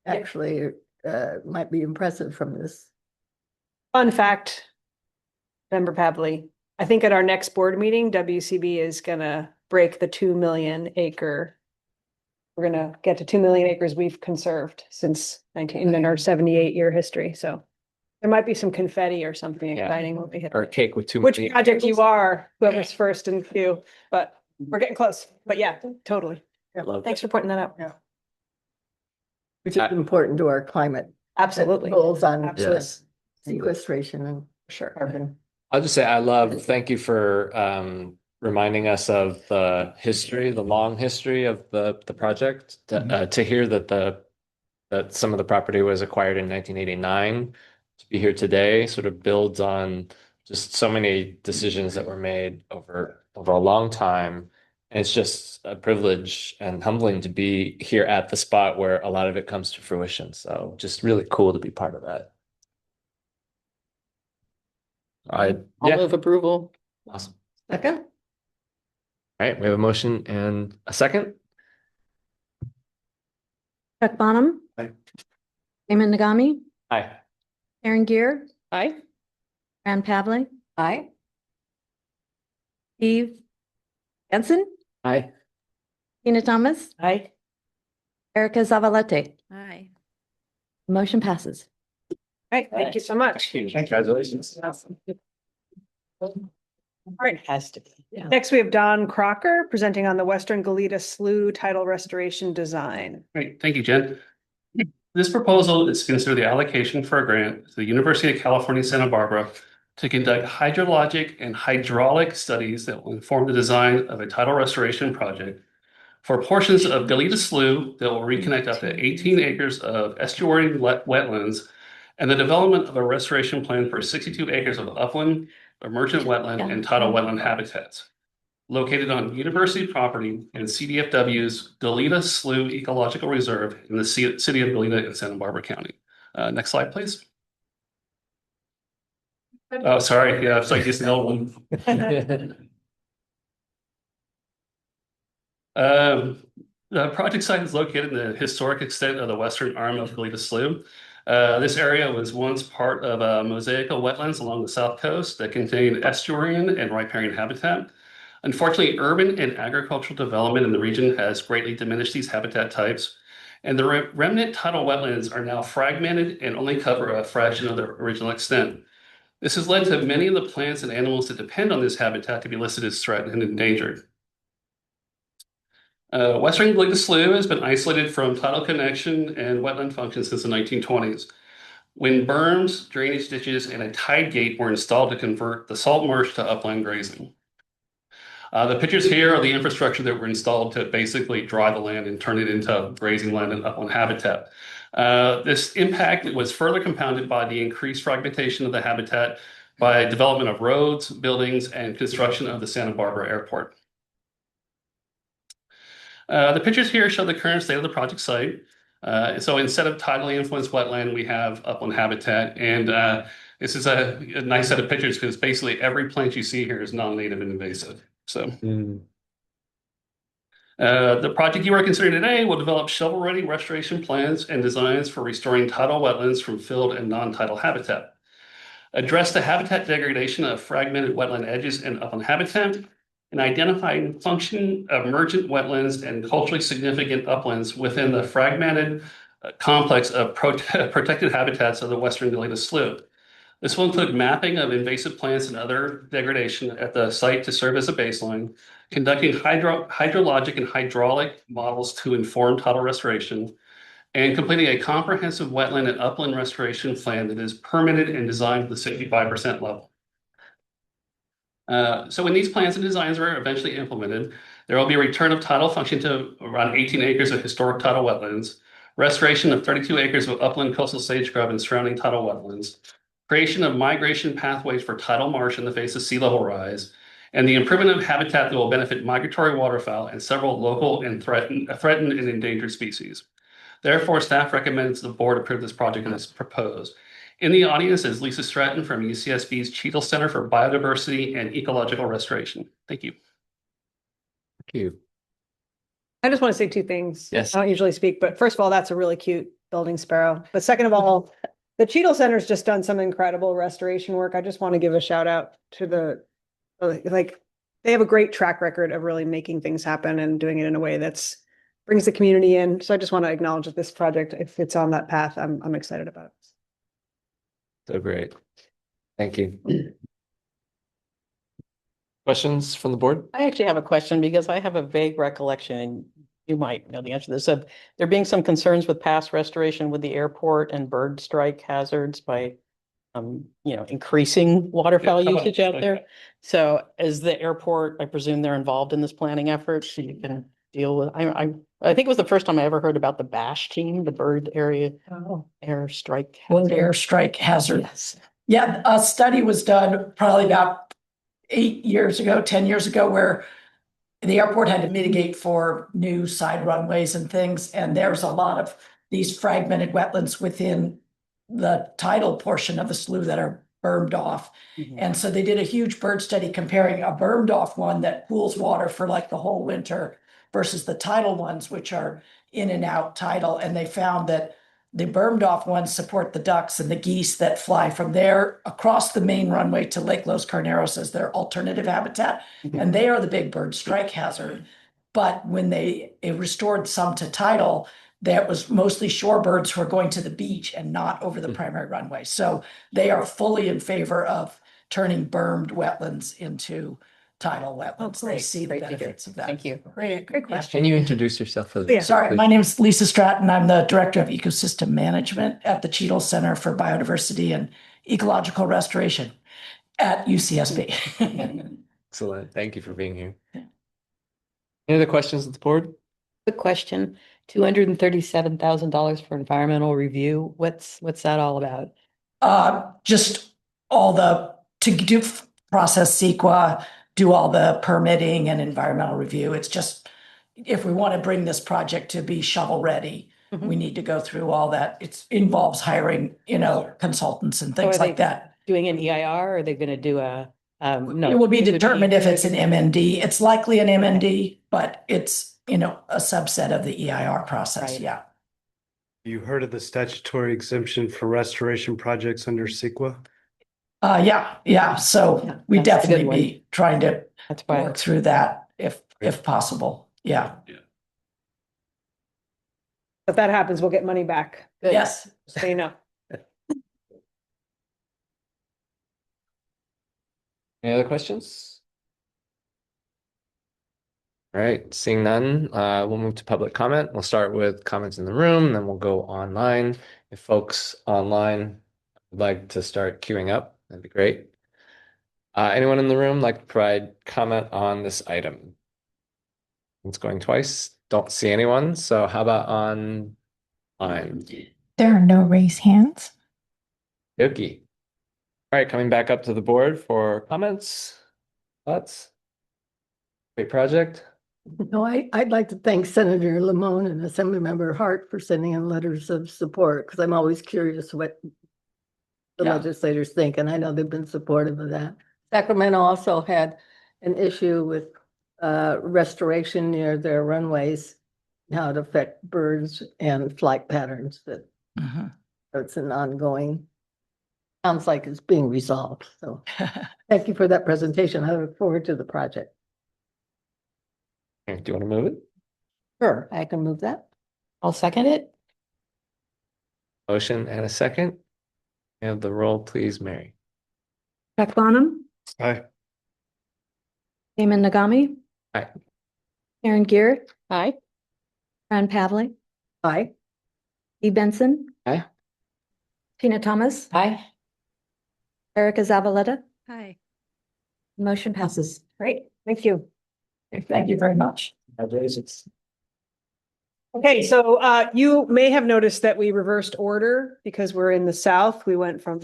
actually might be impressive from this. Fun fact, Member Pavley, I think at our next board meeting, WCB is gonna break the 2 million acre. We're gonna get to 2 million acres we've conserved since in our 78-year history. So there might be some confetti or something exciting when we hit. Or a cake with 2 Which million. project you are, whoever's first in queue, but we're getting close. But yeah, totally. Love Thanks for pointing that out. Yeah. Which is important to our climate. Absolutely. Goals on Yes. sequestration and Sure. carbon. I'll just say thank you for reminding us of the history, the long history of the project. To hear that some of the property was acquired in 1989, to be here today sort of builds on just so many decisions that were made over a long time. And it's just a privilege and humbling to be here at the spot where a lot of it comes to fruition. So just really cool to be part of that. I'll move approval. Awesome. Second? All right, we have a motion and a second. Chuck Bonham. Aye. Damon Nagami. Aye. Aaron Gear. Aye. Fran Pavley. Aye. Steve Benson. Aye. Tina Thomas. Aye. Erica Zavalete. Aye. Motion passes. Right, thank you so much. Congratulations. All right. Has to be. Yeah. Next, we have Don Crocker presenting on the Western Goleta Slough Tidal Restoration Design. Great, thank you, Jen. This proposal is to consider the allocation for a grant to the University of California, Santa Barbara to conduct hydrologic and hydraulic studies that will inform the design of a tidal restoration project for portions of Goleta Slough that will reconnect up to 18 acres of estuary wetlands and the development of a restoration plan for 62 acres of upland, emergent wetland, and tidal wetland habitats located on university property in CDFW's Goleta Slough Ecological Reserve in the city of Goleta in Santa Barbara County. Next slide, please. Oh, sorry. Yeah, it's like just the old one. The project site is located in the historic extent of the western arm of Goleta Slough. This area was once part of mosaical wetlands along the south coast that contained estuarine and riparian habitat. Unfortunately, urban and agricultural development in the region has greatly diminished these habitat types, and the remnant tidal wetlands are now fragmented and only cover a fraction of their original extent. This has led to many of the plants and animals that depend on this habitat to be listed as threatened and endangered. Western Goleta Slough has been isolated from tidal connection and wetland function since the 1920s, when berms, drainage ditches, and a tide gate were installed to convert the salt marsh to upland grazing. The pictures here are the infrastructure that were installed to basically dry the land and turn it into grazing land and upland habitat. This impact was further compounded by the increased fragmentation of the habitat by development of roads, buildings, and construction of the Santa Barbara Airport. The pictures here show the current state of the project site. So instead of tidally influenced wetland, we have upland habitat. And this is a nice set of pictures because basically every plant you see here is non-native and invasive. So the project you are considering today will develop shovel-ready restoration plans and designs for restoring tidal wetlands from filled and non-tidal habitat. Address the habitat degradation of fragmented wetland edges and upland habitat, and identifying function emergent wetlands and culturally significant uplands within the fragmented complex of protected habitats of the Western Galeta Slough. This will include mapping of invasive plants and other degradation at the site to serve as a baseline, conducting hydrologic and hydraulic models to inform tidal restoration, and completing a comprehensive wetland and upland restoration plan that is permitted and designed to the 65% level. So when these plans and designs are eventually implemented, there will be a return of tidal function to around 18 acres of historic tidal wetlands, restoration of 32 acres of upland coastal sage scrub and surrounding tidal wetlands, creation of migration pathways for tidal marsh in the face of sea level rise, and the improvement of habitat that will benefit migratory waterfowl and several local and threatened and endangered species. Therefore, staff recommends the board approve this project as proposed. In the audience is Lisa Stratton from UCSB's Cheadle Center for Biodiversity and Ecological Restoration. Thank you. Thank you. I just want to say two things. Yes. I don't usually speak, but first of all, that's a really cute building sparrow. But second of all, the Cheadle Center's just done some incredible restoration work. I just want to give a shout out to they have a great track record of really making things happen and doing it in a way that's brings the community in. So I just want to acknowledge that this project, if it's on that path, I'm excited about it. So great. Thank you. Questions from the board? I actually have a question because I have a vague recollection, and you might know the answer to this, of there being some concerns with past restoration with the airport and bird strike hazards by, increasing waterfowl usage out there. So as the airport, I presume they're involved in this planning effort, so you can deal with, I think it was the first time I ever heard about the BASH team, the bird area air strike. Bird air strike hazard. Yes. Yeah, a study was done probably about 10 years ago, where the airport had to mitigate for new side runways and things. And there's a lot of these fragmented wetlands within the tidal portion of the slough that are bermed off. And so they did a huge bird study comparing a bermed off one that pools water for like the whole winter versus the tidal ones, which are in and out tidal. And they found that the bermed off ones support the ducks and the geese that fly from there across the main runway to Lake Los Carneros as their alternative habitat. And they are the big bird strike hazard. But when it restored some to tidal, that was mostly shorebirds who are going to the beach and not over the primary runway. So they are fully in favor of turning bermed wetlands into tidal wetlands. They see the benefits of that. Thank you. Great question. Can you introduce yourself? Sorry, my name is Lisa Stratton. I'm the Director of Ecosystem Management at the Cheadle Center for Biodiversity and Ecological Restoration at UCSB. Excellent. Thank you for being here. Any other questions at the board? Quick question, $237,000 for environmental review. What's that all about? Just to do process CEQA, do all the permitting and environmental review. It's just, if we want to bring this project to be shovel ready, we need to go through all that. It involves hiring, consultants and things like that. Doing an EIR, or are they going to do a, no? It will be determined if it's an MND. It's likely an MND, but it's, a subset of the EIR process. Right. Yeah. You heard of the statutory exemption for restoration projects under CEQA? Yeah. So we that's a good definitely one. be trying to That's why. work through that if possible. Yeah. If that happens, we'll get money back. Good. Yes. So you know. Any other questions? All right, seeing none, we'll move to public comment. We'll start with comments in the room, then we'll go online. If folks online would like to start queuing up, that'd be great. Anyone in the room like to provide comment on this item? It's going twice. Don't see anyone. So how about online? There are no raised hands. Yoki. All right, coming back up to the board for comments. Thoughts? Great project. No, I'd like to thank Senator Lamone and Assemblymember Hart for sending in letters of support, because I'm always curious what the Yeah. legislators think, and I know they've been supportive of that. Sacramento also had an issue with restoration near their runways, how it affect birds and flight patterns. That so it's an ongoing. Sounds like it's being resolved. So thank you for that presentation. I look forward to the project. Do you want to move it? Sure, I can move that. I'll second it. Motion and a second. And the roll, please, Mary. Beck Bonham, Aye. Damon Nagami. Aye. Aaron Garrett, Aye. Fran Pavlik, Aye. Dee Benson. Aye. Tina Thomas. Aye. Erica Zavaleta. Hi. Motion passes. Great, thank you. Thank you very much. Okay, so you may have noticed that we reversed order because we're in the south. We went from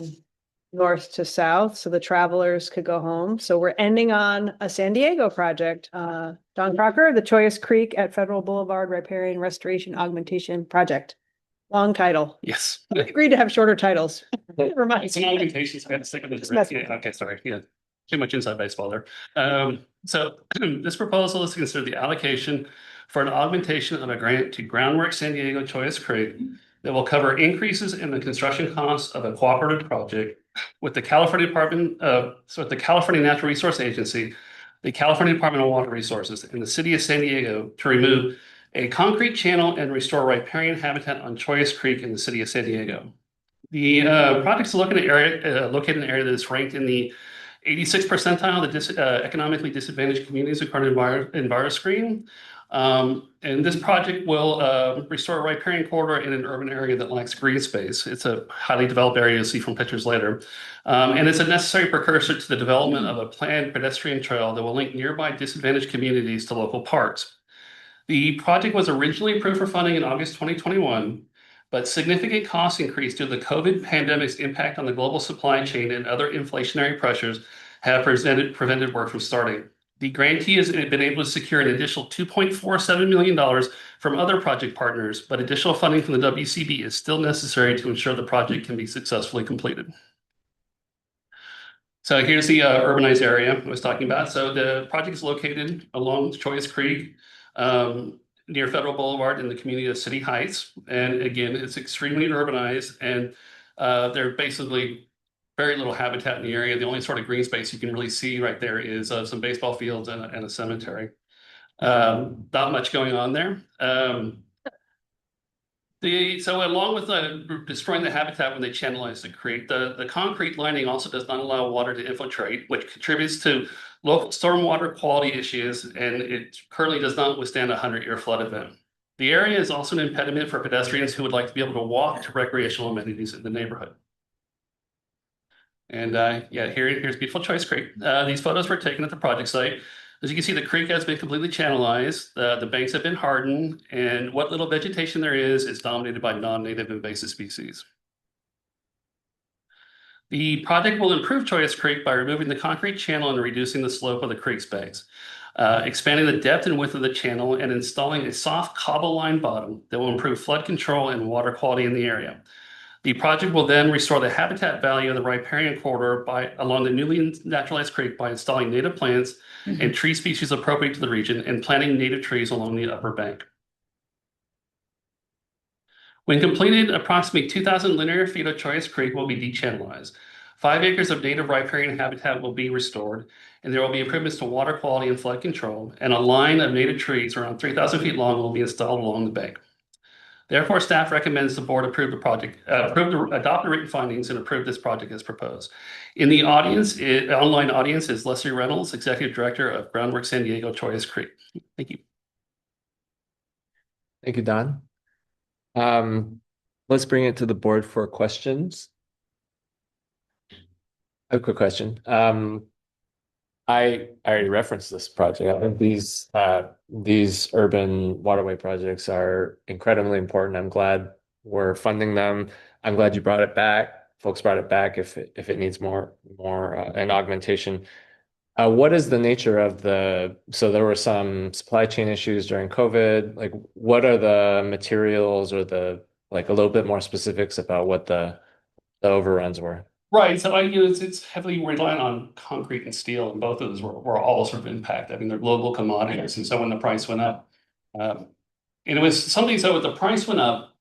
north to south so the travelers could go home. So we're ending on a San Diego project. Don Crocker, the Choyas Creek at Federal Boulevard Riparian Restoration Augmentation Project. Long title. Yes. We agreed to have shorter titles. Never mind. It's an augmentation, so I had to stick with Just it. mess with Yeah, okay, sorry. Yeah. Too much inside baseball there. So this proposal is to consider the allocation for an augmentation of a grant to Groundwork San Diego Choyas Creek that will cover increases in the construction costs of a cooperative project with the California the California Natural Resource Agency, the California Department of Water Resources, and the City of San Diego to remove a concrete channel and restore riparian habitat on Choyas Creek in the City of San Diego. The project is located in an area that is ranked in the 86th percentile of the economically disadvantaged communities according to EnviroScreen. And this project will restore a riparian corridor in an urban area that lacks green space. It's a highly developed area you'll see from pictures later. And it's a necessary precursor to the development of a planned pedestrian trail that will link nearby disadvantaged communities to local parks. The project was originally approved for funding in August 2021, but significant cost increase due to the COVID pandemic's impact on the global supply chain and other inflationary pressures have prevented work from starting. The grantee has been able to secure an additional $2.47 million from other project partners, but additional funding from the WCB is still necessary to ensure the project can be successfully completed. So here's the urbanized area I was talking about. So the project is located along Choyas Creek, near Federal Boulevard in the community of City Heights. And again, it's extremely urbanized and there are basically very little habitat in the area. The only sort of green space you can really see right there is some baseball fields and a cemetery. Not much going on there. So along with destroying the habitat when they channelize the creek, the concrete lining also does not allow water to infiltrate, which contributes to local stormwater quality issues, and it currently does not withstand a 100-year flood event. The area is also an impediment for pedestrians who would like to be able to walk to recreational amenities in the neighborhood. And yeah, here's beautiful Choyas Creek. These photos were taken at the project site. As you can see, the creek has been completely channelized. The banks have been hardened, and what little vegetation there is dominated by non-native invasive species. The project will improve Choyas Creek by removing the concrete channel and reducing the slope of the creek's banks, expanding the depth and width of the channel, and installing a soft cobble line bottom that will improve flood control and water quality in the area. The project will then restore the habitat value of the riparian corridor along the newly naturalized creek by installing native plants and tree species appropriate to the region and planting native trees along the upper bank. When completed, approximately 2,000 linear feet of Choyas Creek will be dechannelized. 5 acres of native riparian habitat will be restored, and there will be improvements to water quality and flood control, and a line of native trees around 3,000 feet long will be installed along the bank. Therefore, staff recommends the board adopt the written findings and approve this project as proposed. In the audience, online audience is Leslie Reynolds, Executive Director of Groundwork San Diego Choyas Creek. Thank you. Thank you, Don. Let's bring it to the board for questions. A quick question. I already referenced this project. I think these urban waterway projects are incredibly important. I'm glad we're funding them. I'm glad you brought it back. Folks brought it back if it needs more an augmentation. What is the nature of so there were some supply chain issues during COVID. Like, what are the materials or like a little bit more specifics about what the overruns were? Right. So it's heavily reliant on concrete and steel, and both of those were all sort of impacted. I mean, they're global commodities, and so when the price went up, and it was something. So the price went up,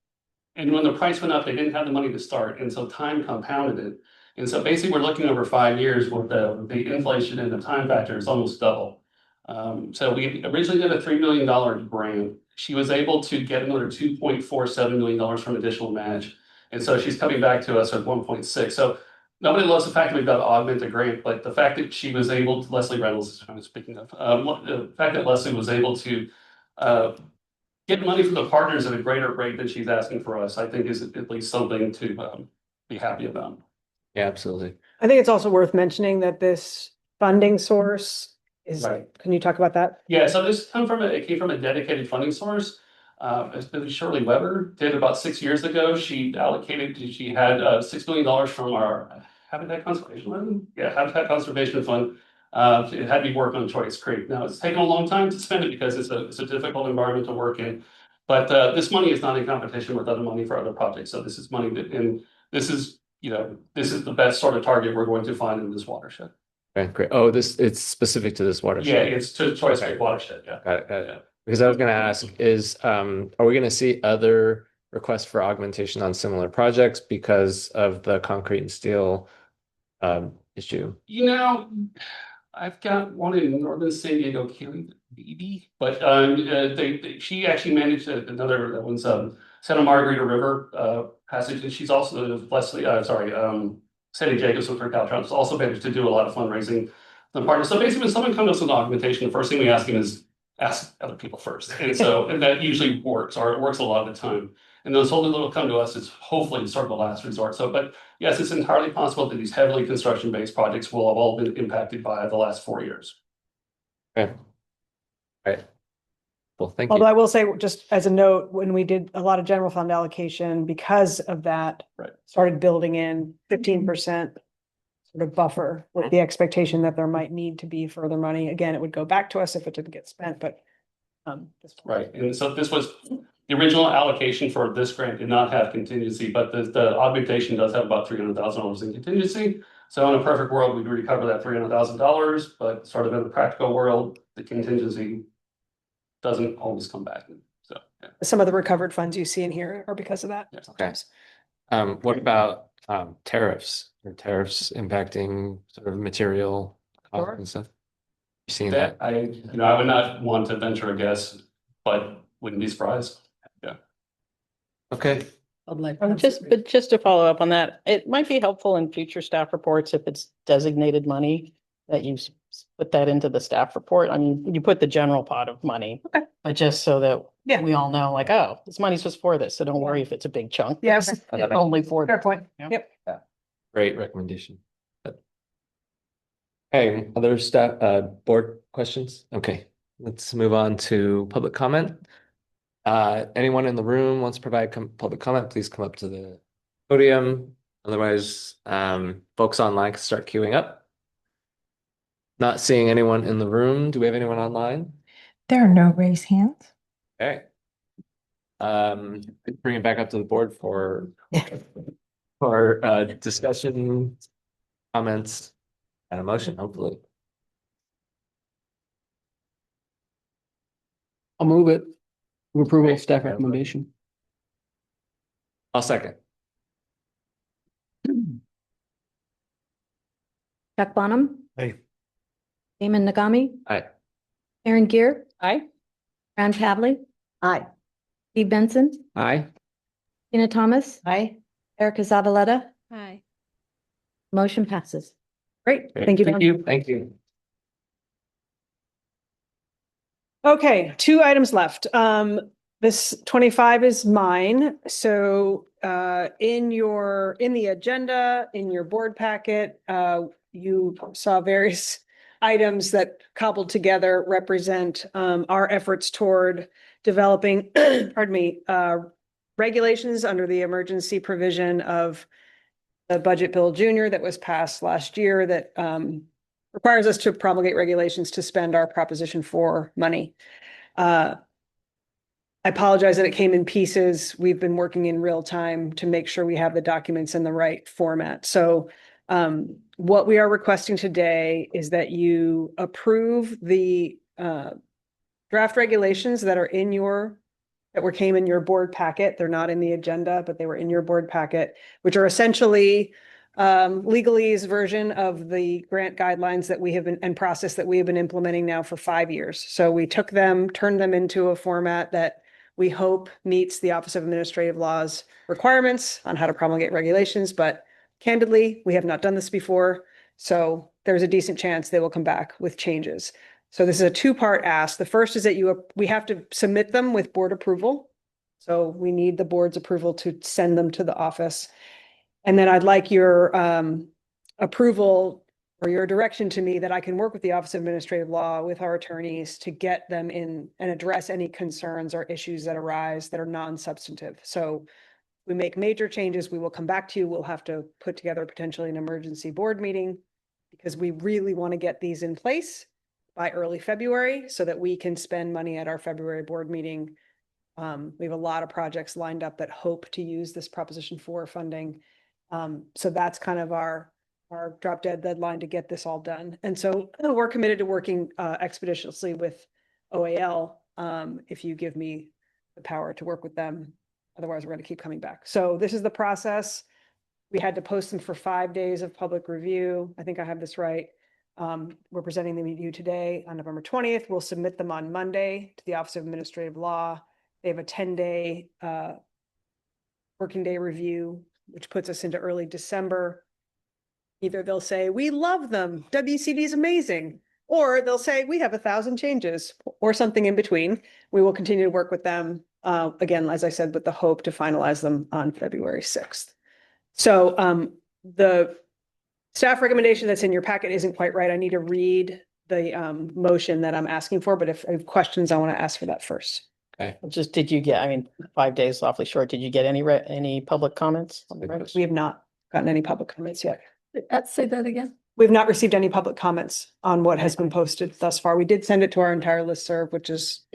and when the price went up, they didn't have the money to start, and so time compounded it. And so basically, we're looking over 5 years with the inflation and the time factor is almost double. So we originally did a $3 million grant. She was able to get another $2.47 million from additional match, and so she's coming back to us at 1.6. So nobody loves the fact that we've got to augment the grant, but the fact that she was able to, Leslie Reynolds, I'm speaking of, the fact that Leslie was able to get money from the partners at a greater rate than she's asking for us, I think is at least something to be happy about. Yeah, absolutely. I think it's also worth mentioning that this funding source is, Right. can you talk about that? Yeah, so this came from a dedicated funding source. Shirley Weber did about 6 years ago. She had $6 million from our Habitat Conservation Fund. Yeah, Habitat Conservation Fund. It had to be worked on Choice Creek. Now it's taken a long time to spend it because it's a difficult environment to work in. But this money is not in competition with other money for other projects. So this is money this is the best sort of target we're going to find in this watershed. Okay, great. Oh, it's specific to this watershed. Yeah, it's to Choice Creek watershed. Yeah. Got it. Yeah. Because I was going to ask are we going to see other requests for augmentation on similar projects because of the concrete and steel issue? I've got one in northern San Diego County, maybe, but she actually managed another that one's Santa Margarita River passage, and she's also Sandy Jacobs with her Caltrans also managed to do a lot of fundraising. The partners. So basically, when someone comes to us with augmentation, the first thing we ask them is ask other people first, and that usually works, or it works a lot of the time. And those only little come to us is hopefully sort of the last resort. So, but yes, it's entirely possible that these heavily construction-based projects will have all been impacted by the last 4 years. Okay. All right. Well, thank you. Although I will say, just as a note, when we did a lot of general fund allocation, because of that, started building in 15% sort of buffer with the expectation that there might need to be further money. Again, it would go back to us if it didn't get spent, but right. And so this was the original allocation for this grant did not have contingency, but the augmentation does have about $300,000 in contingency. So in a perfect world, we'd recover that $300,000, but sort of in the practical world, the contingency doesn't always come back. So yeah. Some of the recovered funds you see in here are because of that. Yes. Okay. What about tariffs? Are tariffs impacting sort of material costs and stuff? You seen that? I would not want to venture a guess, but wouldn't be surprised. Yeah. Okay. Just to follow up on that, it might be helpful in future staff reports if it's designated money that you put that into the staff report. I mean, you put the general pot of money, but just so that we all know, like, oh, this money's just for this. So don't worry if it's a big chunk. Yes. It's only for Fair point. Yeah. Yep. Yeah. Great recommendation. Okay, other staff board questions? Okay, let's move on to public comment. Anyone in the room wants to provide public comment, please come up to the podium. Otherwise, folks online can start queuing up. Not seeing anyone in the room. Do we have anyone online? There are no raised hands. Okay. Bring it back up to the board for discussion, comments, and a motion, hopefully. I'll move it. Approval of staff recommendation. I'll second. Chuck Bonham. Aye. Damon Nagami. Aye. Aaron Gear. Aye. Fran Pavley. Aye. Steve Benson. Aye. Tina Thomas. Aye. Erica Zavaleta. Aye. Motion passes. Great. Great. Thank you. Thank you. Thank you. Okay, 2 items left. This 25 is mine. So in the agenda, in your board packet, you saw various items that cobbled together represent our efforts toward developing, pardon me, regulations under the emergency provision of the Budget Bill Junior that was passed last year that requires us to promulgate regulations to spend our Proposition 4 money. I apologize that it came in pieces. We've been working in real time to make sure we have the documents in the right format. So what we are requesting today is that you approve the draft regulations that are came in your board packet. They're not in the agenda, but they were in your board packet, which are essentially legalese version of the grant guidelines that we have been and process that we have been implementing now for 5 years. So we took them, turned them into a format that we hope meets the Office of Administrative Law's requirements on how to promulgate regulations. But candidly, we have not done this before. So there's a decent chance they will come back with changes. So this is a two-part ask. The first is that we have to submit them with board approval. So we need the board's approval to send them to the office. And then I'd like your approval or your direction to me that I can work with the Office of Administrative Law with our attorneys to get them in and address any concerns or issues that arise that are non-substantive. So we make major changes, we will come back to you. We'll have to put together potentially an emergency board meeting because we really want to get these in place by early February so that we can spend money at our February board meeting. We have a lot of projects lined up that hope to use this Proposition 4 funding. So that's kind of our drop dead deadline to get this all done. And so we're committed to working expeditiously with OAL if you give me the power to work with them. Otherwise, we're going to keep coming back. So this is the process. We had to post them for 5 days of public review. I think I have this right. We're presenting them to you today on November 20th. We'll submit them on Monday to the Office of Administrative Law. They have a 10-day working day review, which puts us into early December. Either they'll say, we love them, WCB is amazing, or they'll say, we have 1,000 changes, or something in between. We will continue to work with them, again, as I said, with the hope to finalize them on February 6th. So the staff recommendation that's in your packet isn't quite right. I need to read the motion that I'm asking for, but if I have questions, I want to ask for that first. Okay. Just, did you get, I mean, 5 days is awfully short. Did you get any public comments on the regs? We have not gotten any public comments yet. Say that again. We've not received any public comments on what has been posted thus far. We did send it to our entire listserv, which is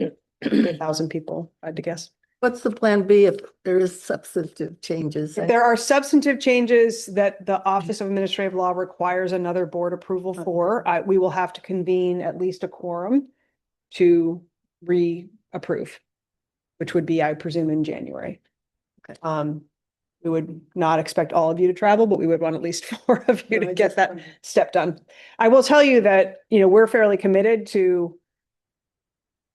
1,000 people, I had to guess. What's the plan B if there is substantive changes? If there are substantive changes that the Office of Administrative Law requires another board approval for, we will have to convene at least a quorum to reapprove, which would be, I presume, in January. Okay. We would not expect all of you to travel, but we would want at least 4 of you to get that step done. I will tell you that, we're fairly committed to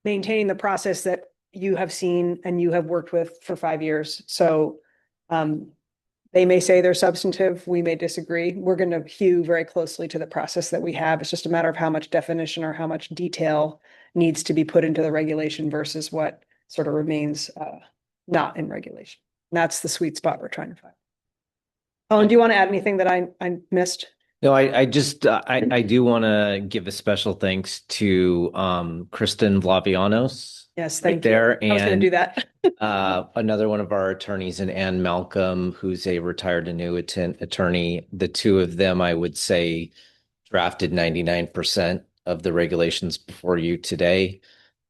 maintaining the process that you have seen and you have worked with for 5 years. So they may say they're substantive, we may disagree. We're going to hew very closely to the process that we have. It's just a matter of how much definition or how much detail needs to be put into the regulation versus what sort of remains not in regulation. And that's the sweet spot we're trying to find. Colin, do you want to add anything that I missed? No, I just I do want to give a special thanks to Kristen Vlavianos. Yes, thank you. There, I was going to do that. Another one of our attorneys, and Ann Malcolm, who's a retired annuitant attorney. The two of them, I would say, drafted 99% of the regulations before you today.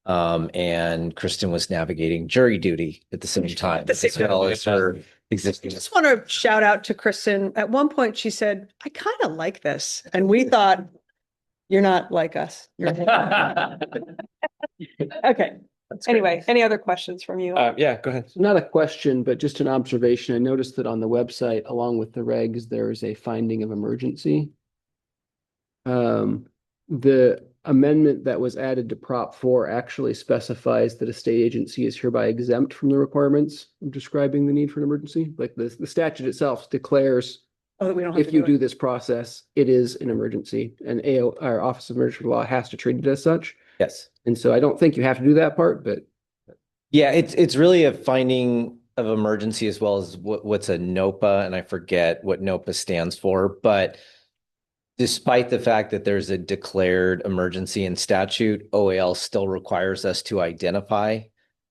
And Kristen was navigating jury duty at the same time. As well as her existing. I just want to shout out to Kristen. At one point, she said, I kind of like this. And we thought, you're not like us. Okay. Anyway, any other questions from you? Yeah, go ahead. Not a question, but just an observation. I noticed that on the website, along with the regs, there is a finding of emergency. The amendment that was added to Prop 4 actually specifies that a state agency is hereby exempt from the requirements of describing the need for an emergency. Like the statute itself declares that we don't have if to you do do this process, it is an emergency, and our Office of Administrative Law has to treat it as such. Yes. And so I don't think you have to do that part, but yeah, it's really a finding of emergency as well as what's a NOPA, and I forget what NOPA stands for, but despite the fact that there's a declared emergency in statute, OAL still requires us to identify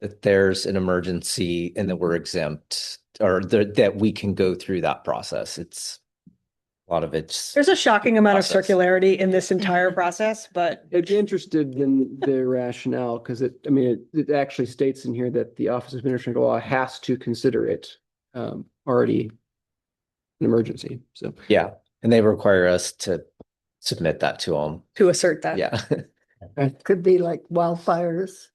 that there's an emergency and that we're exempt, or that we can go through that process. It's A lot of it's There's a shocking amount of process. circularity in this entire process, but I'd be interested in the rationale because it actually states in here that the Office of Administrative Law has to consider it already an emergency. So Yeah, and they require us to submit that to them. to assert that. Yeah. Could be like wildfires.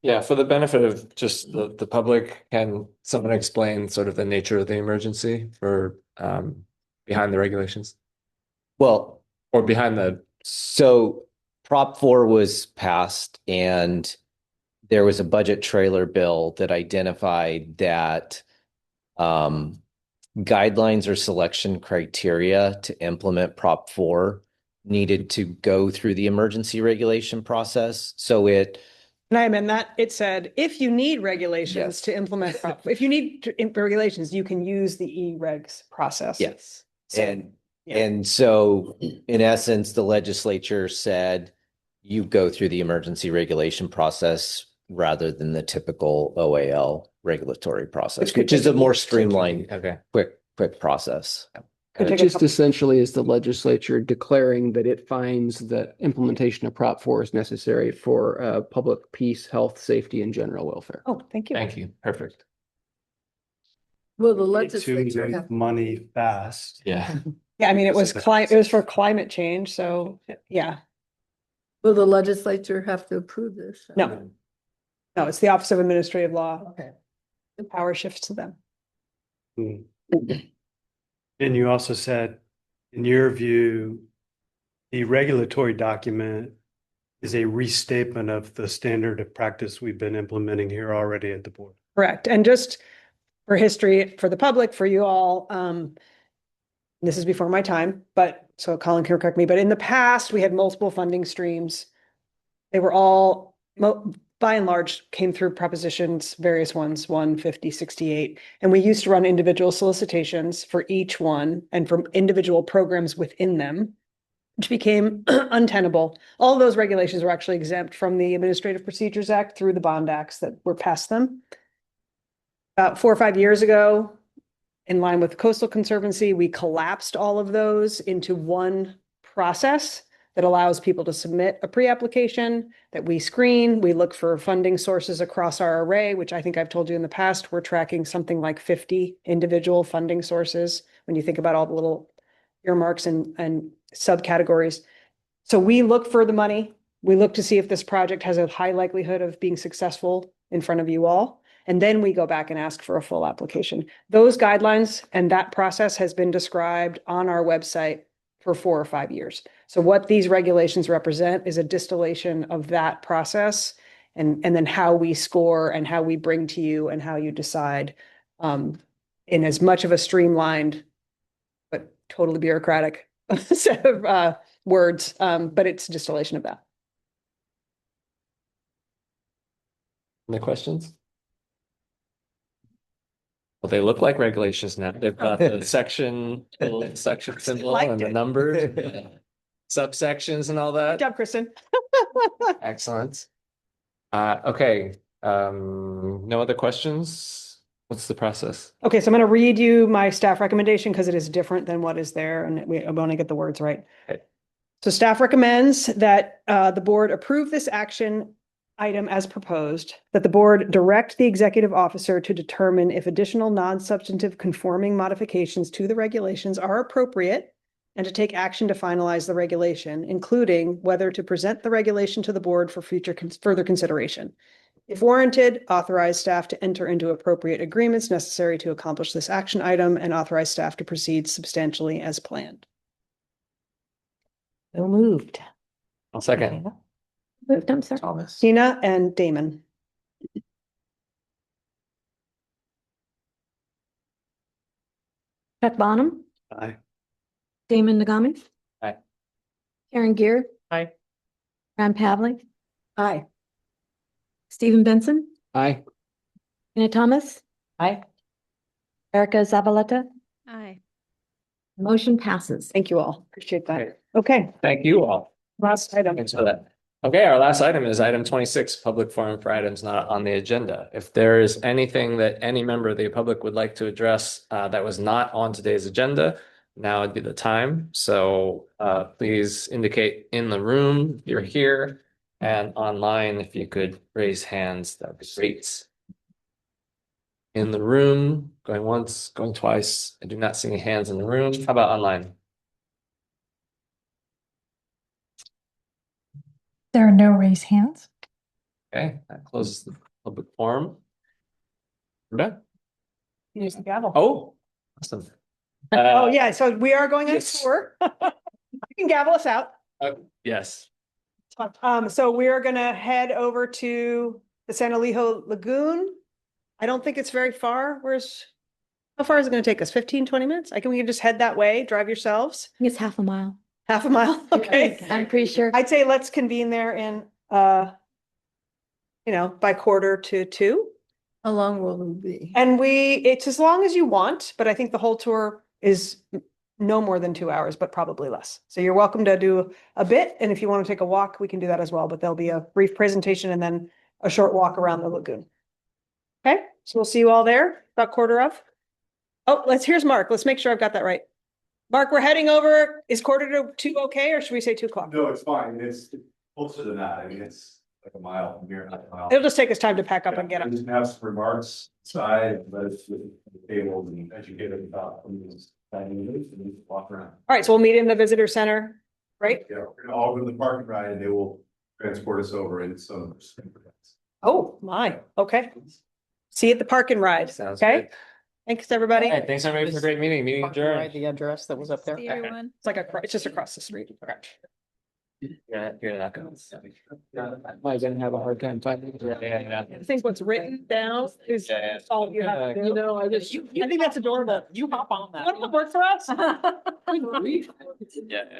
Yeah, for the benefit of just the public, can someone explain sort of the nature of the emergency for behind the regulations Well, or behind the so Prop 4 was passed and there was a budget trailer bill that identified that guidelines or selection criteria to implement Prop 4 needed to go through the emergency regulation process. So it Can I amend that? It said, if you need regulations to implement, if you need regulations, you can use the e-regs process. Yes. And so in essence, the legislature said you go through the emergency regulation process rather than the typical OAL regulatory process, which is a more streamlined, quick process. it just essentially is the legislature declaring that it finds that implementation of Prop 4 is necessary for public peace, health, safety, and general welfare. Oh, thank you. Thank you. Perfect. Well, the To legislature. make money fast. Yeah. Yeah, I mean, it was for climate change, so yeah. Will the legislature have to approve this? No. No, it's the Office of Administrative Law. Okay. The power shifts to them. And you also said, in your view, the regulatory document is a restatement of the standard of practice we've been implementing here already at the board. Correct. And just for history, for the public, for you all, this is before my time, but so Colin can correct me, but in the past, we had multiple funding streams. They were all, by and large, came through propositions, various ones, 150, 68. And we used to run individual solicitations for each one and from individual programs within them, which became untenable. All of those regulations were actually exempt from the Administrative Procedures Act through the bond acts that were passed them. About 4 or 5 years ago, in line with Coastal Conservancy, we collapsed all of those into one process that allows people to submit a pre-application that we screen. We look for funding sources across our array, which I think I've told you in the past, we're tracking something like 50 individual funding sources when you think about all the little earmarks and subcategories. So we look for the money. We look to see if this project has a high likelihood of being successful in front of you all. And then we go back and ask for a full application. Those guidelines and that process has been described on our website for 4 or 5 years. So what these regulations represent is a distillation of that process and then how we score and how we bring to you and how you decide in as much of a streamlined but totally bureaucratic set of words, but it's a distillation of that. Any questions? Well, they look like regulations now. They've got the section symbol and the numbers, and the subsections and all that. Good job, Kristen. Excellent. Okay. No other questions? What's the process? Okay, so I'm going to read you my staff recommendation because it is different than what is there, and I want to get the words right. Okay. So staff recommends that the board approve this action item as proposed, that the board direct the executive officer to determine if additional non-substantive conforming modifications to the regulations are appropriate and to take action to finalize the regulation, including whether to present the regulation to the board for further consideration. If warranted, authorize staff to enter into appropriate agreements necessary to accomplish this action item and authorize staff to proceed substantially as planned. So moved. I'll second. Moved, I'm sorry. Thomas. Tina and Damon. Chuck Bonham, Aye. Damon Nagami. Aye. Karen Gear. Aye. Ron Pavlik, Aye. Stephen Benson, Aye. Tina Thomas, Aye. Erica Zavaleta. Aye. Motion passes. Thank you all. Appreciate that. Okay, Thank you all. last item. Thanks for that. Okay, our last item is item 26, public forum for items not on the agenda. If there is anything that any member of the public would like to address that was not on today's agenda, now would be the time. So please indicate in the room if you're here, and online if you could raise hands, that would be great. In the room, going once, going twice. I do not see any hands in the room. How about online? There are no raised hands. Okay, that closes the public forum. We're done. Use the gavel. Oh, awesome. Oh, yeah, so we are going on tour. You can gavel us out. Yes. So we are gonna head over to the San Elijo Lagoon. I don't think it's very far. How far is it gonna take us? 15, 20 minutes? We can just head that way, drive yourselves. It's half a mile. Half a mile, okay. I'm pretty sure. I'd say let's convene there in, by 1:45. How long will it be? And it's as long as you want, but I think the whole tour is no more than 2 hours, but probably less. So you're welcome to do a bit. And if you want to take a walk, we can do that as well, but there'll be a brief presentation and then a short walk around the lagoon. Okay, so we'll see you all there, about 1:45. Oh, here's Mark. Let's make sure I've got that right. Mark, we're heading over. Is 1:45 okay, or should we say 2:00? No, it's fine. It's closer than that. I mean, it's like a mile from here, not a mile. It'll just take us time to pack up and get up. We just have some remarks inside, but it's with the table and educate about these dining rooms and walk around. All right, so we'll meet in the visitor center, right? Yeah, we're gonna all go to the parking ride and they will transport us over in some. Oh, my, okay. See you at the park and ride, Sounds okay? good. Thanks, everybody. All right, thanks everybody for a great meeting. Meeting adjourned. The address that was up there. See everyone. It's just across the street. Okay. You're not going. Am I gonna have a hard time finding it? Yeah. I think what's written down is Yeah. all you have to do. I think that's adorable. You hop on that. Want to work for us? Yeah.